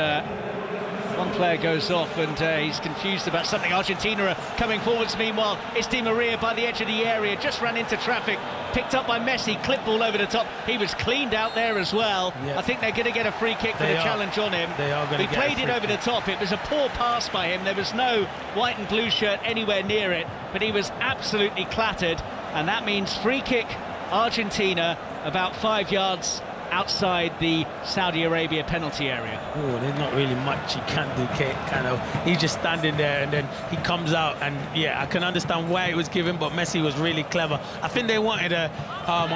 one player goes off, and he's confused about something. Argentina are coming forwards. Meanwhile, it's Di Maria by the edge of the area, just ran into traffic, picked up by Messi, clip ball over the top. He was cleaned out there as well. Yep. I think they're going to get a free kick for the challenge on him. They are going to He played it over the top. It was a poor pass by him. There was no white and blue shirt anywhere near it, but he was absolutely clattered, and that means free kick Argentina, about 5 yards outside the Saudi Arabia penalty area. Oh, there's not really much he can do, kind of. He's just standing there, and then he comes out, and yeah, I can understand why it was given, but Messi was really clever. I think they wanted a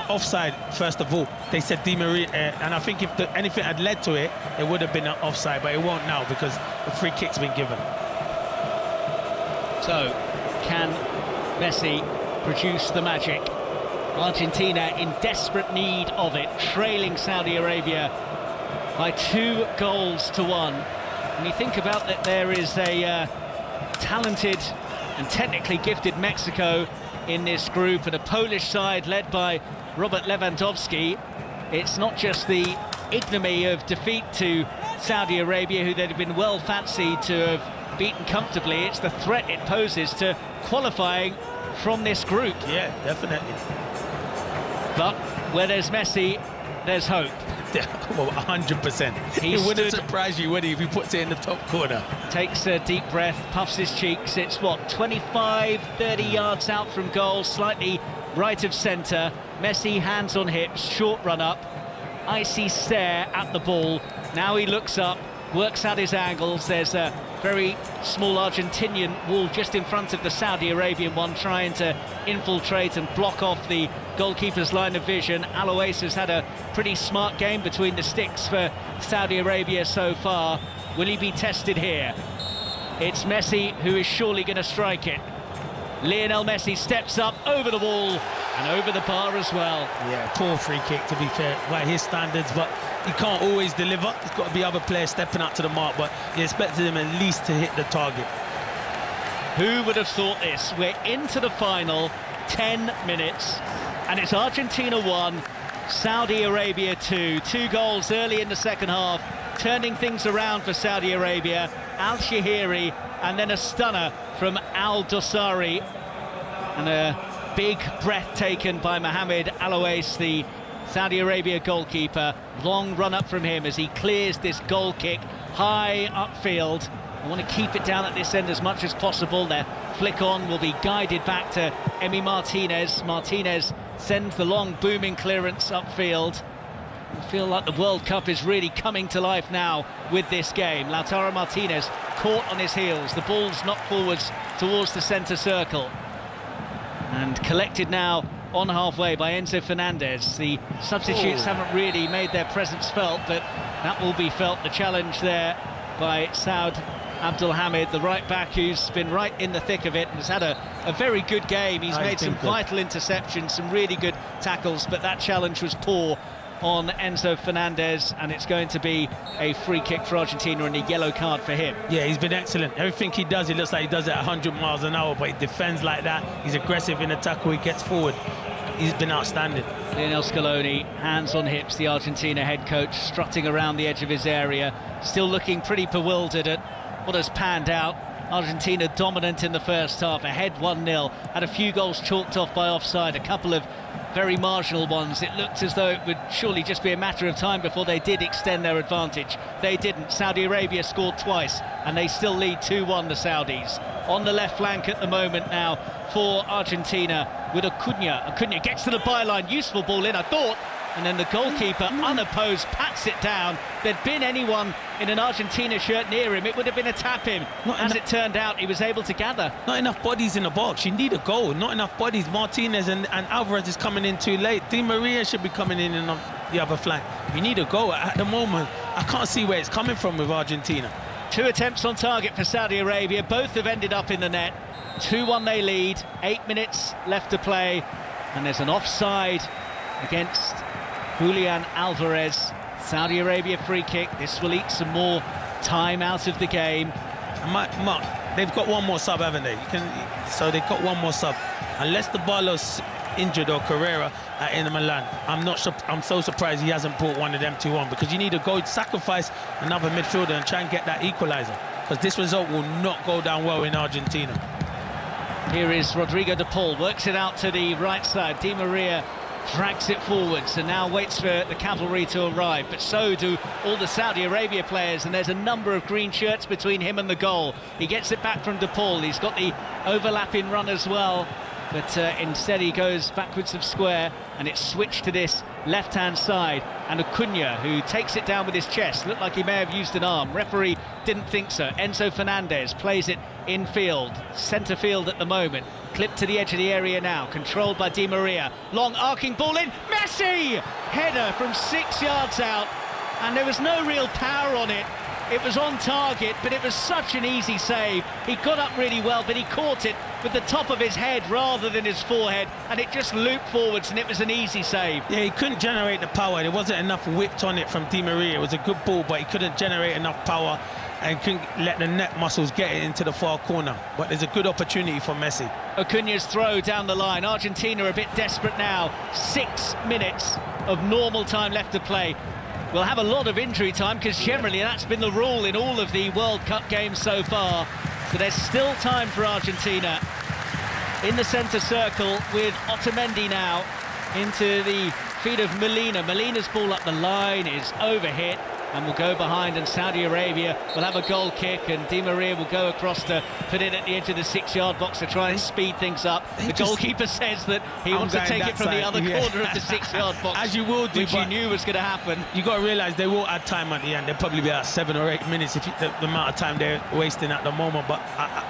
offside first of all. They said Di Maria, and I think if anything had led to it, it would have been an offside, but it won't now because the free kick's been given. So, can Messi produce the magic? Argentina in desperate need of it, trailing Saudi Arabia by 2-1. When you think about that, there is a talented and technically gifted Mexico in this group, and a Polish side led by Robert Lewandowski. It's not just the ignominy of defeat to Saudi Arabia, who they'd have been well fancied to have beaten comfortably. It's the threat it poses to qualifying from this group. Yeah, definitely. But where there's Messi, there's hope. Well, 100%. It wouldn't surprise you, would he, if he puts it in the top corner? Takes a deep breath, puffs his cheeks. It's, what, 25, 30 yards out from goal, slightly right of centre. Messi, hands on hips, short run up, icy stare at the ball. Now he looks up, works out his angles. There's a very small Argentinian wall just in front of the Saudi Arabian one, trying to infiltrate and block off the goalkeeper's line of vision. Alois has had a pretty smart game between the sticks for Saudi Arabia so far. Will he be tested here? It's Messi who is surely going to strike it. Lionel Messi steps up over the wall and over the bar as well. Yeah, poor free kick, to be fair, by his standards, but he can't always deliver. There's got to be other players stepping up to the mark, but you expected him at least to hit the target. Who would have thought this? We're into the final 10 minutes, and it's Argentina 1, Saudi Arabia 2. 2 goals early in the second half, turning things around for Saudi Arabia. Al-Shehri, and then a stunner from Dawsari, and a big breath taken by Mohamed Alois, the Saudi Arabia goalkeeper. Long run up from him as he clears this goal kick high upfield. I want to keep it down at this end as much as possible. Their flick on will be guided back to Emi Martinez. Martinez sends the long booming clearance upfield. I feel like the World Cup is really coming to life now with this game. Lautaro Martinez caught on his heels. The ball's knocked forwards towards the centre circle. And collected now on halfway by Enzo Fernandez. The substitutes haven't really made their presence felt, but that will be felt. The challenge there by Saud Abdulhamid, the right back, who's been right in the thick of it and has had a very good game. He's made some vital interceptions, some really good tackles, but that challenge was poor on Enzo Fernandez, and it's going to be a free kick for Argentina and a yellow card for him. Yeah, he's been excellent. Everything he does, he looks like he does it at 100 miles an hour, but he defends like that. He's aggressive in the tackle, he gets forward. He's been outstanding. Lionel Scaloni, hands on hips, the Argentina head coach, strutting around the edge of his area, still looking pretty bewildered at what has panned out. Argentina dominant in the first half, ahead 1-0, had a few goals chalked off by offside, a couple of very marginal ones. It looked as though it would surely just be a matter of time before they did extend their advantage. They didn't. Saudi Arabia scored twice, and they still lead 2-1, the Saudis. On the left flank at the moment now for Argentina with Acuna. Acuna gets to the byline, useful ball in, I thought, and then the goalkeeper, unopposed, pats it down. If there'd been anyone in an Argentina shirt near him, it would have been a tap-in. As it turned out, he was able to gather. Not enough bodies in the box. You need a goal. Not enough bodies. Martinez and Alvarez is coming in too late. Di Maria should be coming in on the other flank. You need a goal. At the moment, I can't see where it's coming from with Argentina. 2 attempts on target for Saudi Arabia. Both have ended up in the net. 2-1 they lead, 8 minutes left to play, and there's an offside against Julian Alvarez. Saudi Arabia free kick. This will eat some more time out of the game. Mark, they've got one more sub, haven't they? So they've got one more sub. Unless the Barlow's injured or Carrera at Inter Milan, I'm so surprised he hasn't brought one of them 2 on, because you need to go sacrifice another midfielder and try and get that equaliser, because this result will not go down well in Argentina. Here is Rodrigo de Paul, works it out to the right side. Di Maria drags it forwards and now waits for the cavalry to arrive, but so do all the Saudi Arabia players, and there's a number of green shirts between him and the goal. He gets it back from de Paul. He's got the overlapping run as well, but instead he goes backwards of square, and it's switched to this left-hand side, and Acuna, who takes it down with his chest. Looked like he may have used an arm. Referee didn't think so. Enzo Fernandez plays it infield, centre field at the moment. Clipped to the edge of the area now, controlled by Di Maria. Long arcing ball in, Messi! Header from 6 yards out, and there was no real power on it. It was on target, but it was such an easy save. He got up really well, but he caught it with the top of his head rather than his forehead, and it just looped forwards, and it was an easy save. Yeah, he couldn't generate the power. There wasn't enough whipped on it from Di Maria. It was a good ball, but he couldn't generate enough power and couldn't let the net muscles get it into the far corner. But there's a good opportunity for Messi. Acuna's throw down the line. Argentina are a bit desperate now. 6 minutes of normal time left to play. We'll have a lot of injury time, because generally that's been the rule in all of the World Cup games so far. But there's still time for Argentina. In the centre circle with Otamendi now into the feet of Molina. Molina's ball up the line is overhit and will go behind, and Saudi Arabia will have a goal kick, and Di Maria will go across to put it at the edge of the 6-yard box to try and speed things up. The goalkeeper says that he wants to take it from the other corner of the 6-yard box, as you will do, which you knew was going to happen. You got to realise they will add time at the end. They'll probably be at 7 or 8 minutes if the amount of time they're wasting at the moment. But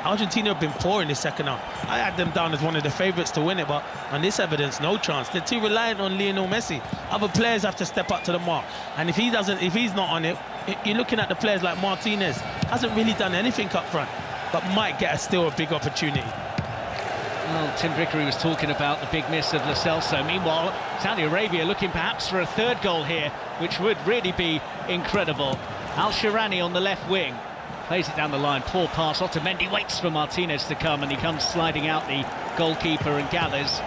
Argentina have been poor in the second half. I had them down as one of the favourites to win it, but on this evidence, no chance. They're too reliant on Lionel Messi. Other players have to step up to the mark, and if he's not on it, you're looking at the players like Martinez. Hasn't really done anything up front, but might get still a big opportunity. Well, Tim Vickery was talking about the big miss of Lo Celso. Meanwhile, Saudi Arabia looking perhaps for a third goal here, which would really be incredible. Al-Shirani on the left wing. Plays it down the line, poor pass. Otamendi waits for Martinez to come, and he comes sliding out, the goalkeeper, and gathers.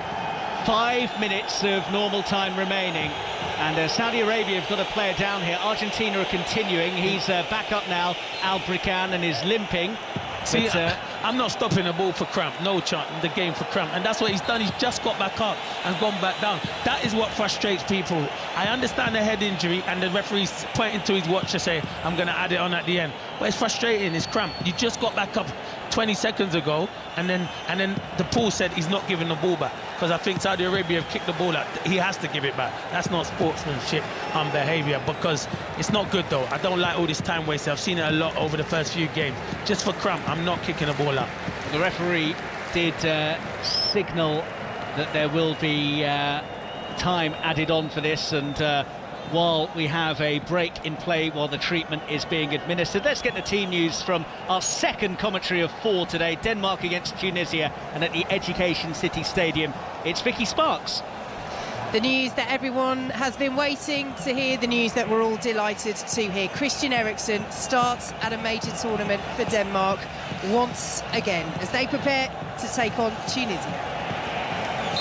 5 minutes of normal time remaining, and Saudi Arabia have got a player down here. Argentina are continuing. He's back up now, Albrican, and is limping. See, I'm not stopping the ball for cramp, no chance in the game for cramp, and that's what he's done. He's just got back up and gone back down. That is what frustrates people. I understand the head injury, and the referee's pointing to his watch to say, I'm going to add it on at the end. But it's frustrating, it's cramp. You just got back up 20 seconds ago, and then the Paul said he's not giving the ball back, because I think Saudi Arabia have kicked the ball out. He has to give it back. That's not sportsmanship behaviour, because it's not good though. I don't like all this time wasted. I've seen it a lot over the first few games. Just for cramp, I'm not kicking the ball out. The referee did signal that there will be time added on for this, and while we have a break in play while the treatment is being administered, let's get the team news from our second commentary of 4 today. Denmark against Tunisia, and at the Education City Stadium, it's Vicky Sparks. The news that everyone has been waiting to hear, the news that we're all delighted to hear. Christian Eriksen starts at a major tournament for Denmark once again as they prepare to take on Tunisia.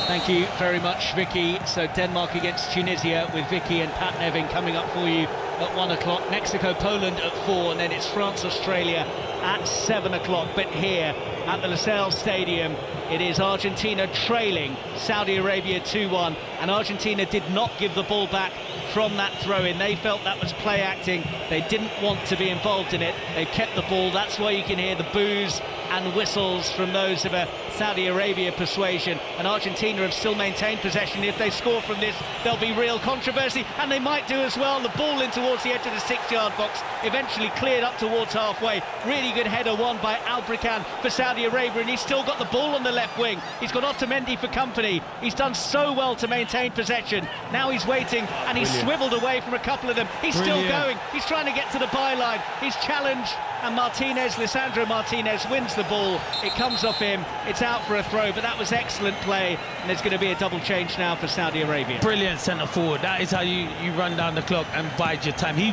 Thank you very much, Vicky. So Denmark against Tunisia with Vicky and Pat Nevin coming up for you at 1 o'clock. Mexico, Poland at 4, and then it's France, Australia at 7 o'clock. But here at the Lusail Stadium, it is Argentina trailing Saudi Arabia 2-1, and Argentina did not give the ball back from that throw-in. They felt that was play acting. They didn't want to be involved in it. They kept the ball. That's why you can hear the boos and whistles from those of a Saudi Arabia persuasion, and Argentina have still maintained possession. If they score from this, there'll be real controversy, and they might do as well. The ball in towards the edge of the 6-yard box, eventually cleared up towards halfway. Really good header won by Albrican for Saudi Arabia, and he's still got the ball on the left wing. He's got Otamendi for company. He's done so well to maintain possession. Now he's waiting, and he's swiveled away from a couple of them. He's still going. He's trying to get to the byline. He's challenged and Lisandro Martinez wins the ball. It comes off him, it's out for a throw, but that was excellent play, and there's going to be a double change now for Saudi Arabia. Brilliant centre forward. That is how you run down the clock and bide your time. He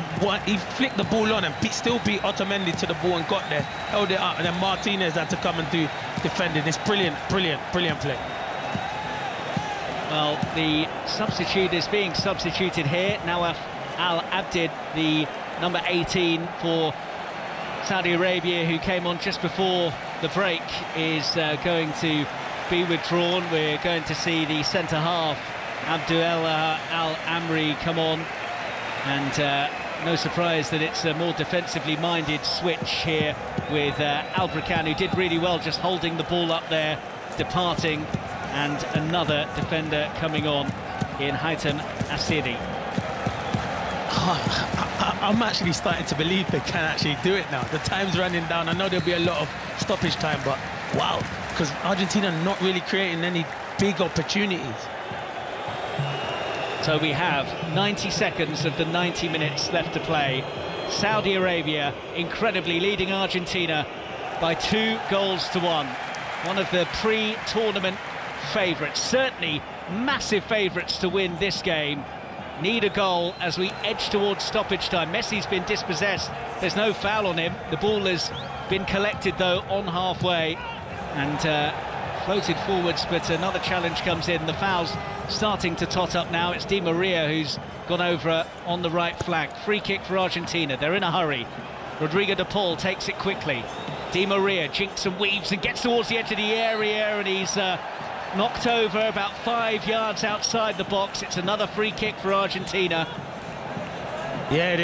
flicked the ball on and still beat Otamendi to the ball and got there, held it up, and then Martinez had to come and do defending. It's brilliant play. Well, the substitute is being substituted here. Nawaf Al-Abdid, the number 18 for Saudi Arabia, who came on just before the break, is going to be withdrawn. We're going to see the centre half, Abdullah Al-Amri, come on. And no surprise that it's a more defensively minded switch here with Al-Brakan, who did really well just holding the ball up there, departing, and another defender coming on in Haitham Asiri. I'm actually starting to believe they can actually do it now. The time's running down. I know there'll be a lot of stoppage time, but wow, because Argentina are not really creating any big opportunities. So we have 90 seconds of the 90 minutes left to play. Saudi Arabia incredibly leading Argentina by 2-1. One of the pre-tournament favourites, certainly massive favourites to win this game. Need a goal as we edge towards stoppage time. Messi's been dispossessed. There's no foul on him. The ball has been collected, though, on halfway and floated forwards, but another challenge comes in. The foul's starting to tot up now. It's Di Maria who's gone over on the right flank. Free kick for Argentina. They're in a hurry. Rodrigo de Paul takes it quickly. Di Maria jinks and weaves and gets towards the edge of the area, and he's knocked over about 5 yards outside the box. It's another free kick for Argentina. Yeah,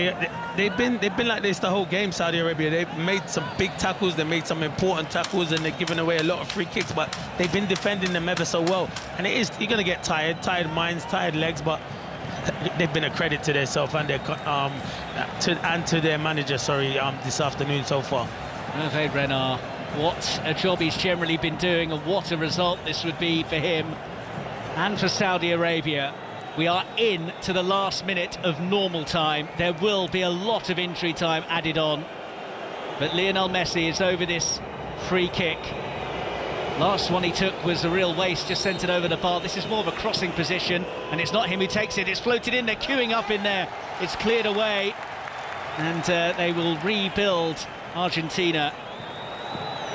they've been like this the whole game, Saudi Arabia. They've made some big tackles, they made some important tackles, and they're giving away a lot of free kicks, but they've been defending them ever so well. And you're going to get tired minds, tired legs, but they've been a credit to themselves and to their manager, this afternoon so far. Hervé Renard, what a job he's generally been doing, and what a result this would be for him and for Saudi Arabia. We are in to the last minute of normal time. There will be a lot of injury time added on, but Lionel Messi is over this free kick. Last one he took was a real waste, just sent it over the bar. This is more of a crossing position, and it's not him who takes it. It's floated in, they're queuing up in there. It's cleared away, and they will rebuild Argentina.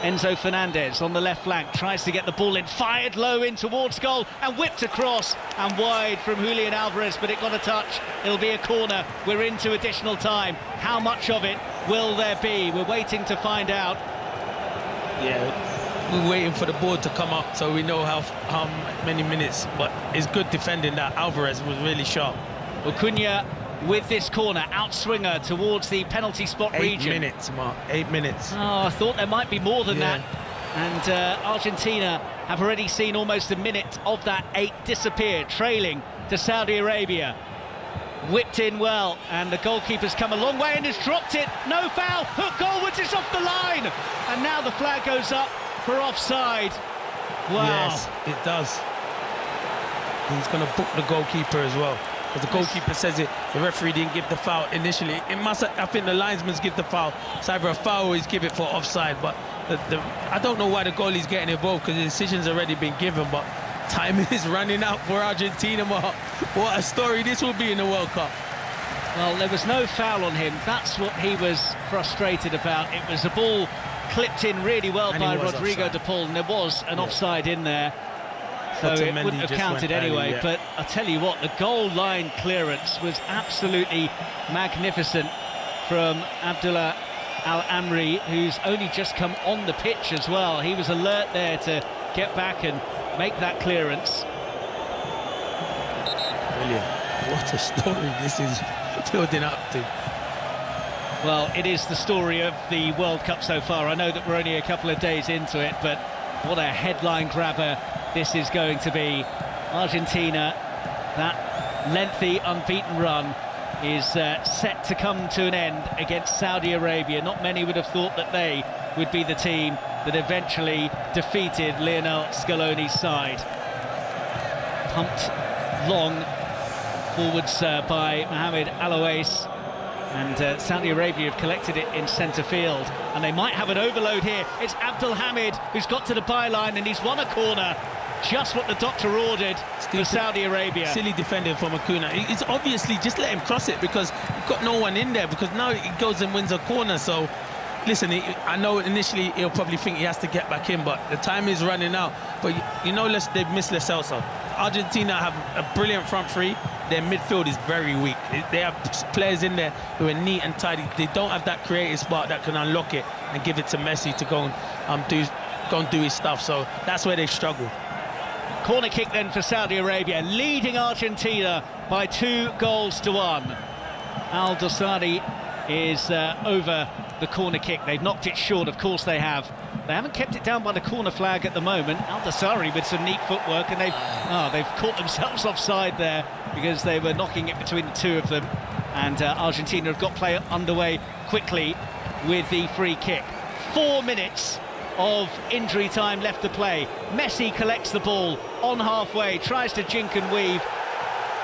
Enzo Fernandez on the left flank tries to get the ball in, fired low in towards goal and whipped across and wide from Julian Alvarez, but it got a touch. It'll be a corner. We're into additional time. How much of it will there be? We're waiting to find out. Yeah, we're waiting for the board to come up so we know how many minutes, but it's good defending that. Alvarez was really sharp. Acuna with this corner, outswinger towards the penalty spot region. 8 minutes, Mark, 8 minutes. Oh, I thought there might be more than that. And Argentina have already seen almost a minute of that 8 disappear, trailing to Saudi Arabia. Whipped in well, and the goalkeeper's come a long way and has dropped it. No foul, hook goalwards, it's off the line. And now the flag goes up for offside. Wow. Yes, it does. He's going to book the goalkeeper as well. Because the goalkeeper says it, the referee didn't give the foul initially. I think the linesman's give the foul. It's either a foul or he's give it for offside. But I don't know why the goalie's getting involved, because the decision's already been given. But time is running out for Argentina. What a story this will be in the World Cup. Well, there was no foul on him. That's what he was frustrated about. It was a ball clipped in really well by Rodrigo de Paul, and there was an offside in there. So it wouldn't have counted anyway, but I'll tell you what, the goal line clearance was absolutely magnificent from Abdullah Al-Amri, who's only just come on the pitch as well. He was alert there to get back and make that clearance. Brilliant. What a story this is building up to. Well, it is the story of the World Cup so far. I know that we're only a couple of days into it, but what a headline grabber this is going to be. Argentina, that lengthy unbeaten run is set to come to an end against Saudi Arabia. Not many would have thought that they would be the team that eventually defeated Lionel Scaloni's side. Pumped long forwards by Mohamed Alouais, And Saudi Arabia have collected it in centre field, and they might have an overload here. It's Abdelhamid who's got to the byline, and he's won a corner. Just what the doctor ordered for Saudi Arabia. Silly defending from Akuna. It's obviously just let him cross it, because you've got no one in there, because now he goes and wins a corner. So listen, I know initially he'll probably think he has to get back in, but the time is running out. But you know, they've missed Lo Celso. Argentina have a brilliant front three. Their midfield is very weak. They have players in there who are neat and tidy. They don't have that creative spark that can unlock it and give it to Messi to go and do his stuff. So that's where they struggle. Corner kick then for Saudi Arabia, leading Argentina by 2-1. Dawsari is over the corner kick. They've knocked it short, of course they have. They haven't kept it down by the corner flag at the moment. Dawsari with some neat footwork, and they've caught themselves offside there because they were knocking it between the two of them. And Argentina have got play underway quickly with the free kick. 4 minutes of injury time left to play. Messi collects the ball on halfway, tries to jink and weave.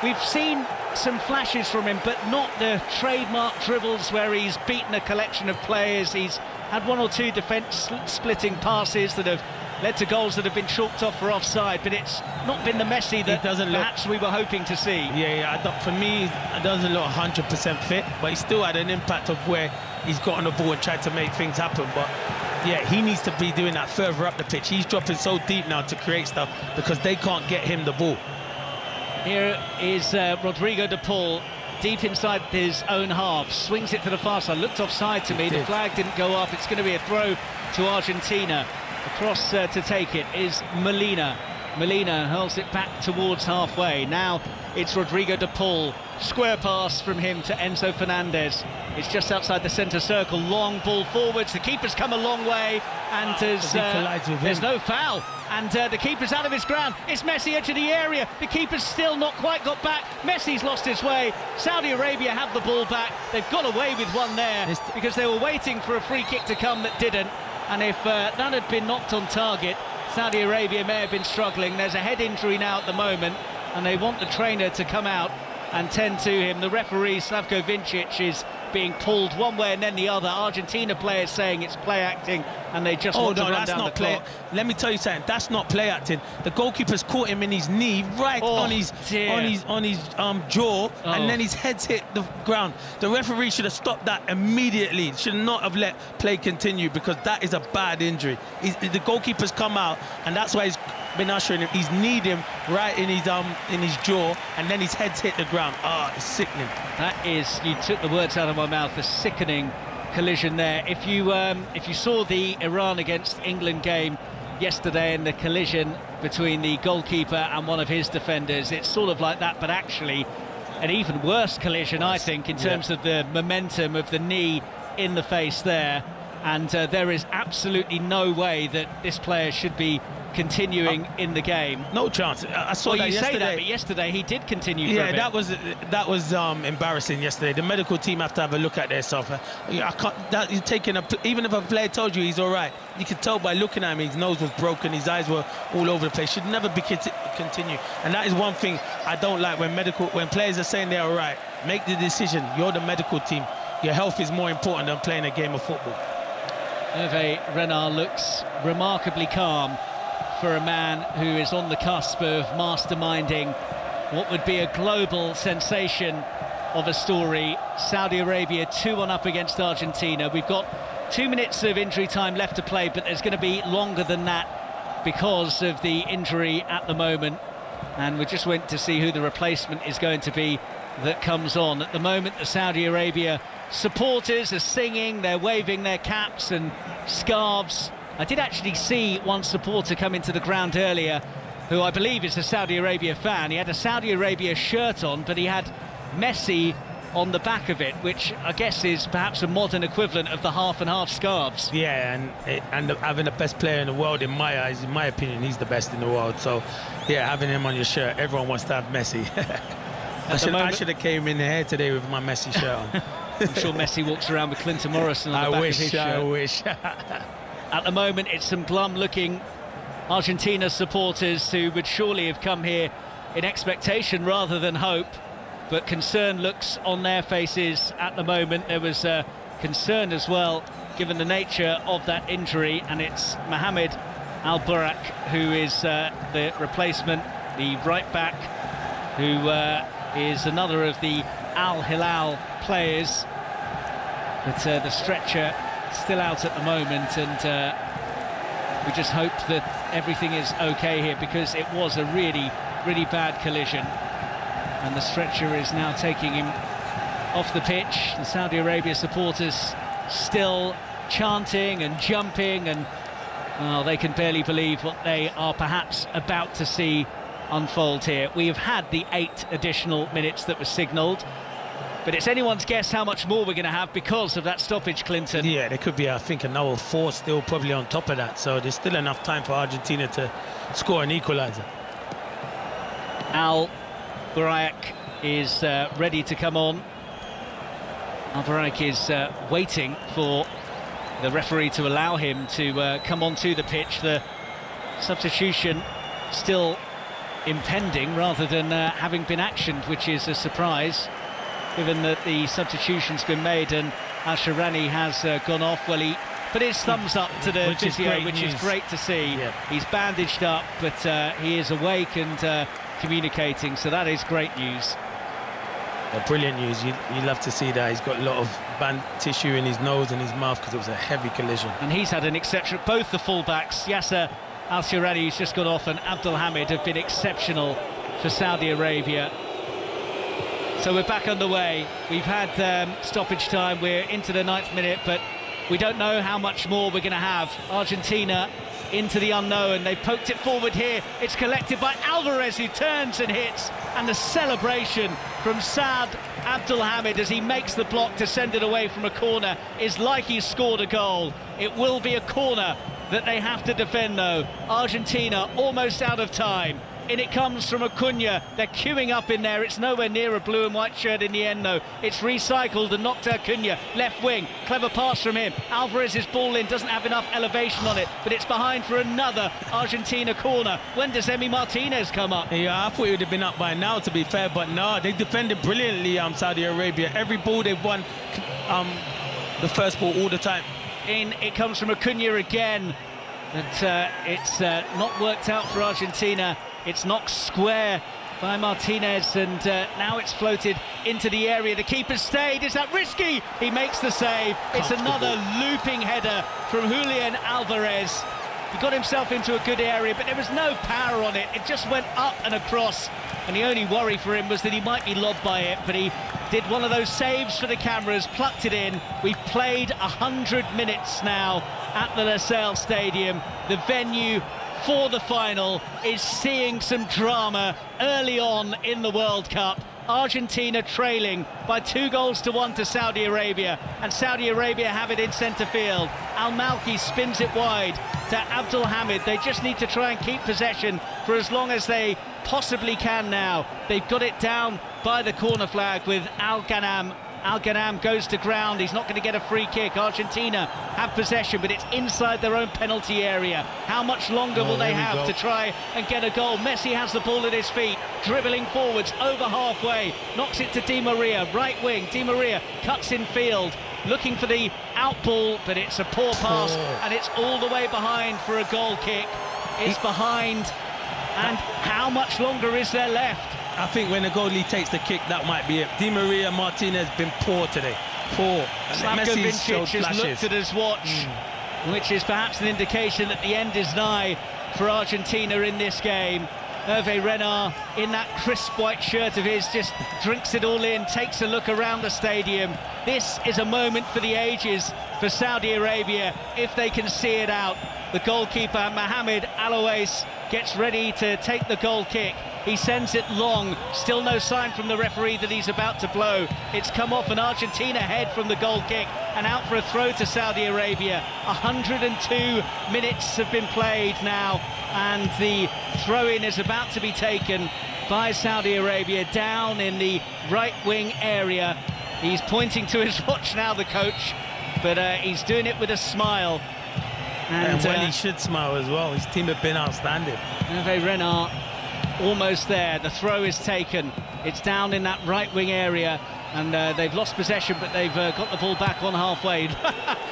We've seen some flashes from him, but not the trademark dribbles where he's beaten a collection of players. He's had 1 or 2 defence-splitting passes that have led to goals that have been chalked off for offside, but it's not been the Messi that perhaps we were hoping to see. For me, it doesn't look 100% fit, but he still had an impact of where he's got on the ball and tried to make things happen. But yeah, he needs to be doing that further up the pitch. He's dropping so deep now to create stuff because they can't get him the ball. Here is Rodrigo de Paul, deep inside his own half, swings it to the far side, looked offside to me, the flag didn't go up, it's going to be a throw to Argentina. Across to take it is Molina. Molina hurls it back towards halfway. Now it's Rodrigo de Paul, square pass from him to Enzo Fernandez. It's just outside the centre circle, long ball forwards, the keeper's come a long way, and there's no foul, and the keeper's out of his ground. It's Messi edge of the area, the keeper's still not quite got back. Messi's lost his way. Saudi Arabia have the ball back. They've got away with one there because they were waiting for a free kick to come that didn't, and if that had been knocked on target, Saudi Arabia may have been struggling. There's a head injury now at the moment, and they want the trainer to come out and tend to him. The referee, Slavko Vincic, is being pulled one way and then the other. Argentina players saying it's play acting, and they just want to run down the clock. Let me tell you something, that's not play acting. The goalkeeper's caught him in his knee, right on his jaw, and then his head's hit the ground. The referee should have stopped that immediately. Should not have let play continue, because that is a bad injury. The goalkeeper's come out, and that's why he's been ushering him. He's kneed him right in his jaw, and then his head's hit the ground. It's sickening. That is, you took the words out of my mouth, a sickening collision there. If you saw the Iran against England game yesterday and the collision between the goalkeeper and one of his defenders, it's sort of like that, but actually an even worse collision, I think, in terms of the momentum of the knee in the face there. And there is absolutely no way that this player should be continuing in the game. No chance. I saw that yesterday. Say that, but yesterday he did continue for a bit. that was embarrassing yesterday. The medical team have to have a look at themselves. You're taking even if a player told you he's all right, you could tell by looking at him his nose was broken, his eyes were all over the place. Should never be continue. And that is one thing I don't like when players are saying they're all right. Make the decision. You're the medical team. Your health is more important than playing a game of football. Hervé Renard looks remarkably calm for a man who is on the cusp of masterminding what would be a global sensation of a story. Saudi Arabia 2-1 up against Argentina. We've got 2 minutes of injury time left to play, but there's going to be longer than that because of the injury at the moment, and we're just waiting to see who the replacement is going to be that comes on. At the moment, the Saudi Arabia supporters are singing, they're waving their caps and scarves. I did actually see one supporter come into the ground earlier who I believe is a Saudi Arabia fan. He had a Saudi Arabia shirt on, but he had Messi on the back of it, which I guess is perhaps a modern equivalent of the half and half scarves. Yeah, and having the best player in the world, in my eyes, in my opinion, he's the best in the world. So yeah, having him on your shirt, everyone wants to have Messi. I should have came in here today with my Messi shirt on. I'm sure Messi walks around with Clinton Morrison on the back of his shirt. I wish. At the moment, it's some glum-looking Argentina supporters who would surely have come here in expectation rather than hope. but concern looks on their faces at the moment. There was concern as well, given the nature of that injury, and it's Mohamed Al-Burak who is the replacement, the right back, who is another of the Al Hilal players, but the stretcher still out at the moment, and we just hope that everything is okay here, because it was a really bad collision, and the stretcher is now taking him off the pitch. The Saudi Arabia supporters still chanting and jumping, and well, they can barely believe what they are perhaps about to see unfold here. We have had the 8 additional minutes that were signalled, but it's anyone's guess how much more we're going to have because of that stoppage, Clinton. Yeah, there could be, I think, another 4 still probably on top of that, so there's still enough time for Argentina to score an equaliser. Al-Burak is ready to come on. Al-Burak is waiting for the referee to allow him to come onto the pitch. The substitution still impending rather than having been actioned, which is a surprise, given that the substitution's been made and Al-Shahrani has gone off. Well, he put his thumbs up to the physio, which is great to see. Yeah. He's bandaged up, but he is awake and communicating, so that is great news. Brilliant news. You love to see that. He's got a lot of band tissue in his nose and his mouth because it was a heavy collision. And he's had an exception. Both the fullbacks, Yasser Al-Shahrani, who's just gone off, and Abdul Hamid have been exceptional for Saudi Arabia. So we're back underway. We've had stoppage time. We're into the 9th minute, but we don't know how much more we're going to have. Argentina into the unknown. They poked it forward here. It's collected by Alvarez, who turns and hits. And the celebration from Saad Abdul Hamid as he makes the block to send it away from a corner is like he's scored a goal. It will be a corner that they have to defend, though. Argentina almost out of time. In it comes from Acuna. They're queuing up in there. It's nowhere near a blue and white shirt in the end, though. It's recycled and knocked to Acuna. Left wing. Clever pass from him. Alvarez's ball in doesn't have enough elevation on it, but it's behind for another Argentina corner. When does Emi Martinez come up? Yeah, I thought it would have been up by now, to be fair, but no, they defended brilliantly, Saudi Arabia. Every ball they've won, the first ball all the time. In it comes from Acuna again. But it's not worked out for Argentina. It's knocked square by Martinez, and now it's floated into the area. The keeper stayed. Is that risky? He makes the save. It's another looping header from Julian Alvarez. He got himself into a good area, but there was no power on it. It just went up and across, and the only worry for him was that he might be lobbed by it, but he did one of those saves for the cameras, plucked it in. We've played 100 minutes now at the Lusail Stadium. The venue for the final is seeing some drama early on in the World Cup. Argentina trailing by 2-1 to Saudi Arabia, and Saudi Arabia have it in centre field. Al-Malki spins it wide to Abdul Hamid. They just need to try and keep possession for as long as they possibly can now. They've got it down by the corner flag with Al-Ghanam. Al-Ghanam goes to ground. He's not going to get a free kick. Argentina have possession, but it's inside their own penalty area. How much longer will they have to try and get a goal? Messi has the ball at his feet, dribbling forwards over halfway, knocks it to Di Maria, right wing. Di Maria cuts in field, looking for the out ball, but it's a poor pass, and it's all the way behind for a goal kick. It's behind, and how much longer is there left? I think when the goalie takes the kick, that might be it. Di Maria Martinez has been poor today. Poor. Slavko Vincic has looked at his watch, which is perhaps an indication that the end is nigh for Argentina in this game. Hervé Renard, in that crisp white shirt of his, just drinks it all in, takes a look around the stadium. This is a moment for the ages for Saudi Arabia, if they can see it out. The goalkeeper, Mohamed Alouais, gets ready to take the goal kick. He sends it long. Still no sign from the referee that he's about to blow. It's come off an Argentina head from the goal kick and out for a throw to Saudi Arabia. 102 minutes have been played now, and the throw-in is about to be taken by Saudi Arabia down in the right wing area. He's pointing to his watch now, the coach, but he's doing it with a smile. And when he should smile as well. His team have been outstanding. Hervé Renard almost there. The throw is taken. It's down in that right wing area, and they've lost possession, but they've got the ball back on halfway.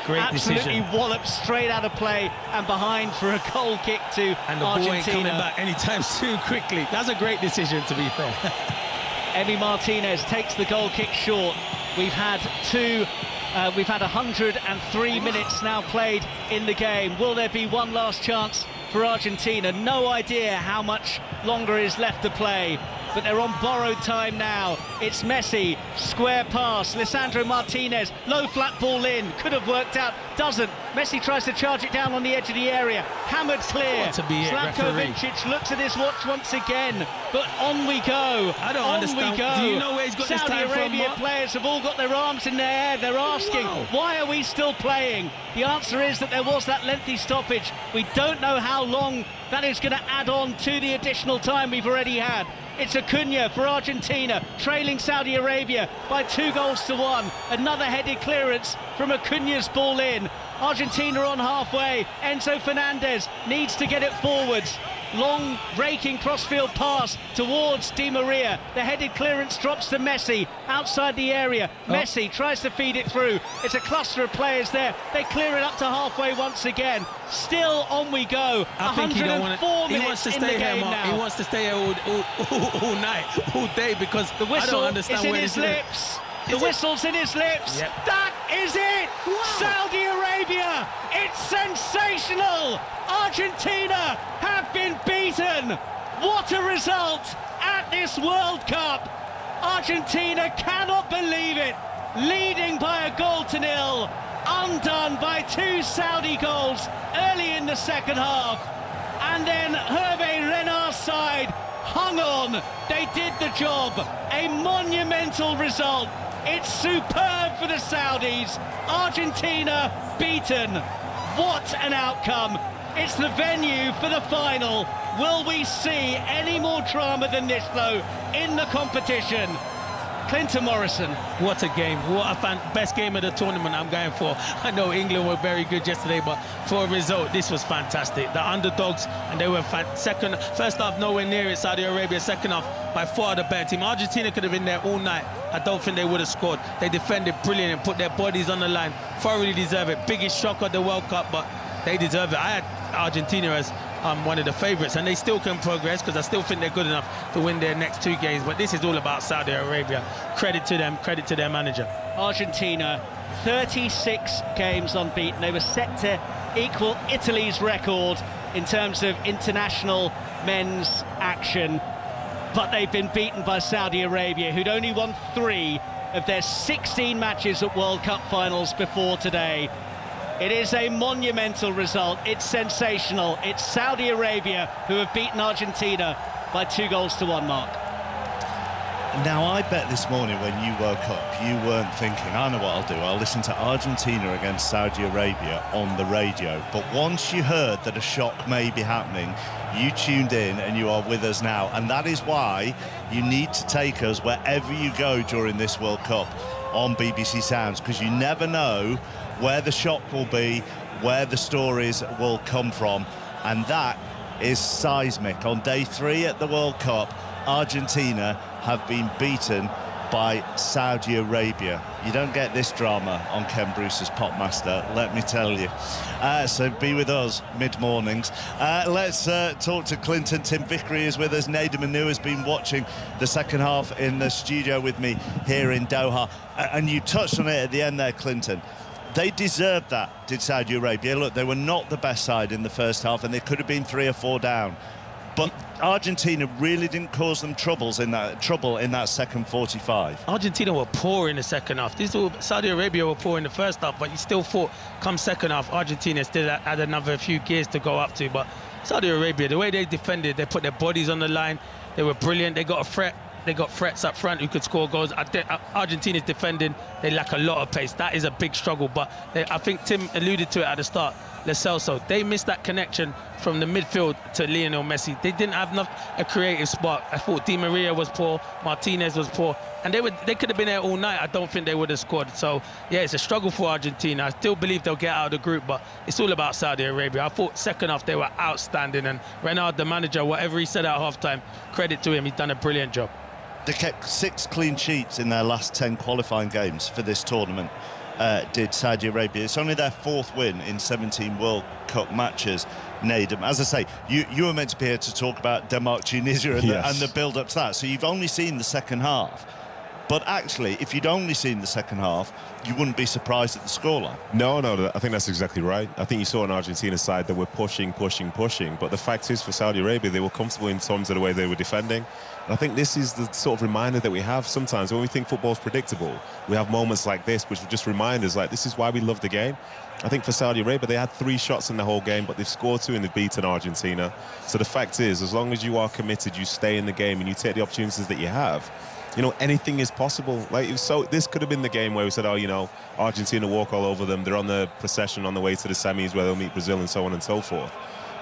Great Absolutely decision. walloped straight out of play and behind for a goal kick to And the Argentina. ball ain't coming back anytime soon quickly. That's a great decision, to be fair. Emi Martinez takes the goal kick short. We've had 103 minutes now played in the game. Will there be one last chance for Argentina? No idea how much longer is left to play, but they're on borrowed time now. It's Messi, square pass, Lisandro Martinez, low flat ball in, could have worked out, doesn't. Messi tries to charge it down on the edge of the area, hammered clear. Got to be it, referee. Slavkovic looks at his watch once again, but on we go. I don't understand. We go. Do you know where he's got this Saudi time from, Arabia Mark? players have all got their arms in the air. They're asking, why are we still playing? The answer is that there was that lengthy stoppage. We don't know how long that is going to add on to the additional time we've already had. It's Acuna for Argentina, trailing Saudi Arabia by 2-1. Another headed clearance from Acuna's ball in. Argentina on halfway. Enzo Fernandez needs to get it forwards. Long raking crossfield pass towards Di Maria. The headed clearance drops to Messi outside the area. Messi tries to feed it through. It's a cluster of players there. They clear it up to halfway once again. Still on we go. I think he don't want to. He wants to stay here, Mark. He wants to stay here all night, all day, because the whistle I don't understand is in where his lips. The Is it? whistle's in his lips. Yep. That is it. Saudi Arabia. It's sensational. Argentina have been beaten. What a result at this World Cup. Argentina cannot believe it. Leading by 1-0. Undone by 2 Saudi goals early in the second half. And then Hervé Renard's side hung on. They did the job. A monumental result. It's superb for the Saudis. Argentina beaten. What an outcome. It's the venue for the final. Will we see any more drama than this, though, in the competition? Clinton Morrison. What a game. What a best game of the tournament I'm going for. I know England were very good yesterday, but for a result, this was fantastic. The underdogs, and they were first half nowhere near it, Saudi Arabia. Second half, by far the better team. Argentina could have been there all night. I don't think they would have scored. They defended brilliant and put their bodies on the line. Thoroughly deserve it. Biggest shock of the World Cup, but they deserve it. I had Argentina as one of the favourites, and they still can progress, because I still think they're good enough to win their next 2 games. But this is all about Saudi Arabia. Credit to them, credit to their manager. Argentina, 36 games unbeaten. They were set to equal Italy's record in terms of international men's action, but they've been beaten by Saudi Arabia, who'd only won 3 of their 16 matches at World Cup finals before today. It is a monumental result. It's sensational. It's Saudi Arabia who have beaten Argentina by 2-1, Mark. Now, I bet this morning when you woke up, you weren't thinking, I know what I'll do. I'll listen to Argentina against Saudi Arabia on the radio. But once you heard that a shock may be happening, you tuned in and you are with us now. And that is why you need to take us wherever you go during this World Cup on BBC Sounds, because you never know where the shock will be, where the stories will come from. And that is seismic. On day 3 at the World Cup, Argentina have been beaten by Saudi Arabia. You don't get this drama on Ken Bruce's Popmaster, let me tell you. So be with us mid-mornings. Let's talk to Clinton. Tim Vickery is with us. Nader Manu has been watching the second half in the studio with me here in Doha. And you touched on it at the end there, Clinton. They deserved that, did Saudi Arabia. Look, they were not the best side in the first half, and they could have been 3 or 4 down. But Argentina really didn't cause them trouble in that second 45. Argentina were poor in the second half. Saudi Arabia were poor in the first half, but you still thought, come second half, Argentina still had another few gears to go up to. But Saudi Arabia, the way they defended, they put their bodies on the line. They were brilliant. They got a threat. They got threats up front who could score goals. Argentina's defending, they lack a lot of pace. That is a big struggle, but I think Tim alluded to it at the start. Lo Celso, they missed that connection from the midfield to Lionel Messi. They didn't have a creative spark. I thought Di Maria was poor, Martinez was poor, and they could have been there all night. I don't think they would have scored. So yeah, it's a struggle for Argentina. I still believe they'll get out of the group, but it's all about Saudi Arabia. I thought second half they were outstanding, and Renard, the manager, whatever he said at halftime, credit to him, he's done a brilliant job. They kept 6 clean sheets in their last 10 qualifying games for this tournament, did Saudi Arabia. It's only their 4th win in 17 World Cup matches, Nadem. As I say, you were meant to be here to talk about Denmark-Tunisia and the build-up to that, so you've only seen the second half. But actually, if you'd only seen the second half, you wouldn't be surprised at the scoreline. No, I think that's exactly right. I think you saw an Argentina side that were pushing. But the fact is, for Saudi Arabia, they were comfortable in terms of the way they were defending. And I think this is the sort of reminder that we have sometimes when we think football's predictable. We have moments like this, which just remind us, like, this is why we love the game. I think for Saudi Arabia, they had 3 shots in the whole game, but they've scored 2 and they've beaten Argentina. So the fact is, as long as you are committed, you stay in the game and you take the opportunities that you have, you know, anything is possible. Like, so this could have been the game where we said, oh, you know, Argentina walk all over them. They're on the procession on the way to the semis where they'll meet Brazil and so on and so forth.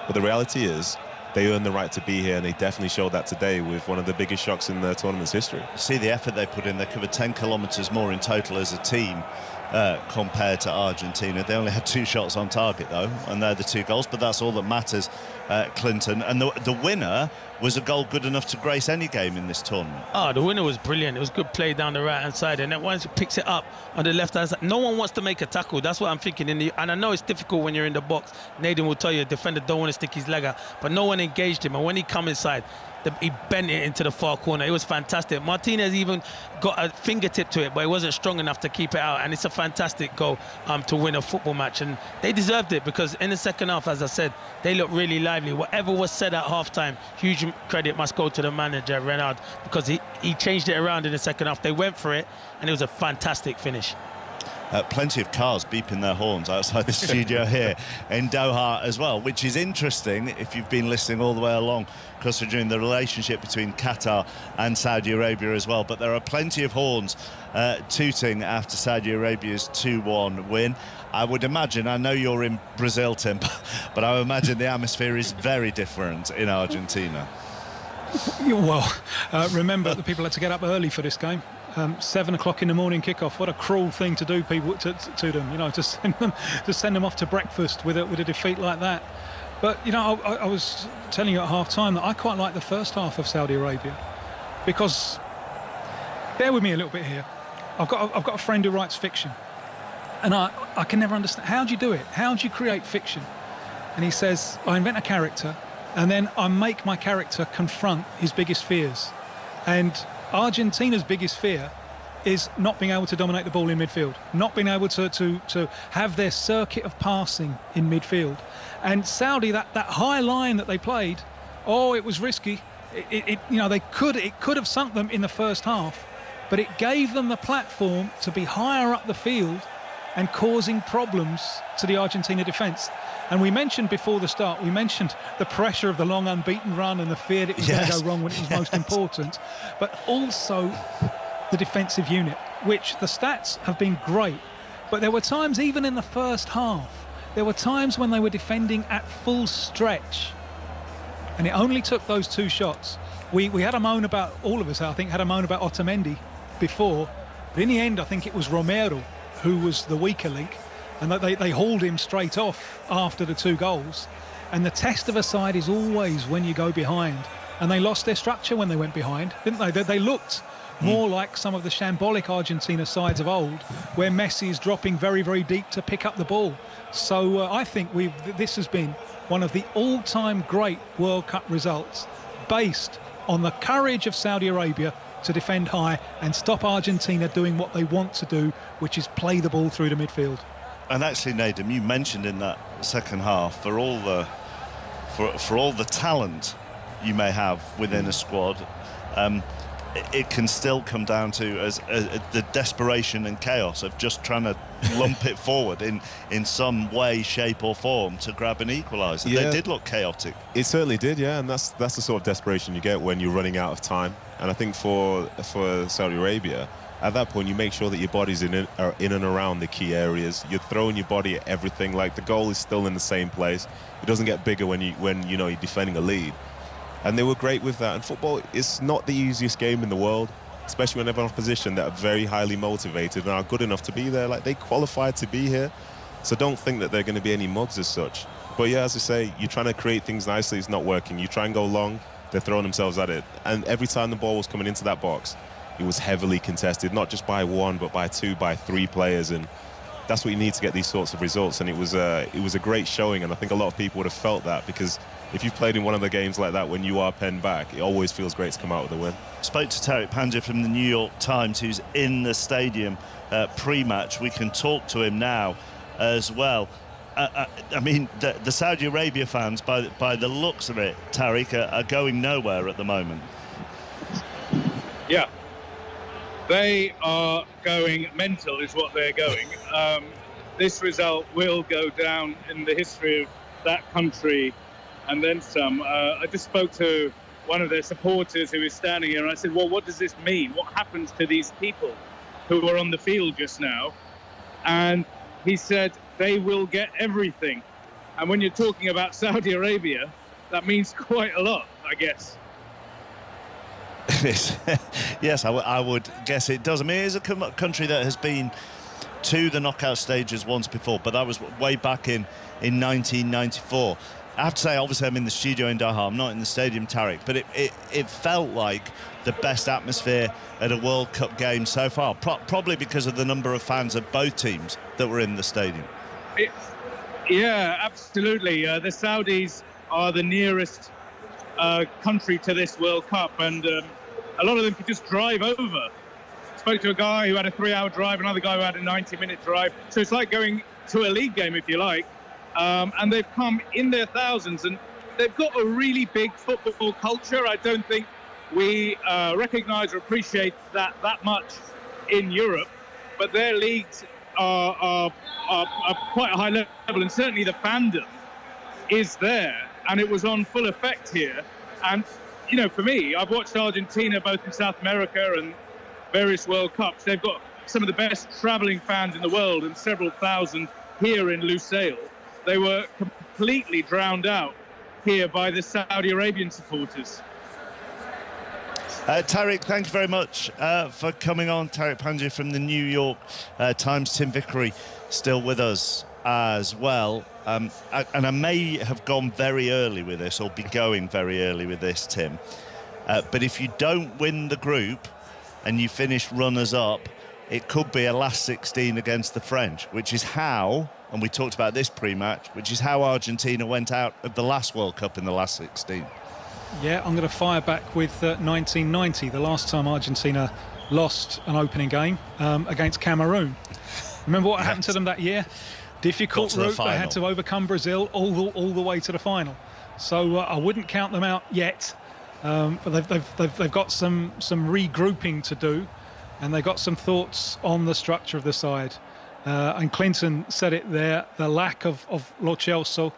But the reality is, they earned the right to be here, and they definitely showed that today with one of the biggest shocks in the tournament's history. See the effort they put in. They covered 10 kilometres more in total as a team compared to Argentina. They only had 2 shots on target, though, and they're the 2 goals, but that's all that matters, Clinton. And the winner was a goal good enough to grace any game in this tournament. Oh, the winner was brilliant. It was good play down the right-hand side, and then once he picks it up on the left-hand side, no one wants to make a tackle. That's what I'm thinking. And I know it's difficult when you're in the box. Nathan will tell you, the defender don't want to stick his leg out, but no one engaged him. And when he come inside, he bent it into the far corner. It was fantastic. Martinez even got a fingertip to it, but it wasn't strong enough to keep it out. And it's a fantastic goal to win a football match. And they deserved it, because in the second half, as I said, they looked really lively. Whatever was said at halftime, huge credit must go to the manager, Renard, because he changed it around in the second half. They went for it, and it was a fantastic finish. Plenty of cars beeping their horns outside the studio here in Doha as well, which is interesting if you've been listening all the way along, considering the relationship between Qatar and Saudi Arabia as well. But there are plenty of horns tooting after Saudi Arabia's 2-1 win. I would imagine, I know you're in Brazil, Tim, but I would imagine the atmosphere is very different in Argentina. Well, remember, the people had to get up early for this game. 7 o'clock in the morning kickoff. What a cruel thing to do, people, to them, you know, to send them off to breakfast with a defeat like that. But, you know, I was telling you at half-time that I quite like the first half of Saudi Arabia, because, bear with me a little bit here, I've got a friend who writes fiction, and I can never understand, how do you do it? How do you create fiction? And he says, I invent a character, and then I make my character confront his biggest fears. And Argentina's biggest fear is not being able to dominate the ball in midfield, not being able to have their circuit of passing in midfield. And Saudi, that high line that they played, it was risky. It could have sunk them in the first half, but it gave them the platform to be higher up the field and causing problems to the Argentina defence. And we mentioned before the start, the pressure of the long unbeaten run and the fear that it was going to go wrong when it was most important, but also the defensive unit, which the stats have been great. But there were times, even in the first half, there were times when they were defending at full stretch. And it only took those 2 shots. We had a moan about, all of us, I think, had a moan about Otamendi before. But in the end, I think it was Romero who was the weaker link. And that they hauled him straight off after the 2 goals. And the test of a side is always when you go behind. And they lost their structure when they went behind, didn't they? They looked more like some of the shambolic Argentina sides of old, where Messi is dropping very, very deep to pick up the ball. So I think this has been one of the all-time great World Cup results, based on the courage of Saudi Arabia to defend high and stop Argentina doing what they want to do, which is play the ball through the midfield. And actually, Nadem, you mentioned in that second half, for all the talent you may have within a squad, it can still come down to the desperation and chaos of just trying to lump it forward in some way, shape or form to grab an equaliser. Yeah. They did look chaotic. It certainly did, yeah, and that's the sort of desperation you get when you're running out of time. And I think for Saudi Arabia, at that point, you make sure that your body's in and around the key areas. You're throwing your body at everything. Like, the goal is still in the same place. It doesn't get bigger when you're defending a lead. And they were great with that. And football is not the easiest game in the world, especially when they have an opposition that are very highly motivated and are good enough to be there. Like, they qualified to be here. So don't think that they're going to be any mugs as such. But yeah, as I say, you're trying to create things nicely, it's not working. You try and go long, they're throwing themselves at it. And every time the ball was coming into that box, it was heavily contested, not just by one, but by two, by three players. And that's what you need to get these sorts of results. And it was a great showing. And I think a lot of people would have felt that, because if you've played in one of the games like that when you are penned back, it always feels great to come out with a win. Spoke to Tariq Pandya from the New York Times, who's in the stadium pre-match. We can talk to him now as well. I mean, the Saudi Arabia fans, by the looks of it, Tariq, are going nowhere at the moment. Yeah, they are going mental is what they're going. This result will go down in the history of that country and then some. I just spoke to one of their supporters who is standing here, and I said, well, what does this mean? What happens to these people who were on the field just now? And he said, they will get everything. And when you're talking about Saudi Arabia, that means quite a lot, I guess. Yes, I would guess it does. I mean, it is a country that has been to the knockout stages once before, but that was way back in 1994. I have to say, obviously, I'm in the studio in Doha. I'm not in the stadium, Tariq, but it felt like the best atmosphere at a World Cup game so far, probably because of the number of fans of both teams that were in the stadium. Yeah, absolutely. The Saudis are the nearest country to this World Cup, and a lot of them could just drive over. Spoke to a guy who had a 3-hour drive, another guy who had a 90-minute drive. So it's like going to a league game, if you like. And they've come in their thousands, and they've got a really big football culture. I don't think we recognise or appreciate that much in Europe, but their leagues are quite a high level, and certainly the fandom is there, and it was on full effect here. And you know, for me, I've watched Argentina both in South America and various World Cups. They've got some of the best travelling fans in the world, and several thousand here in Lusail. They were completely drowned out here by the Saudi Arabian supporters. Tariq, thank you very much for coming on. Tariq Pandya from the New York Times. Tim Vickery still with us as well. And I may have gone very early with this, or be going very early with this, Tim. But if you don't win the group and you finish runners-up, it could be a last 16 against the French, which is how, and we talked about this pre-match, which is how Argentina went out of the last World Cup in the last 16. Yeah, I'm going to fire back with 1990, the last time Argentina lost an opening game against Cameroon. Remember what happened to them that year? Difficult route. They had to overcome Brazil all the way to the final. So I wouldn't count them out yet, but they've got some regrouping to do, and they've got some thoughts on the structure of the side. And Clinton said it there: the lack of Lo Celso,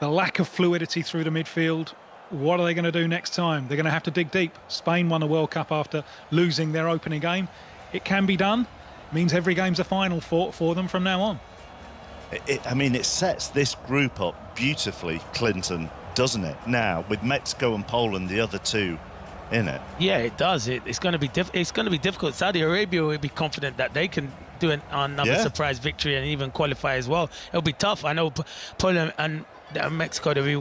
the lack of fluidity through the midfield. What are they going to do next time? They're going to have to dig deep. Spain won a World Cup after losing their opening game. It can be done. It means every game's a final for them from now on. I mean, it sets this group up beautifully, Clinton, doesn't it? Now, with Mexico and Poland, the other two in it. Yeah, it does. It's going to be difficult. Saudi Arabia will be confident that they can do another surprise victory and even qualify as well. It'll be tough. I know Poland and Mexico, they'll be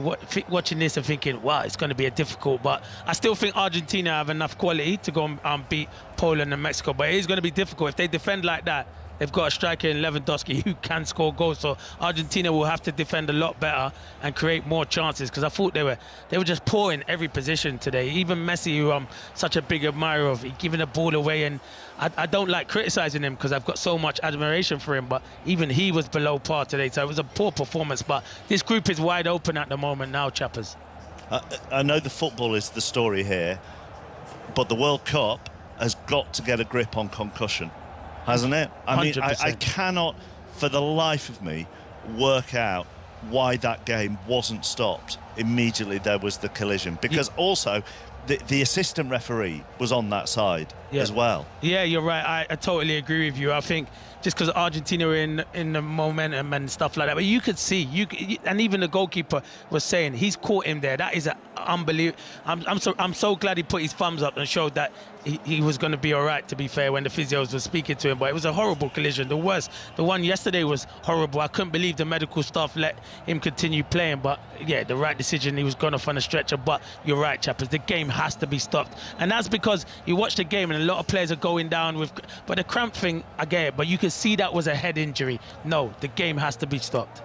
watching this and thinking, wow, it's going to be a difficult, but I still think Argentina have enough quality to go and beat Poland and Mexico, but it is going to be difficult. If they defend like that, they've got a striker in Lewandowski who can score goals, so Argentina will have to defend a lot better and create more chances, because I thought they were just poor in every position today. Even Messi, who I'm such a big admirer of, he's giving the ball away, and I don't like criticising him because I've got so much admiration for him, but even he was below par today, so it was a poor performance. But this group is wide open at the moment now, chappers. I know the football is the story here, but the World Cup has got to get a grip on concussion, hasn't it? I mean, I cannot for the life of me work out why that game wasn't stopped immediately there was the collision, because also the assistant referee was on that side as well. Yeah, you're right. I totally agree with you. I think just because Argentina were in the momentum and stuff like that, but you could see, and even the goalkeeper was saying he's caught him there. That is unbelievable. I'm so glad he put his thumbs up and showed that he was going to be all right, to be fair, when the physios were speaking to him. But it was a horrible collision. The worst. The one yesterday was horrible. I couldn't believe the medical staff let him continue playing. But yeah, the right decision. He was gone off on a stretcher. But you're right, chappers. The game has to be stopped. And that's because you watch the game and a lot of players are going down with... But the cramp thing, I get it. But you can see that was a head injury. No, the game has to be stopped.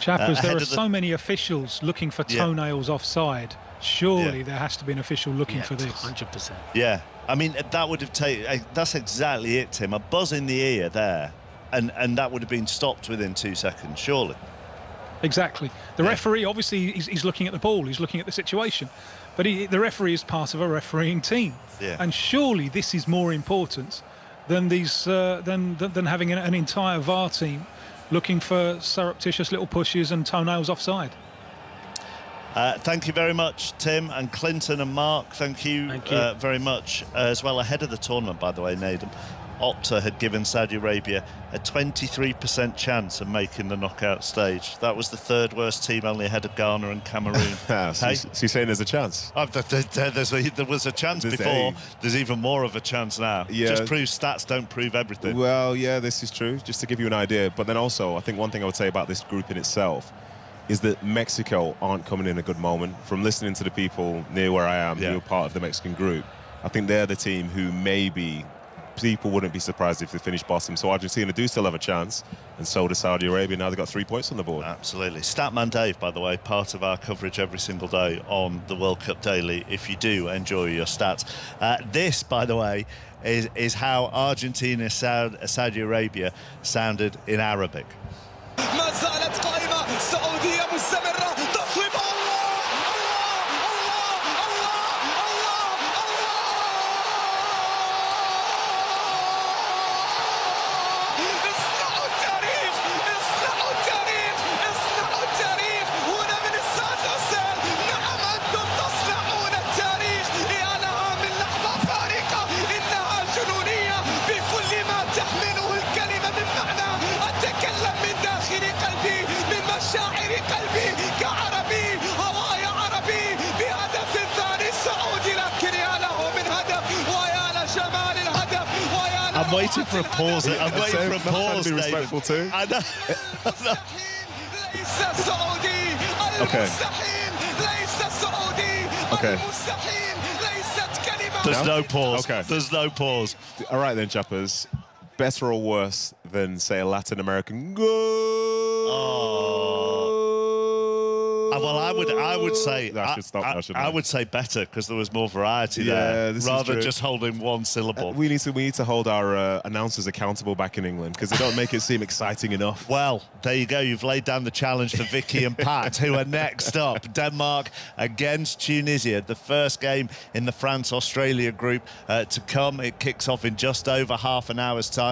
Chappers, there are so many officials looking for toenails offside. Surely there has to be an official looking for this. 100%. Yeah. I mean, that would have taken... That's exactly it, Tim. A buzz in the ear there, and that would have been stopped within 2 seconds, surely. Exactly. The referee, obviously, he's looking at the ball. He's looking at the situation. But the referee is part of a refereeing team. Yeah. And surely this is more important than than having an entire VAR team looking for surreptitious little pushes and toenails offside. Thank you very much, Tim and Clinton and Mark. Thank you, very much as well. Ahead of the tournament, by the way, Naden, Opta had given Saudi Arabia a 23% chance of making the knockout stage. That was the third worst team, only ahead of Ghana and Cameroon. So you're saying there's a chance? There was a chance before. There's even more of a chance now. Yeah. Just proves stats don't prove everything. Well, yeah, this is true, just to give you an idea. But then also, I think one thing I would say about this group in itself is that Mexico aren't coming in a good moment. From listening to the people near where I am, who are part of the Mexican group, I think they're the team who maybe people wouldn't be surprised if they finish bottom. So Argentina do still have a chance, and so does Saudi Arabia. Now they've got 3 points on the board. Absolutely. Statman Dave, by the way, part of our coverage every single day on the World Cup Daily, if you do enjoy your stats. This, by the way, is how Argentina, Saudi Arabia sounded in Arabic. I'm waiting for a pause. I'm waiting for a pause. To be respectful too. I know. Okay. There's no pause. Okay. There's no pause. All right then, chappers. Better or worse than, say, a Latin American Well, I would say I should stop now, shouldn't I? I would say better, because there was more variety there, rather than just holding one syllable. We need to hold our announcers accountable back in England, because they don't make it seem exciting enough. Well, there you go. You've laid down the challenge for Vicky and Pat, who are next up. Denmark against Tunisia, the first game in the France-Australia group to come. It kicks off in just over half an hour's time.